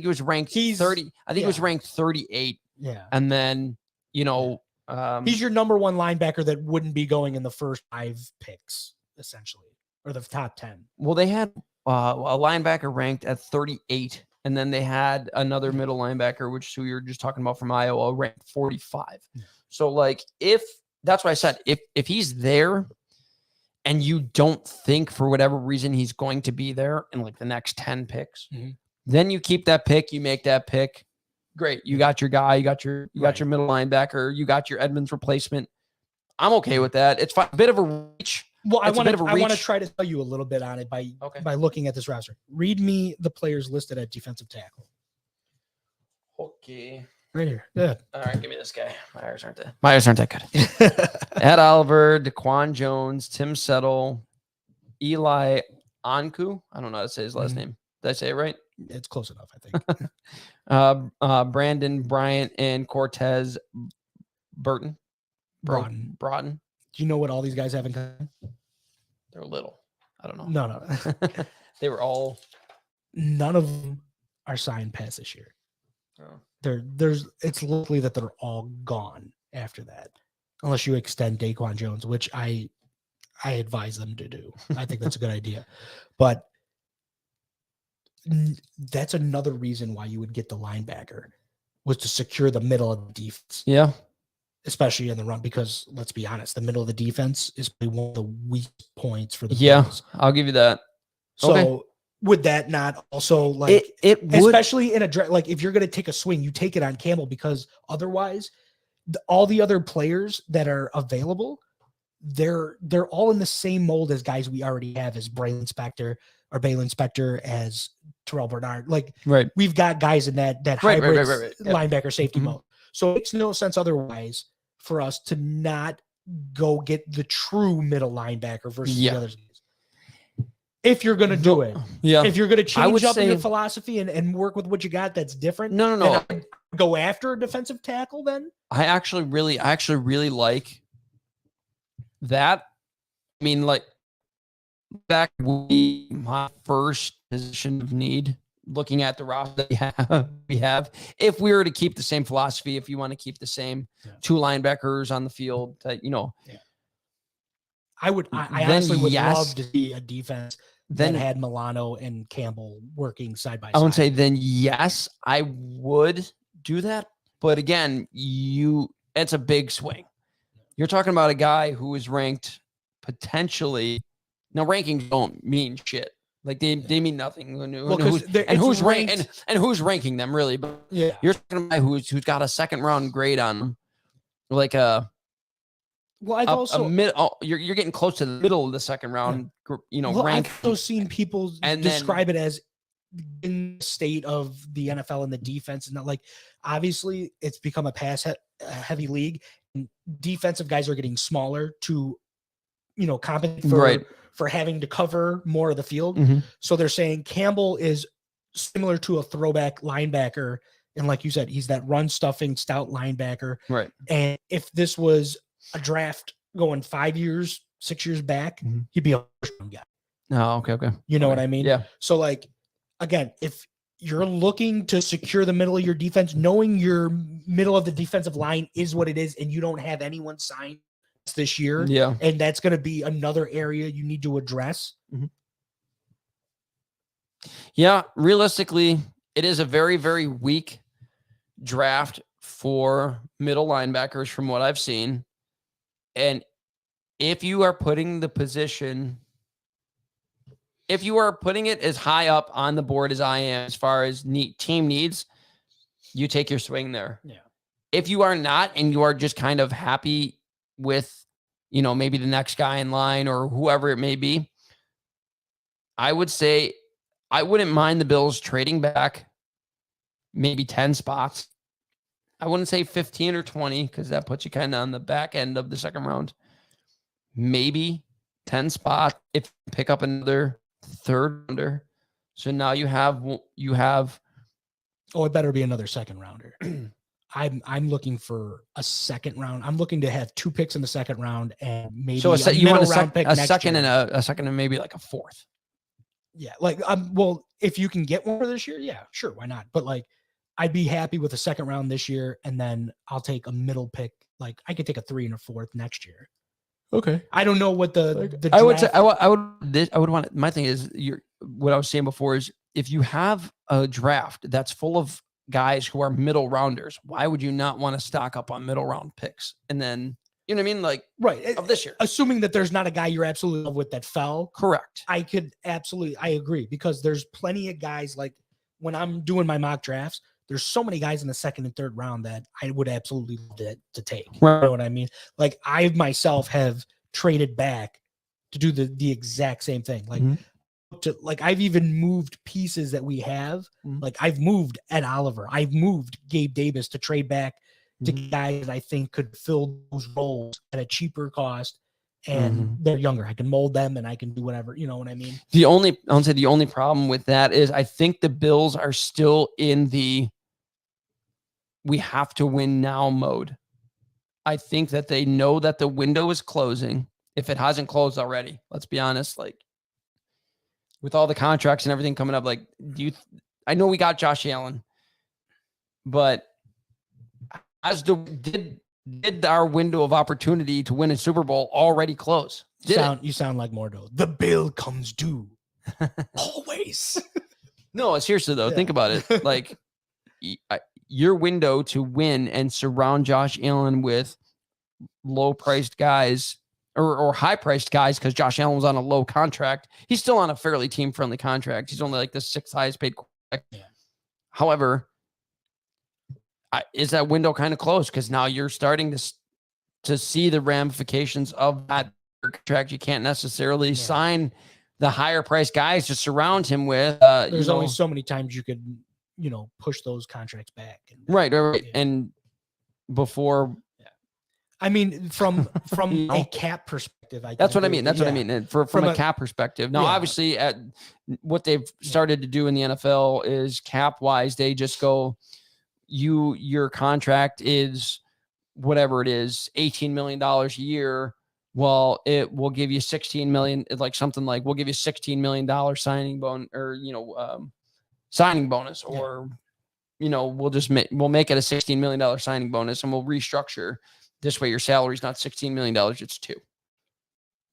was ranked 30. I think he was ranked 38. Yeah. And then, he's your number one linebacker that wouldn't be going in the first 5 picks, essentially, or the top 10. Well, they had a linebacker ranked at 38, and then they had another middle linebacker, who you're just talking about from Iowa, ranked 45. Yeah. So, that's why I said, if he's there and you don't think for whatever reason he's going to be there in the next 10 picks, then you keep that pick, you make that pick. Great. You got your guy, you got your middle linebacker, you got your Edmonds replacement. I'm okay with that. It's a bit of a reach. Well, I want to try to tell you a little bit on it by looking at this roster. Read me the players listed at defensive tackle. Okay. Right here. Yeah. All right, give me this guy. My eyes aren't that good. Ed Oliver, Daquan Jones, Tim Settle, Eli Anku. I don't know how to say his last name. Did I say it right? It's close enough, I think. Brandon Bryant and Cortez Broughton. Do you know what all these guys have in common? They're little. I don't know. No. They were all. None of them are signed past this year. Oh. It's likely that they're all gone after that, unless you extend Daquan Jones, which I advise them to do. I think that's a good idea. But that's another reason why you would get the linebacker, was to secure the middle of the defense. Yeah. Especially in the run, because let's be honest, the middle of the defense is probably one of the weak points for the Yeah, Bills. I'll give you that. So Okay. would that not also, like, it would, especially in a draft, like if you're going to take a swing, you take it on Campbell, because otherwise all the other players that are available, they're all in the same mold as guys we already have, as Balen Spector, as Terrell Bernard. Like, right. we've got guys in that Right. hybrid Yep. linebacker safety Mhm. mode. So it makes no sense otherwise for us to not go get the true middle linebacker versus the others. If you're going to do it, if you're going to change up your philosophy and work with what you got that's different, no. then I'd go after a defensive tackle then. I actually really like that. I mean, like, that would be my first position of need, looking at the roster that we have. If we were to keep the same philosophy, if you want to keep the same two linebackers on the field, I honestly would love to see a defense that had Milano and Campbell working side by side. I would say then yes, I would do that. But again, it's a big swing. You're talking about a guy who is ranked potentially. Now, rankings don't mean shit. Like, they mean nothing. Who's ranking them, really? But you're talking about who's got a second round grade on them, like a. Well, I've also you're getting close to the middle of the second round. I've also seen people describe it as in the state of the NFL and the defense, and not, like, obviously it's become a pass heavy league, and defensive guys are getting smaller to, compensate for having to cover more of the field. Mm-hmm. So they're saying Campbell is similar to a throwback linebacker, and like you said, he's that run stuffing stout linebacker. Right. And if this was a draft going 6 years back, he'd be a first-round guy. Oh, okay. You know what I mean? Yeah. So, like, again, if you're looking to secure the middle of your defense, knowing your middle of the defensive line is what it is, and you don't have anyone signed this year, and that's going to be another area you need to address. Mm-hmm. Yeah, realistically, it is a very, very weak draft for middle linebackers from what I've seen. And if you are putting it as high up on the board as I am, as far as team needs, you take your swing there. Yeah. If you are not, and you are just kind of happy with, maybe the next guy in line or whoever it may be, I would say I wouldn't mind the Bills trading back maybe 10 spots. I wouldn't say 15 or 20, because that puts you kind of on the back end of the second round. Maybe 10 spots if you pick up another third rounder. So now you have. Oh, it better be another second rounder. I'm looking for a second round. I'm looking to have 2 picks in the second round, and maybe you want a second and maybe like a fourth. Yeah, like well, if you can get one for this year, yeah, sure, why not? But, like, I'd be happy with a second round this year, and then I'll take a middle pick. Like, I could take a 3 and a 4th next year. Okay. I don't know what the I would say I would want. My thing is, what I was saying before is, if you have a draft that's full of guys who are middle rounders, why would you not want to stock up on middle round picks? And then, you know what I mean? Like, right. Of this year. Assuming that there's not a guy you're absolutely in love with that fell. Correct. I agree, because there's plenty of guys, like, when I'm doing my mock drafts, there's so many guys in the second and third round that I would absolutely love to take. Right. You know what I mean? Like, I myself have traded back to do the exact same thing. Like, I've even moved pieces that we have. Like, I've moved Ed Oliver. I've moved Gabe Davis to trade back to guys that I think could fill those roles at a cheaper cost, and they're younger. I can mold them and I can do whatever. You know what I mean? The only problem with that is, I think the Bills are still in the we have to win now mode. I think that they know that the window is closing. If it hasn't closed already, let's be honest, like with all the contracts and everything coming up, like I know we got Josh Allen, but did our window of opportunity to win a Super Bowl already close? You sound like Mordo. The bill comes due. Always. No, seriously though, think about it. Like your window to win and surround Josh Allen with low-priced guys or high-priced guys, because Josh Allen was on a low contract. He's still on a fairly team-friendly contract. He's only like the 6th highest paid quarterback. Yeah. However, is that window kind of close? Because now you're starting to see the ramifications of that contract. You can't necessarily sign the higher-priced guys to surround him with. There's only so many times you could, push those contracts back. Right. Yeah. And before... I mean, from a cap perspective, that's what I mean. That's what I mean. And from a cap perspective. Now, obviously, at what they've started to do in the NFL is cap wise, they just go, your contract is whatever it is, $18 million a year. Well, it will give you 16 million, like something like we'll give you $16 million signing bonus, or signing bonus, or we'll make it a $16 million signing bonus, and we'll restructure. This way, your salary is not $16 million; it's $2 million.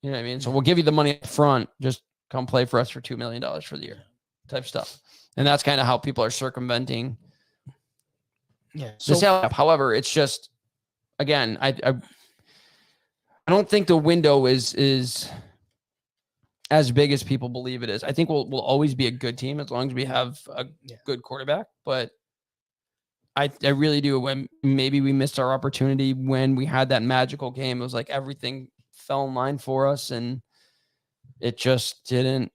You know what I mean? So we'll give you the money up front. Just come play for us for $2 million for the year, type stuff. And that's kind of how people are circumventing. Yeah. So, the salary cap. However, it's just, again, I don't think the window is as big as people believe it is. I think we'll always be a good team as long as we have a good quarterback, but I really do. When maybe we missed our opportunity when we had that magical game, it was like everything fell in line for us, and it just didn't.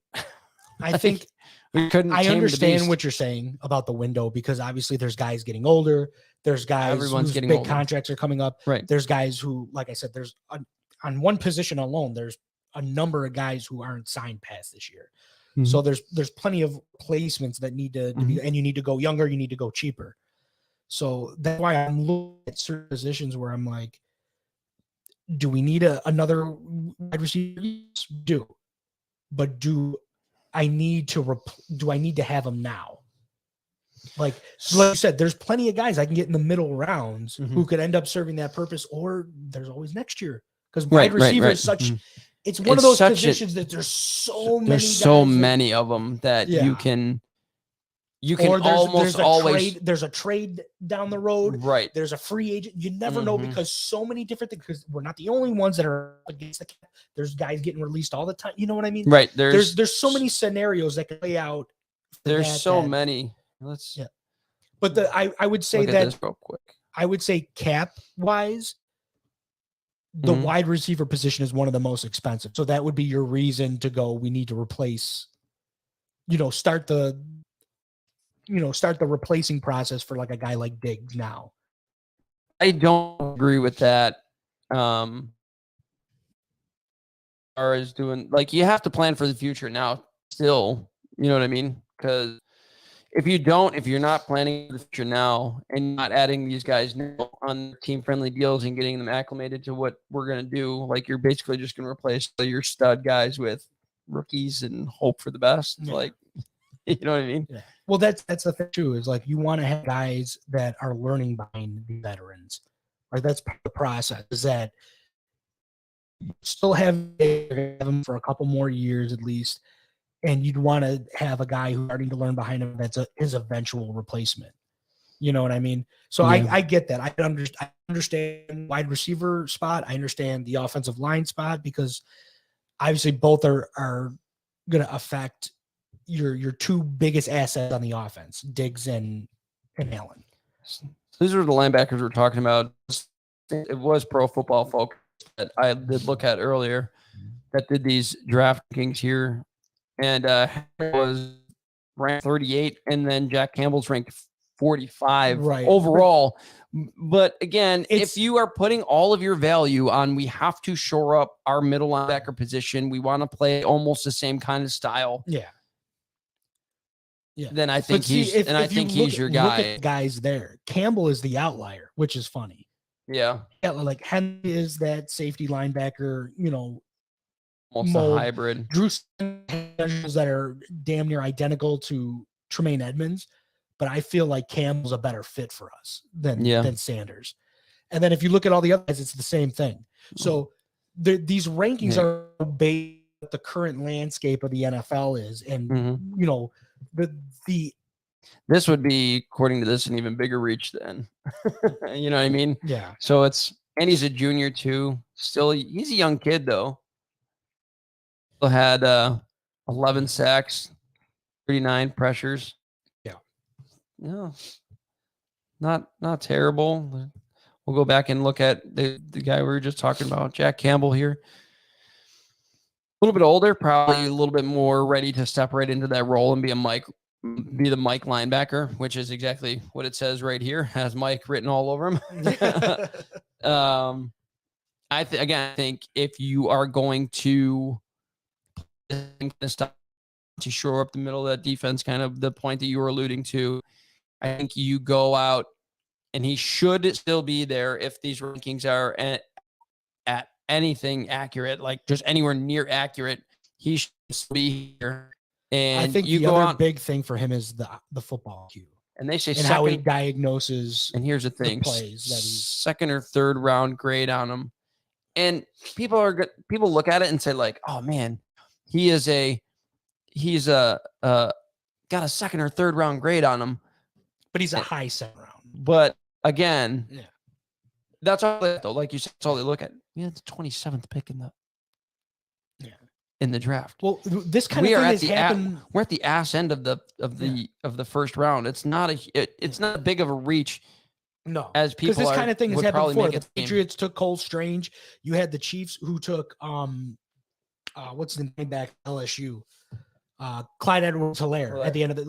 I think we couldn't. I understand what you're saying about the window, because obviously there's guys getting older. There's guys whose big older. Contracts are coming up. Right. There's guys who, like I said, there's on one position alone, there's a number of guys who aren't signed past this year. Mm-hmm. So there's plenty of placements that need to be, and you need to go younger, you need to go cheaper. So that's why I'm looking at certain positions where I'm like, do we need another wide receiver? But do I need to have them now? Like you said, there's plenty of guys I can get in the middle rounds who could end up serving that purpose, or there's always next year, because wide receiver is such. It's one of those positions that there's so many. There's so many of them that you can almost always. There's a trade down the road. Right. There's a free agent. You never know, because so many different things. Because we're not the only ones that are against the cap. There's guys getting released all the time. You know what I mean? Right. There's so many scenarios that can play out. There's so many. But I would say that real quick. I would say cap wise, the wide receiver position is one of the most expensive. So that would be your reason to go, we need to replace, start the replacing process for like a guy like Diggs now. I don't agree with that. Or is doing, like, you have to plan for the future now still, you know what I mean? Because if you're not planning for the future now and not adding these guys now on team-friendly deals and getting them acclimated to what we're going to do, like, you're basically just going to replace your stud guys with rookies and hope for the best. Yeah. Like, you know what I mean? Yeah. Well, that's the thing too, is like, you want to have guys that are learning behind the veterans. Like, that's part of the process, is that you still have them for a couple more years at least. And you'd want to have a guy who's starting to learn behind him that's his eventual replacement. You know what I mean? So I get that. I understand wide receiver spot. I understand the offensive line spot, because obviously both are going to affect your two biggest assets on the offense, Diggs and Allen. So these are the linebackers we're talking about. It was Pro Football Focus that I did look at earlier that did these draft rankings here. And was ranked 38, and then Jack Campbell's ranked 45 overall. But again, if you are putting all of your value on, we have to shore up our middle linebacker position, we want to play almost the same kind of style. Yeah. Then I think he's your guy. Look at guys there. Campbell is the outlier, which is funny. Yeah. Yeah, like Henry is that safety linebacker, Almost a mold. hybrid. Drew Sanders that are damn near identical to Tremaine Edmonds, but I feel like Campbell's a better fit for us than Sanders. And then if you look at all the other guys, it's the same thing. So these rankings are based on what the current landscape of the NFL is, and the this would be, according to this, an even bigger reach then. You know what I mean? Yeah. So and he's a junior too. Still, he's a young kid though. Still had 11 sacks, 39 pressures. Yeah. No, not terrible. We'll go back and look at the guy we were just talking about, Jack Campbell here. A little bit older, probably a little bit more ready to step right into that role and be the Mike linebacker, which is exactly what it says right here. Has Mike written all over him. I think if you are going to shore up the middle of that defense, kind of the point that you were alluding to, I think you go out, and he should still be there if these rankings are at anything accurate, like just anywhere near accurate. He should be here. And I think the other big thing for him is the football IQ. And they say and how he diagnoses. And here's the thing: plays that second or third round grade on him. And people look at it and say like, "Oh man, he's got a second or third round grade on him." But he's a high second round. But again, that's all though. Like you said, that's all they look at. Yeah, it's 27th pick in the draft. Well, this kind of thing has happened. We're at the ass end of the first round. It's not a big of a reach. No, as people, because this kind of thing has happened before. The Patriots took Cole Strange. You had the Chiefs who took what's the name back LSU. Clyde Edwards-Helaire at the end of it.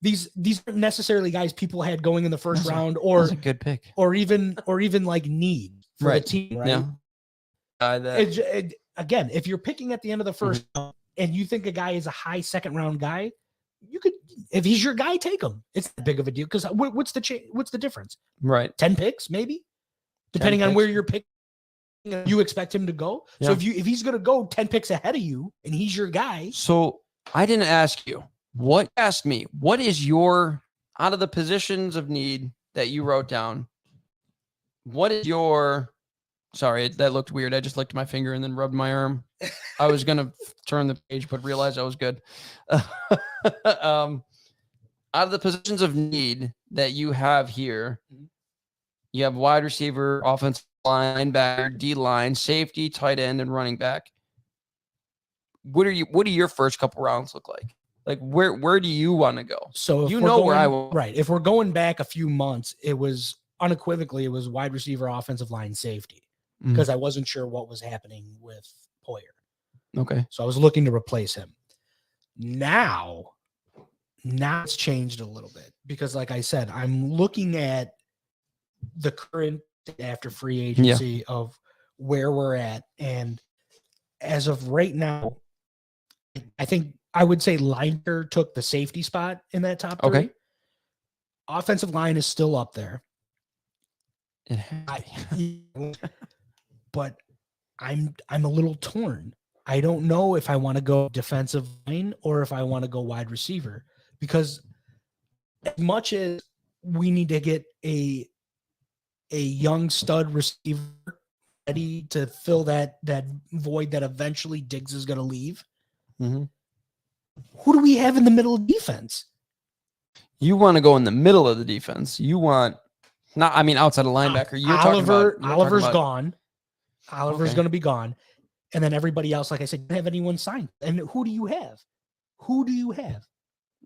These aren't necessarily guys people had going in the first round, or a good pick, or even like need for the team, right? Yeah. Again, if you're picking at the end of the first round and you think a guy is a high second round guy, you could, if he's your guy, take him. It's that big of a deal because what's the difference? Right, 10 picks maybe, depending on where you're picking. You expect him to go. Yeah. So if he's going to go 10 picks ahead of you and he's your guy. So I didn't ask you. Ask me, what is your, out of the positions of need that you wrote down, what is your, sorry, that looked weird. I just licked my finger and then rubbed my arm. I was going to turn the page, but realized I was good. Out of the positions of need that you have here, you have wide receiver, offensive line, linebacker, D-line, safety, tight end, and running back. What do your first couple rounds look like? Like where do you want to go? So if where I want. Right. If we're going back a few months, it was unequivocally wide receiver, offensive line, safety, because I wasn't sure what was happening with Poyer. Okay. So I was looking to replace him. Now it's changed a little bit because, like I said, I'm looking at the current after free agency of where we're at, and as of right now, I think I would say linebacker took the safety spot in that top three. Okay. Offensive line is still up there. But I'm a little torn. I don't know if I want to go defensive line or if I want to go wide receiver, because as much as we need to get a young stud receiver ready to fill that void that eventually Diggs is going to leave. Mm-hmm. Who do we have in the middle of defense? You want to go in the middle of the defense. You want outside of linebacker. Oliver's gone. Oliver's going to be gone. And then everybody else, like I said, you don't have anyone signed. And who do you have?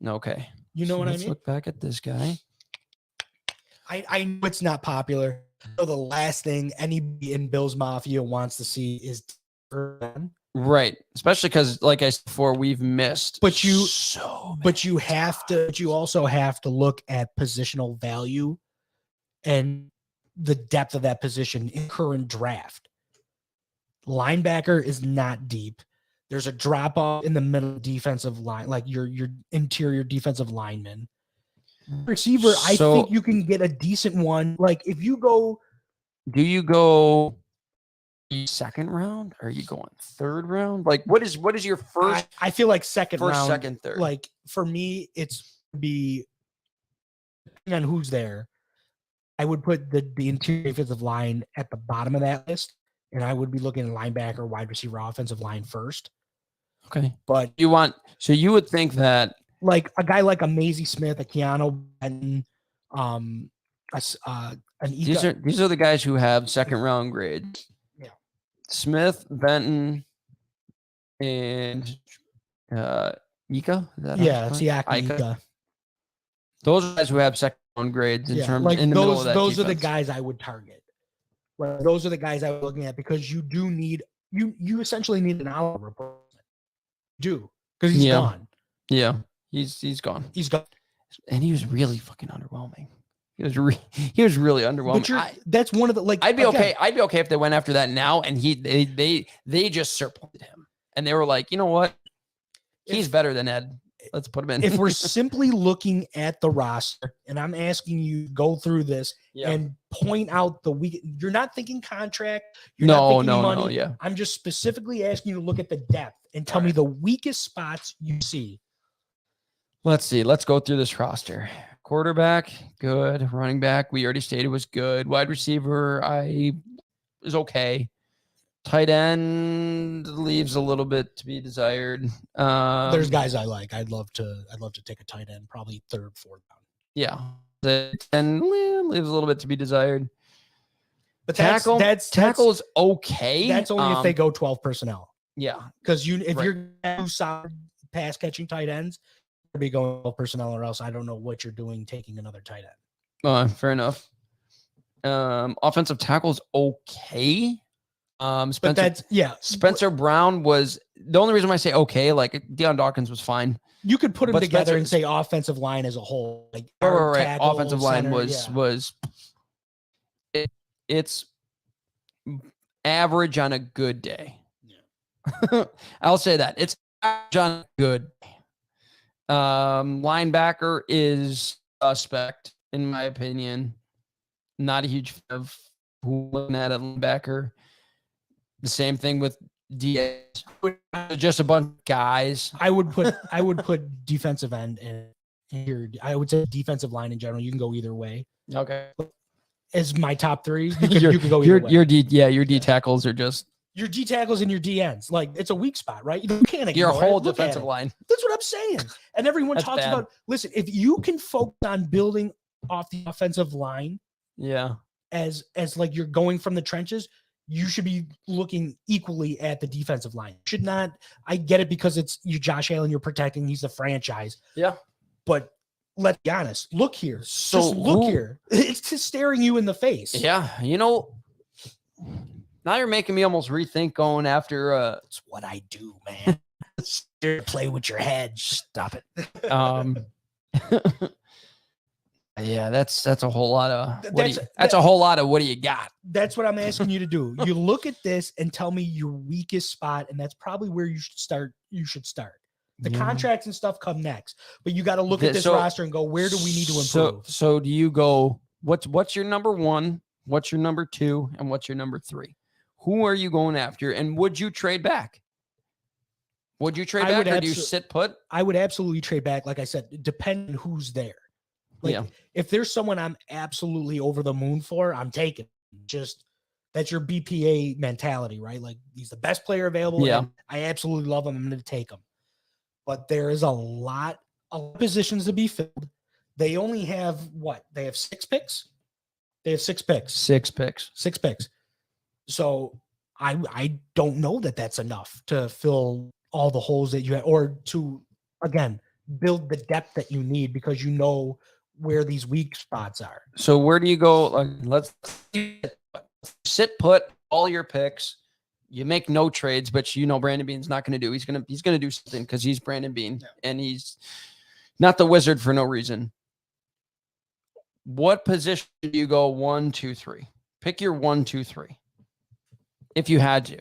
Okay. You know what I mean? Let's look back at this guy. I know it's not popular. So the last thing anybody in Bills Mafia wants to see is right, especially because, like I said before, we've missed. But you also have to look at positional value and the depth of that position in current draft. Linebacker is not deep. There's a drop off in the middle defensive line, like your interior defensive lineman. Receiver, I think you can get a decent one. Like if you go Do you go second round? Or are you going third round? Like, what is your first? I feel like second round. Second, third. Like for me, it's be depending on who's there. I would put the interior defensive line at the bottom of that list, and I would be looking at linebacker, wide receiver, offensive line first. Okay, but you would think that like a guy like a Maisie Smith, a Keanu Benton, an these are the guys who have second round grades. Yeah, Smith, Benton, and Ika. Ika. Those are guys who have second round grades in terms like in the middle of that those defense. are the guys I would target. Like, those are the guys I was looking at because you do need you essentially need an Oliver replacement. Do because he's gone. Yeah, he's gone. He's gone, and he was really fucking underwhelming. He was really underwhelming. But that's one of the I'd be okay if they went after that now and they just supplanted him and they were like, you know what, he's better than Ed. Let's put him in. If we're simply looking at the roster, and I'm asking you to go through this and point out the weak. You're not thinking contract. You're not thinking money. No, yeah. I'm just specifically asking you to look at the depth and tell me the weakest spots you see. Let's see. Let's go through this roster. Quarterback, good. Running back, we already stated was good. Wide receiver, is okay. Tight end leaves a little bit to be desired. There's guys I like. I'd love to take a tight end, probably third, fourth round. Yeah, and leaves a little bit to be desired. But tackle's okay. That's only if they go 12 personnel. Yeah, because if you're solid pass catching tight ends, you'll be going 12 personnel, or else I don't know what you're doing taking another tight end. Fair enough. Offensive tackle's okay. Spencer Brown was the only reason why I say okay. Like Deion Dawkins was fine. You could put them together and say offensive line as a whole. Like tackle, offensive line center, was it's average on a good day. Yeah. I'll say that it's average on a good day. Linebacker is suspect in my opinion. Not a huge fan of who looking at a linebacker. The same thing with DAs. Just a bunch of guys. I would put defensive end in here. I would say defensive line in general. You can go either way. Okay. As my top three, you can go either way. Your D tackles are just your D tackles and your D ends. Like it's a weak spot, right? You can't ignore your whole defensive line. That's what I'm saying. And everyone talks about. Listen, if you can focus on building off the offensive line, as like you're going from the trenches, you should be looking equally at the defensive line. Should not. I get it because it's you, Josh Allen. You're protecting. He's a franchise. Yeah, but let's be honest. Look here. Just look here. It's just staring you in the face. Yeah, now you're making me almost rethink going after. It's what I do, man. Play with your head. Stop it. Yeah, that's a whole lot of a whole lot of what do you got? That's what I'm asking you to do. You look at this and tell me your weakest spot, and that's probably where you should start. The contracts and stuff come next, but you got to look at this roster and go, where do we need to improve? So do you go? What's your number one? What's your number two? And what's your number three? Who are you going after? And would you trade back? Would you trade back, or do you sit put? I would absolutely trade back. Like I said, depending who's there. Like if there's someone I'm absolutely over the moon for, I'm taking. Just that's your BPA mentality, right? Like he's the best player available. Yeah, and I absolutely love him. I'm going to take him. But there is a lot of positions to be filled. They only have what? They have 6 picks. They have 6 picks. 6 picks. 6 picks. So I don't know that that's enough to fill all the holes that you have, or to again build the depth that you need because you know where these weak spots are. So where do you go? Like, let's sit put all your picks. You make no trades, but Brandon Beane's not going to do. He's going to do something because he's Brandon Beane and he's not the wizard for no reason. What position do you go 1, 2, 3? Pick your 1, 2, 3. If you had to.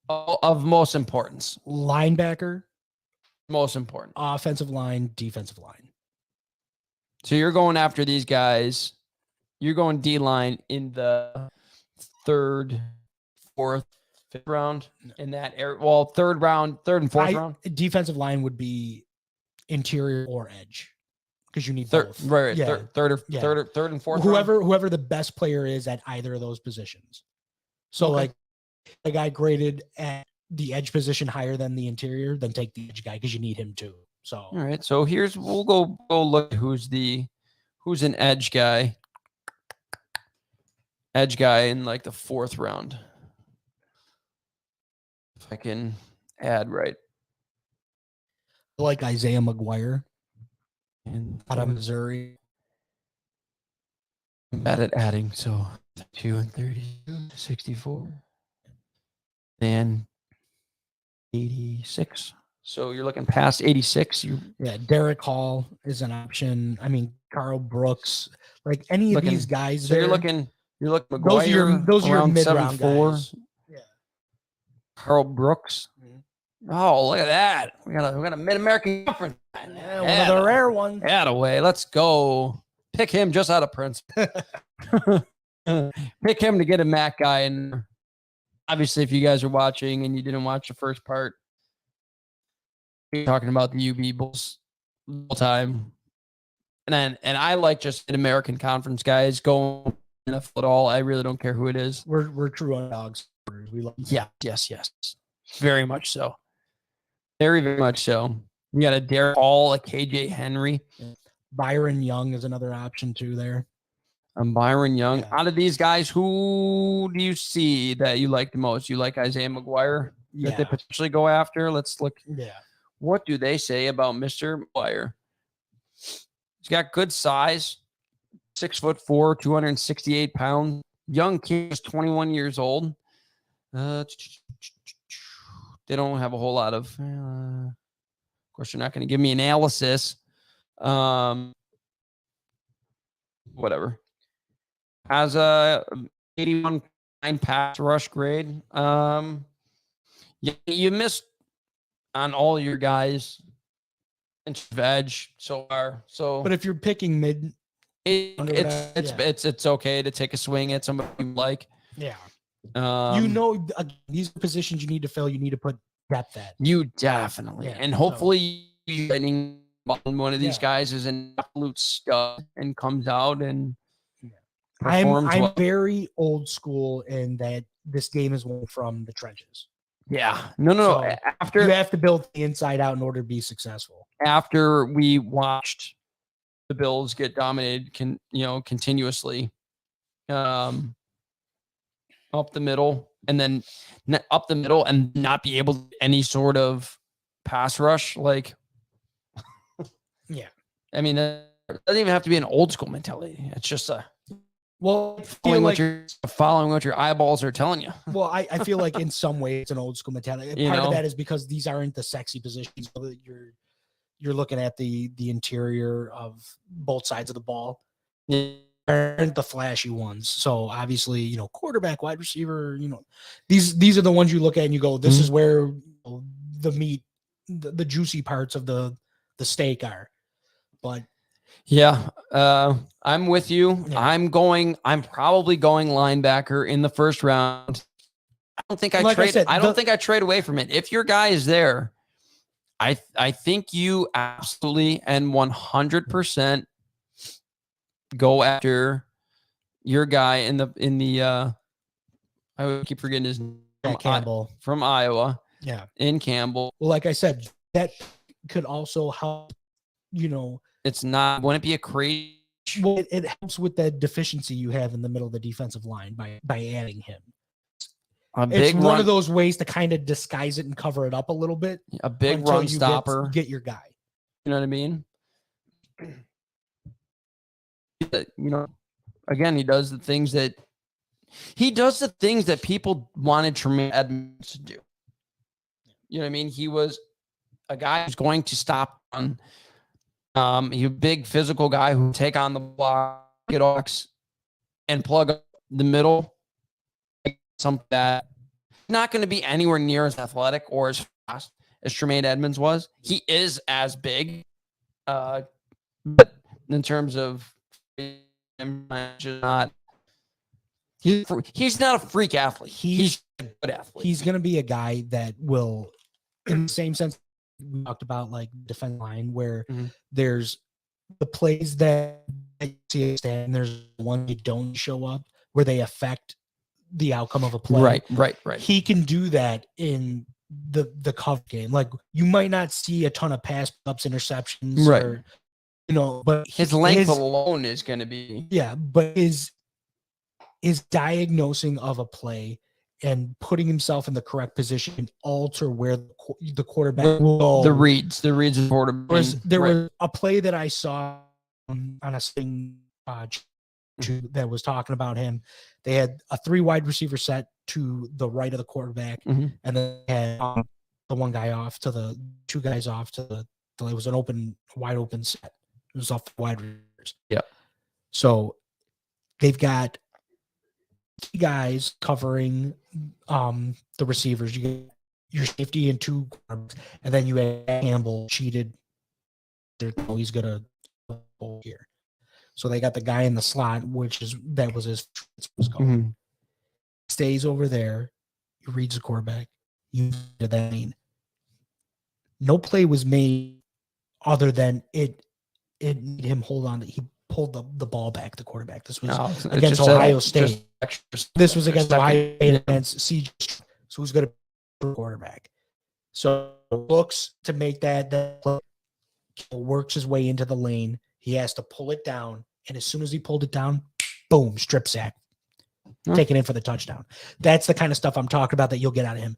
Of most importance. Linebacker. Most important. Offensive line, defensive line. So you're going after these guys You're going D-line in the third, fourth, fifth round in that area. Well, third and fourth round. Defensive line would be interior or edge because you need Third, both. right? Yeah. Third and fourth. Whoever the best player is at either of those positions. So like a guy graded at the edge position higher than the interior, then take the edge guy because you need him too. So all right. So we'll go look at who's an edge guy. Edge guy in like the fourth round. If I can add right. I like Isaiah McGuire And out of Missouri. I'm bad at adding, so 2 and 32, 64. And 86. So you're looking past 86. Yeah, Derek Hall is an option. I mean, Carl Brooks, like any of these guys. So you're looking McGuire, those are your mid-round guys. Yeah. Carl Brooks. Mm-hmm. Oh, look at that. We got a Mid-American Conference. Yeah, one of the rare ones. Away. Let's go. Pick him just out of principle. Pick him to get a MAC guy. And obviously, if you guys are watching and you didn't watch the first part, we're talking about the UB Bulls all time. And I like just an American Conference guys going NFL at all. I really don't care who it is. We're true underdogs. We love yes. Very much so. Very, very much so. We got a Derek Hall, a KJ Henry. Byron Young is another option too there. Byron Young. Yeah. Out of these guys, who do you see that you like the most? You like Isaiah McGuire that they potentially go after? Let's look. Yeah. What do they say about Mr. McGuire? He's got good size, 6'4", 268 pounds. Young kid is 21 years old. They don't have a whole lot of. Of course, you're not going to give me analysis. Whatever. Has a 81 pass rush grade. You missed on all your guys in edge so far. So, but if you're picking mid, it's okay to take a swing at somebody you like. Yeah. These positions you need to fill. You need to put depth at. You definitely, and hopefully, one of these guys is an absolute stud and comes out and. I'm very old school in that this game is won from the trenches. Yeah. No. After you have to build the inside out in order to be successful. After we watched the Bills get dominated, continuously, up the middle and not be able to any sort of pass rush, like. Yeah. I mean, it doesn't even have to be an old school mentality. It's just following what your eyeballs are telling you. Well, I feel like in some way it's an old school mentality. Part of that is because these aren't the sexy positions. You're looking at the interior of both sides of the ball. Aren't the flashy ones. So obviously, quarterback, wide receiver, these are the ones you look at and you go, this is where the meat, the juicy parts of the steak are. But yeah, I'm with you. Yeah. I'm probably going linebacker in the first round. I don't think I trade away from it. If your guy is there, I think you absolutely and 100% go after your guy in the I would keep forgetting his name. Campbell from Iowa. Yeah. In Campbell. Well, like I said, that could also help, It's not. Wouldn't it be a crazy? Well, it helps with that deficiency you have in the middle of the defensive line by adding him. It's one of those ways to kind of disguise it and cover it up a little bit. A big run stopper. Get your guy. You know what I mean? Again, he does the things that people wanted Tremaine Edmonds to do. You know what I mean? He was a guy who's going to stop on. He's a big physical guy who take on the block, get ox, and plug up the middle. Something that not going to be anywhere near as athletic or as fast as Tremaine Edmonds was. He is as big, but in terms of him. Just not. He's not a freak athlete. He's a good athlete. He's going to be a guy that will, in the same sense we talked about, like defense line, where there's the plays that you see and there's one you don't show up where they affect the outcome of a play. Right. He can do that in the cover game. Like you might not see a ton of pass ups, interceptions, right? Or, but his length alone is going to be But his diagnosing of a play and putting himself in the correct position can alter where the quarterback will go. The reads of quarterback. There was a play that I saw on a thing that was talking about him. They had a 3 wide receiver set to the right of the quarterback, and then they had the one guy off to the 2 guys off to the. It was an wide open set. It was off wide receivers. Yeah. So they've got 3 guys covering the receivers. You get your safety and 2 guards, and then you had Campbell cheated. He's gonna go here. So they got the guy in the slot, that was his goal. Stays over there. He reads the quarterback. No play was made other than it made him hold on. He pulled the ball back, the quarterback. This was against Ohio State. This was against Ohio State against CJ. So who's going to be the quarterback? So looks to make that play, works his way into the lane. He has to pull it down, and as soon as he pulled it down, boom, strip sack, take it in for the touchdown. That's the kind of stuff I'm talking about that you'll get out of him.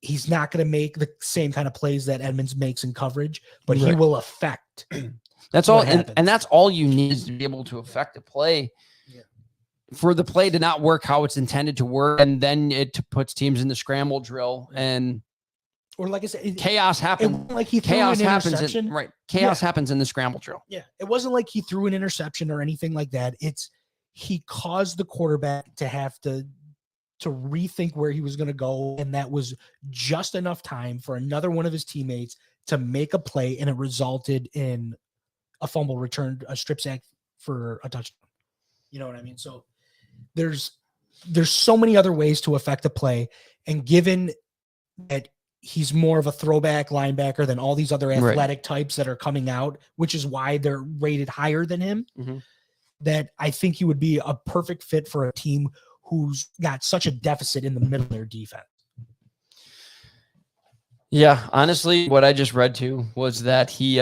He's not going to make the same kind of plays that Edmonds makes in coverage, but he will affect. That's all, and that's all you need is to be able to affect a play. For the play to not work how it's intended to work, and then it puts teams in the scramble drill, and or like I said, chaos happens. Like he threw an interception. Chaos happens in the scramble drill. Yeah, it wasn't like he threw an interception or anything like that. He caused the quarterback to have to rethink where he was going to go, and that was just enough time for another one of his teammates to make a play, and it resulted in a fumble return, a strip sack for a touchdown. You know what I mean? So there's so many other ways to affect a play, and given that he's more of a throwback linebacker than all these other athletic types that are coming out, which is why they're rated higher than him, that I think he would be a perfect fit for a team who's got such a deficit in the middle of their defense. Yeah, honestly, what I just read too was that he,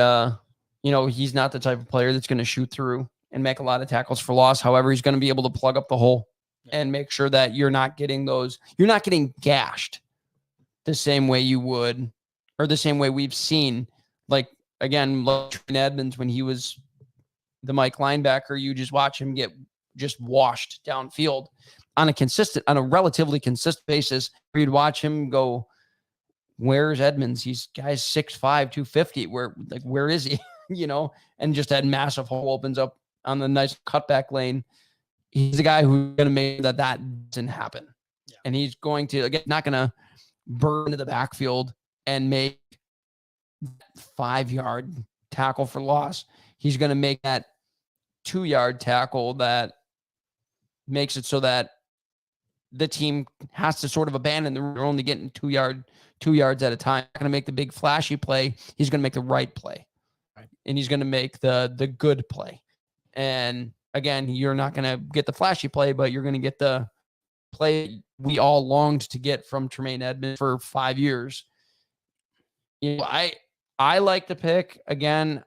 he's not the type of player that's going to shoot through and make a lot of tackles for loss. However, he's going to be able to plug up the hole and make sure that you're not getting gashed the same way you would, or the same way we've seen. Like, again, like Edmonds, when he was the Mike linebacker, you just watch him get just washed downfield on a relatively consistent basis. You'd watch him go, where's Edmonds? He's guy's 6'5", 250. Where is he? And just that massive hole opens up on the nice cutback lane. He's a guy who's going to make that doesn't happen. Yeah. And he's going to, again, not going to burn into the backfield and make 5-yard tackle for loss. He's going to make that 2-yard tackle that makes it so that the team has to sort of abandon. They're only getting 2 yards at a time. Not going to make the big flashy play. He's going to make the right play, and he's going to make the good play. And again, you're not going to get the flashy play, but you're going to get the play we all longed to get from Tremaine Edmonds for 5 years. I like the pick. Again,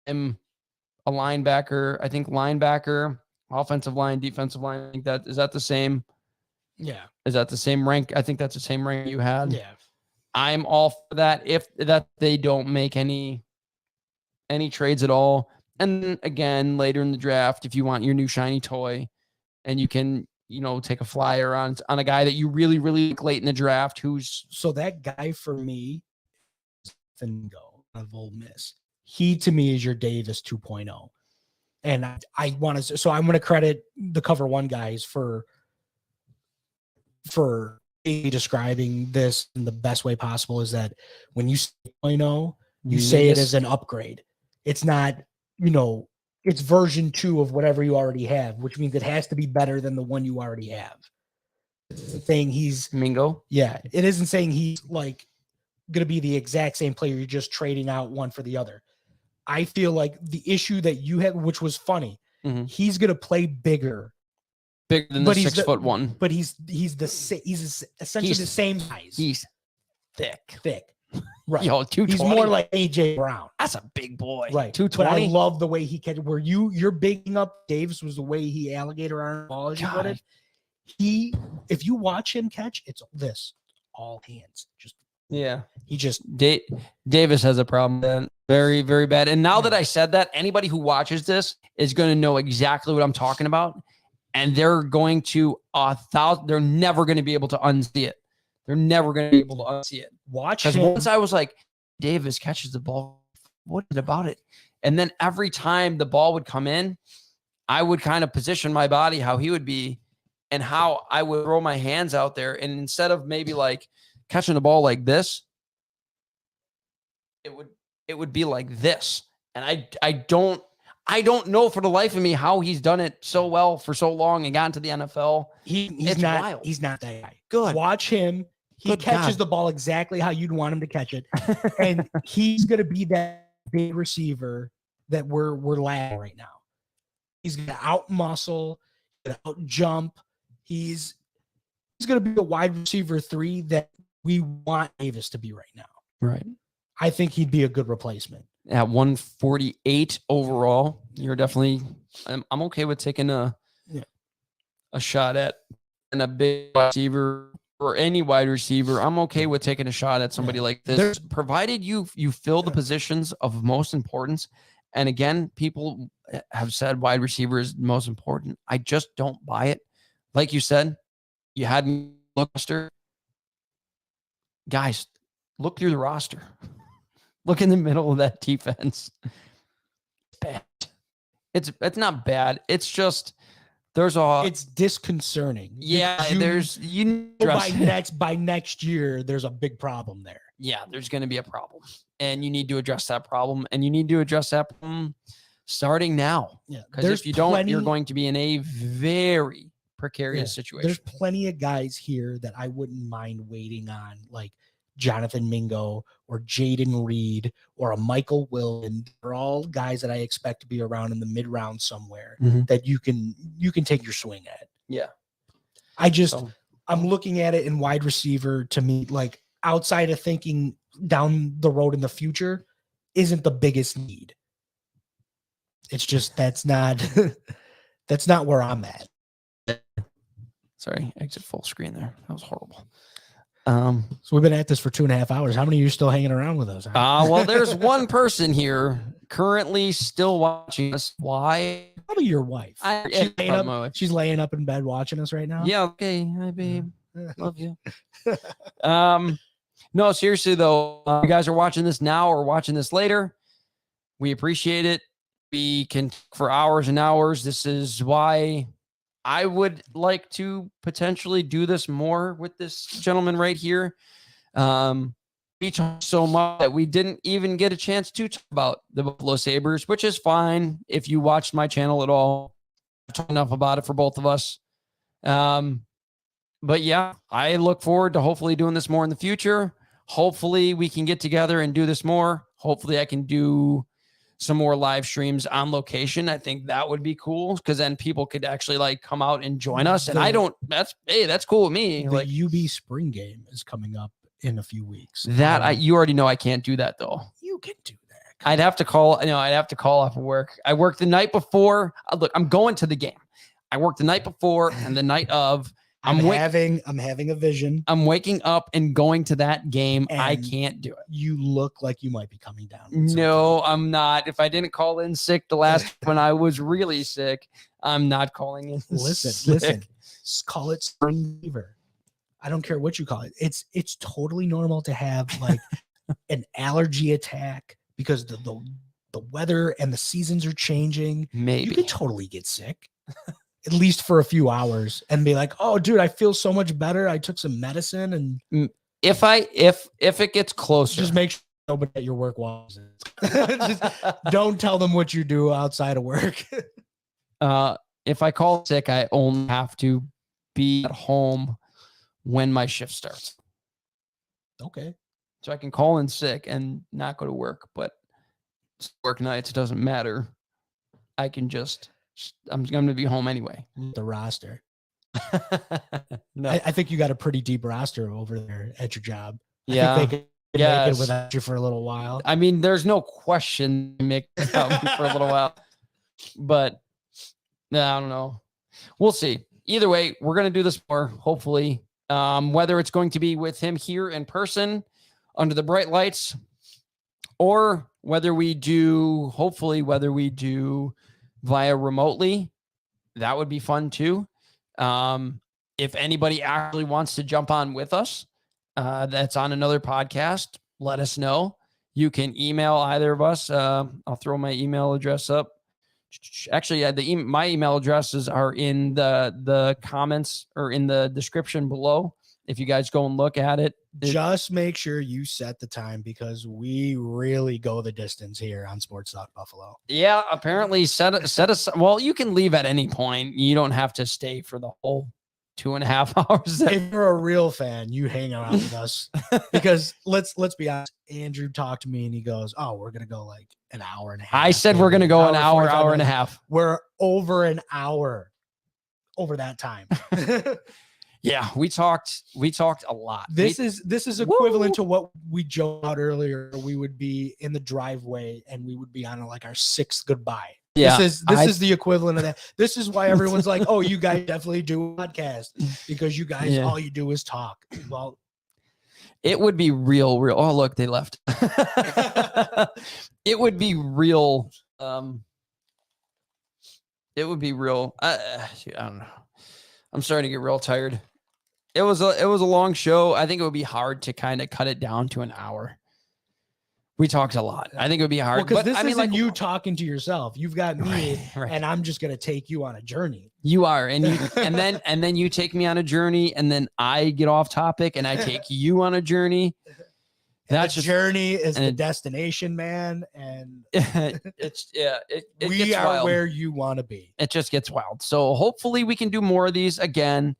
I'm a linebacker. I think linebacker, offensive line, defensive line. I think is that the same? Yeah. Is that the same rank? I think that's the same rank you had. Yeah. I'm all for that if that they don't make any trades at all. And then again, later in the draft, if you want your new shiny toy and you can, take a flyer on a guy that you really, really like late in the draft, so that guy for me, Fingo of Ole Miss. He to me is your Davis 2.0. And I'm going to credit the Cover One guys for describing this in the best way possible, is that when you say 2.0, you say it as an upgrade. It's not, it's version 2 of whatever you already have, which means it has to be better than the one you already have. It's saying he's Mingo. Yeah, it isn't saying he's like going to be the exact same player. You're just trading out one for the other. I feel like the issue that you had, which was funny, he's going to play bigger than the 6'1", but he's essentially the same size. He's thick, right? Yo, 220. He's more like AJ Brown. That's a big boy, right? 220. But I love the way he catch. Where you're bigging up Davis was the way he alligator arm the ball, as you put it. If you watch him catch, it's this all hands. Davis has a problem then. Very, very bad. And now that I said that, anybody who watches this is going to know exactly what I'm talking about. And they're going to they're never going to be able to unsee it. They're never going to be able to unsee it. Watch because once I was like, Davis catches the ball. What is it about it? And then every time the ball would come in, I would kind of position my body how he would be and how I would throw my hands out there. And instead of maybe like catching the ball like this, it would be like this. And I don't know for the life of me how he's done it so well for so long and gotten to the NFL. He's not wild. He's not that guy. Good. Watch him. He catches the ball exactly how you'd want him to catch it. And he's going to be that big receiver that we're lacking right now. He's going to out muscle, out jump. He's going to be a wide receiver 3 that we want Davis to be right now. Right. I think he'd be a good replacement. At 148 overall, you're definitely. I'm okay with taking a shot at a big receiver or any wide receiver. I'm okay with taking a shot at somebody like this, provided you fill the positions of most importance. And again, people have said wide receiver is most important. I just don't buy it. Like you said, you had me look roster. Guys, look through the roster. Look in the middle of that defense. Bad. It's not bad. It's just it's disconcerting. Yeah, by next year, there's a big problem there. Yeah, there's going to be a problem, and you need to address that problem, and you need to address that problem starting now. Yeah, because if you don't, you're going to be in a very precarious situation. There's plenty of guys here that I wouldn't mind waiting on, like Jonathan Mingo or Jaden Reed or a Michael Williams. They're all guys that I expect to be around in the mid round somewhere that you can take your swing at. Yeah. I'm looking at it in wide receiver. To me, like outside of thinking down the road in the future isn't the biggest need. It's just, that's not where I'm at. Sorry. Exit full screen there. That was horrible. So we've been at this for 2.5 hours. How many of you are still hanging around with us? Well, there's one person currently still watching us. Why? Probably your wife. She's laying up in bed watching us right now. Yeah. Okay. Hi, babe. Love you. No, seriously though, you guys are watching this now or watching this later. We appreciate it. We can for hours and hours. This is why I would like to potentially do this more with this gentleman right here. We talked so much that we didn't even get a chance to talk about the Buffalo Sabres, which is fine. If you watched my channel at all, I've talked enough about it for both of us. But yeah, I look forward to hopefully doing this more in the future. Hopefully we can get together and do this more. Hopefully I can do some more live streams on location. I think that would be cool because then people could actually like come out and join us. And that's cool with me. The like UB spring game is coming up in a few weeks. You already know I can't do that though. You can do that. I'd have to call off of work. I work the night before. Look, I'm going to the game. I work the night before and the night of. I'm having a vision. I'm waking up and going to that game. I can't do it. You look like you might be coming down. No, I'm not. If I didn't call in sick the last when I was really sick, I'm not calling in. Listen. Call it spring fever. I don't care what you call it. It's totally normal to have like an allergy attack because the weather and the seasons are changing. Maybe you can totally get sick. At least for a few hours and be like, oh dude, I feel so much better. I took some medicine. And if it gets closer, just make sure nobody at your work wants it. Just don't tell them what you do outside of work. If I call sick, I only have to be at home when my shift starts. Okay. So I can call in sick and not go to work, but work nights, it doesn't matter. I'm going to be home anyway. The roster. No. I think you got a pretty deep roster over there at your job. Yeah. I think they can make it without you for a little while. I mean, there's no question they make it without me for a little while, but I don't know. We'll see. Either way, we're going to do this more, hopefully. Whether it's going to be with him here in person under the bright lights, or whether we do via remotely, that would be fun too. If anybody actually wants to jump on with us, that's on another podcast, let us know. You can email either of us. I'll throw my email address up. Actually, my email addresses are in the comments or in the description below. If you guys go and look at it, just make sure you set the time, because we really go the distance here on Sports Talk Buffalo. Yeah, apparently set us. Well, you can leave at any point. You don't have to stay for the whole 2.5 hours. If you're a real fan, you hang around with us, because let's be honest. Andrew talked to me and he goes, "Oh, we're gonna go like an hour and a half." I said we're gonna go an hour and a half. We're over an hour over that time. Yeah, we talked a lot. This is equivalent to what we joked about earlier. We would be in the driveway and we would be on like our 6th goodbye. Yeah, this is the equivalent of that. This is why everyone's like, "Oh, you guys definitely do a podcast, because you guys all you do is talk." Well, it would be real. Oh, look, they left. It would be real. It would be real. I don't know. I'm starting to get real tired. It was a long show. I think it would be hard to kind of cut it down to an hour. We talked a lot. I think it would be hard. Because this isn't you talking to yourself. You've got me, right. And I'm just gonna take you on a journey. You are, and then you take me on a journey, and then I get off topic, and I take you on a journey. That journey is the destination, man, and we are wild. Where you want to be. It just gets wild. So hopefully we can do more of these again,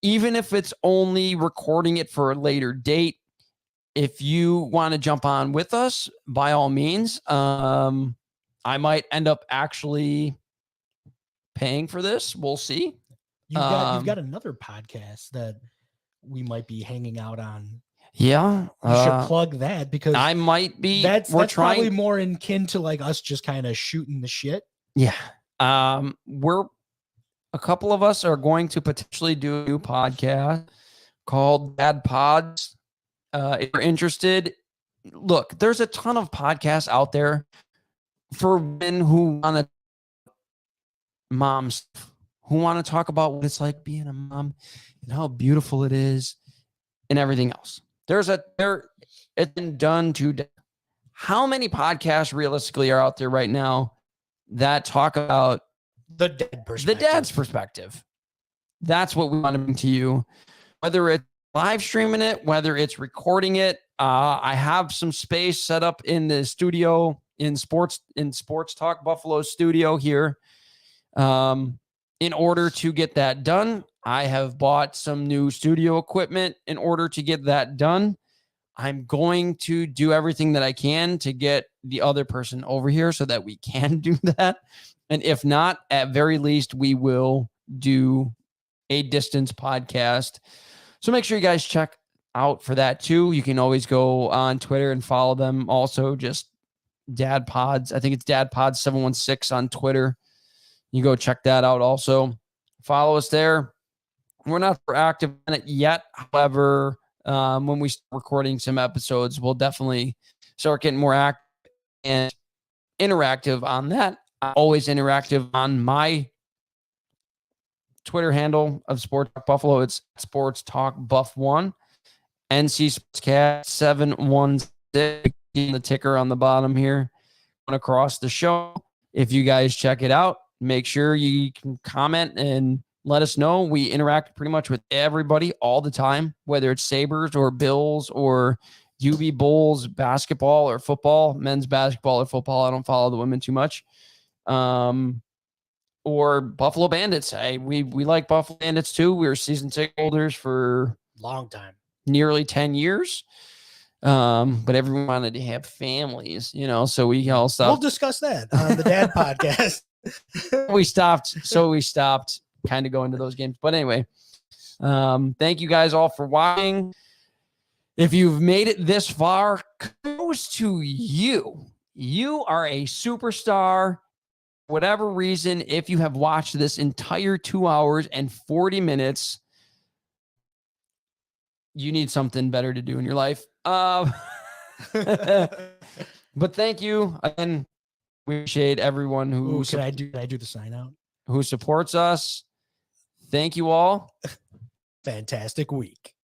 even if it's only recording it for a later date. If you want to jump on with us, by all means. I might end up actually paying for this. We'll see. You've got another podcast that we might be hanging out on. Yeah, you should plug that, because I might be. That's probably more in kin to like us just kind of shooting the shit. Yeah, we're a couple of us are going to potentially do a new podcast called Dad Pods. If you're interested, look, there's a ton of podcasts out there for men who want to moms who want to talk about what it's like being a mom and how beautiful it is and everything else. It's been done to death. How many podcasts realistically are out there right now that talk about the dad's perspective? That's what we want to bring to you, whether it's live streaming it, whether it's recording it. I have some space set up in the studio in Sports Talk Buffalo studio here. In order to get that done, I have bought some new studio equipment in order to get that done. I'm going to do everything that I can to get the other person over here so that we can do that. And if not, at very least, we will do a distance podcast. So make sure you guys check out for that too. You can always go on Twitter and follow them. Also, just Dad Pods. I think it's Dad Pods 716 on Twitter. You go check that out. Also, follow us there. We're not active in it yet. However, when we start recording some episodes, we'll definitely start getting more active and interactive on that. I'm always interactive on my Twitter handle of Sports Talk Buffalo. It's Sports Talk Buff1. NC Sportscast 716. The ticker on the bottom here. Across the show. If you guys check it out, make sure you can comment and let us know. We interact pretty much with everybody all the time, whether it's Sabres or Bills or UB Bulls basketball or football, men's basketball or football. I don't follow the women too much. Or Buffalo Bandits. We like Buffalo Bandits too. We were season ticket holders for long time, nearly 10 years. But everyone wanted to have families, so we all stopped. We'll discuss that on the Dad podcast. we stopped kind of going to those games. But anyway, thank you guys all for watching. If you've made it this far, kudos to you. You are a superstar. Whatever reason, if you have watched this entire 2 hours and 40 minutes, you need something better to do in your life. But thank you. And we appreciate everyone who can I do the sign out? Who supports us. Thank you all. Fantastic week.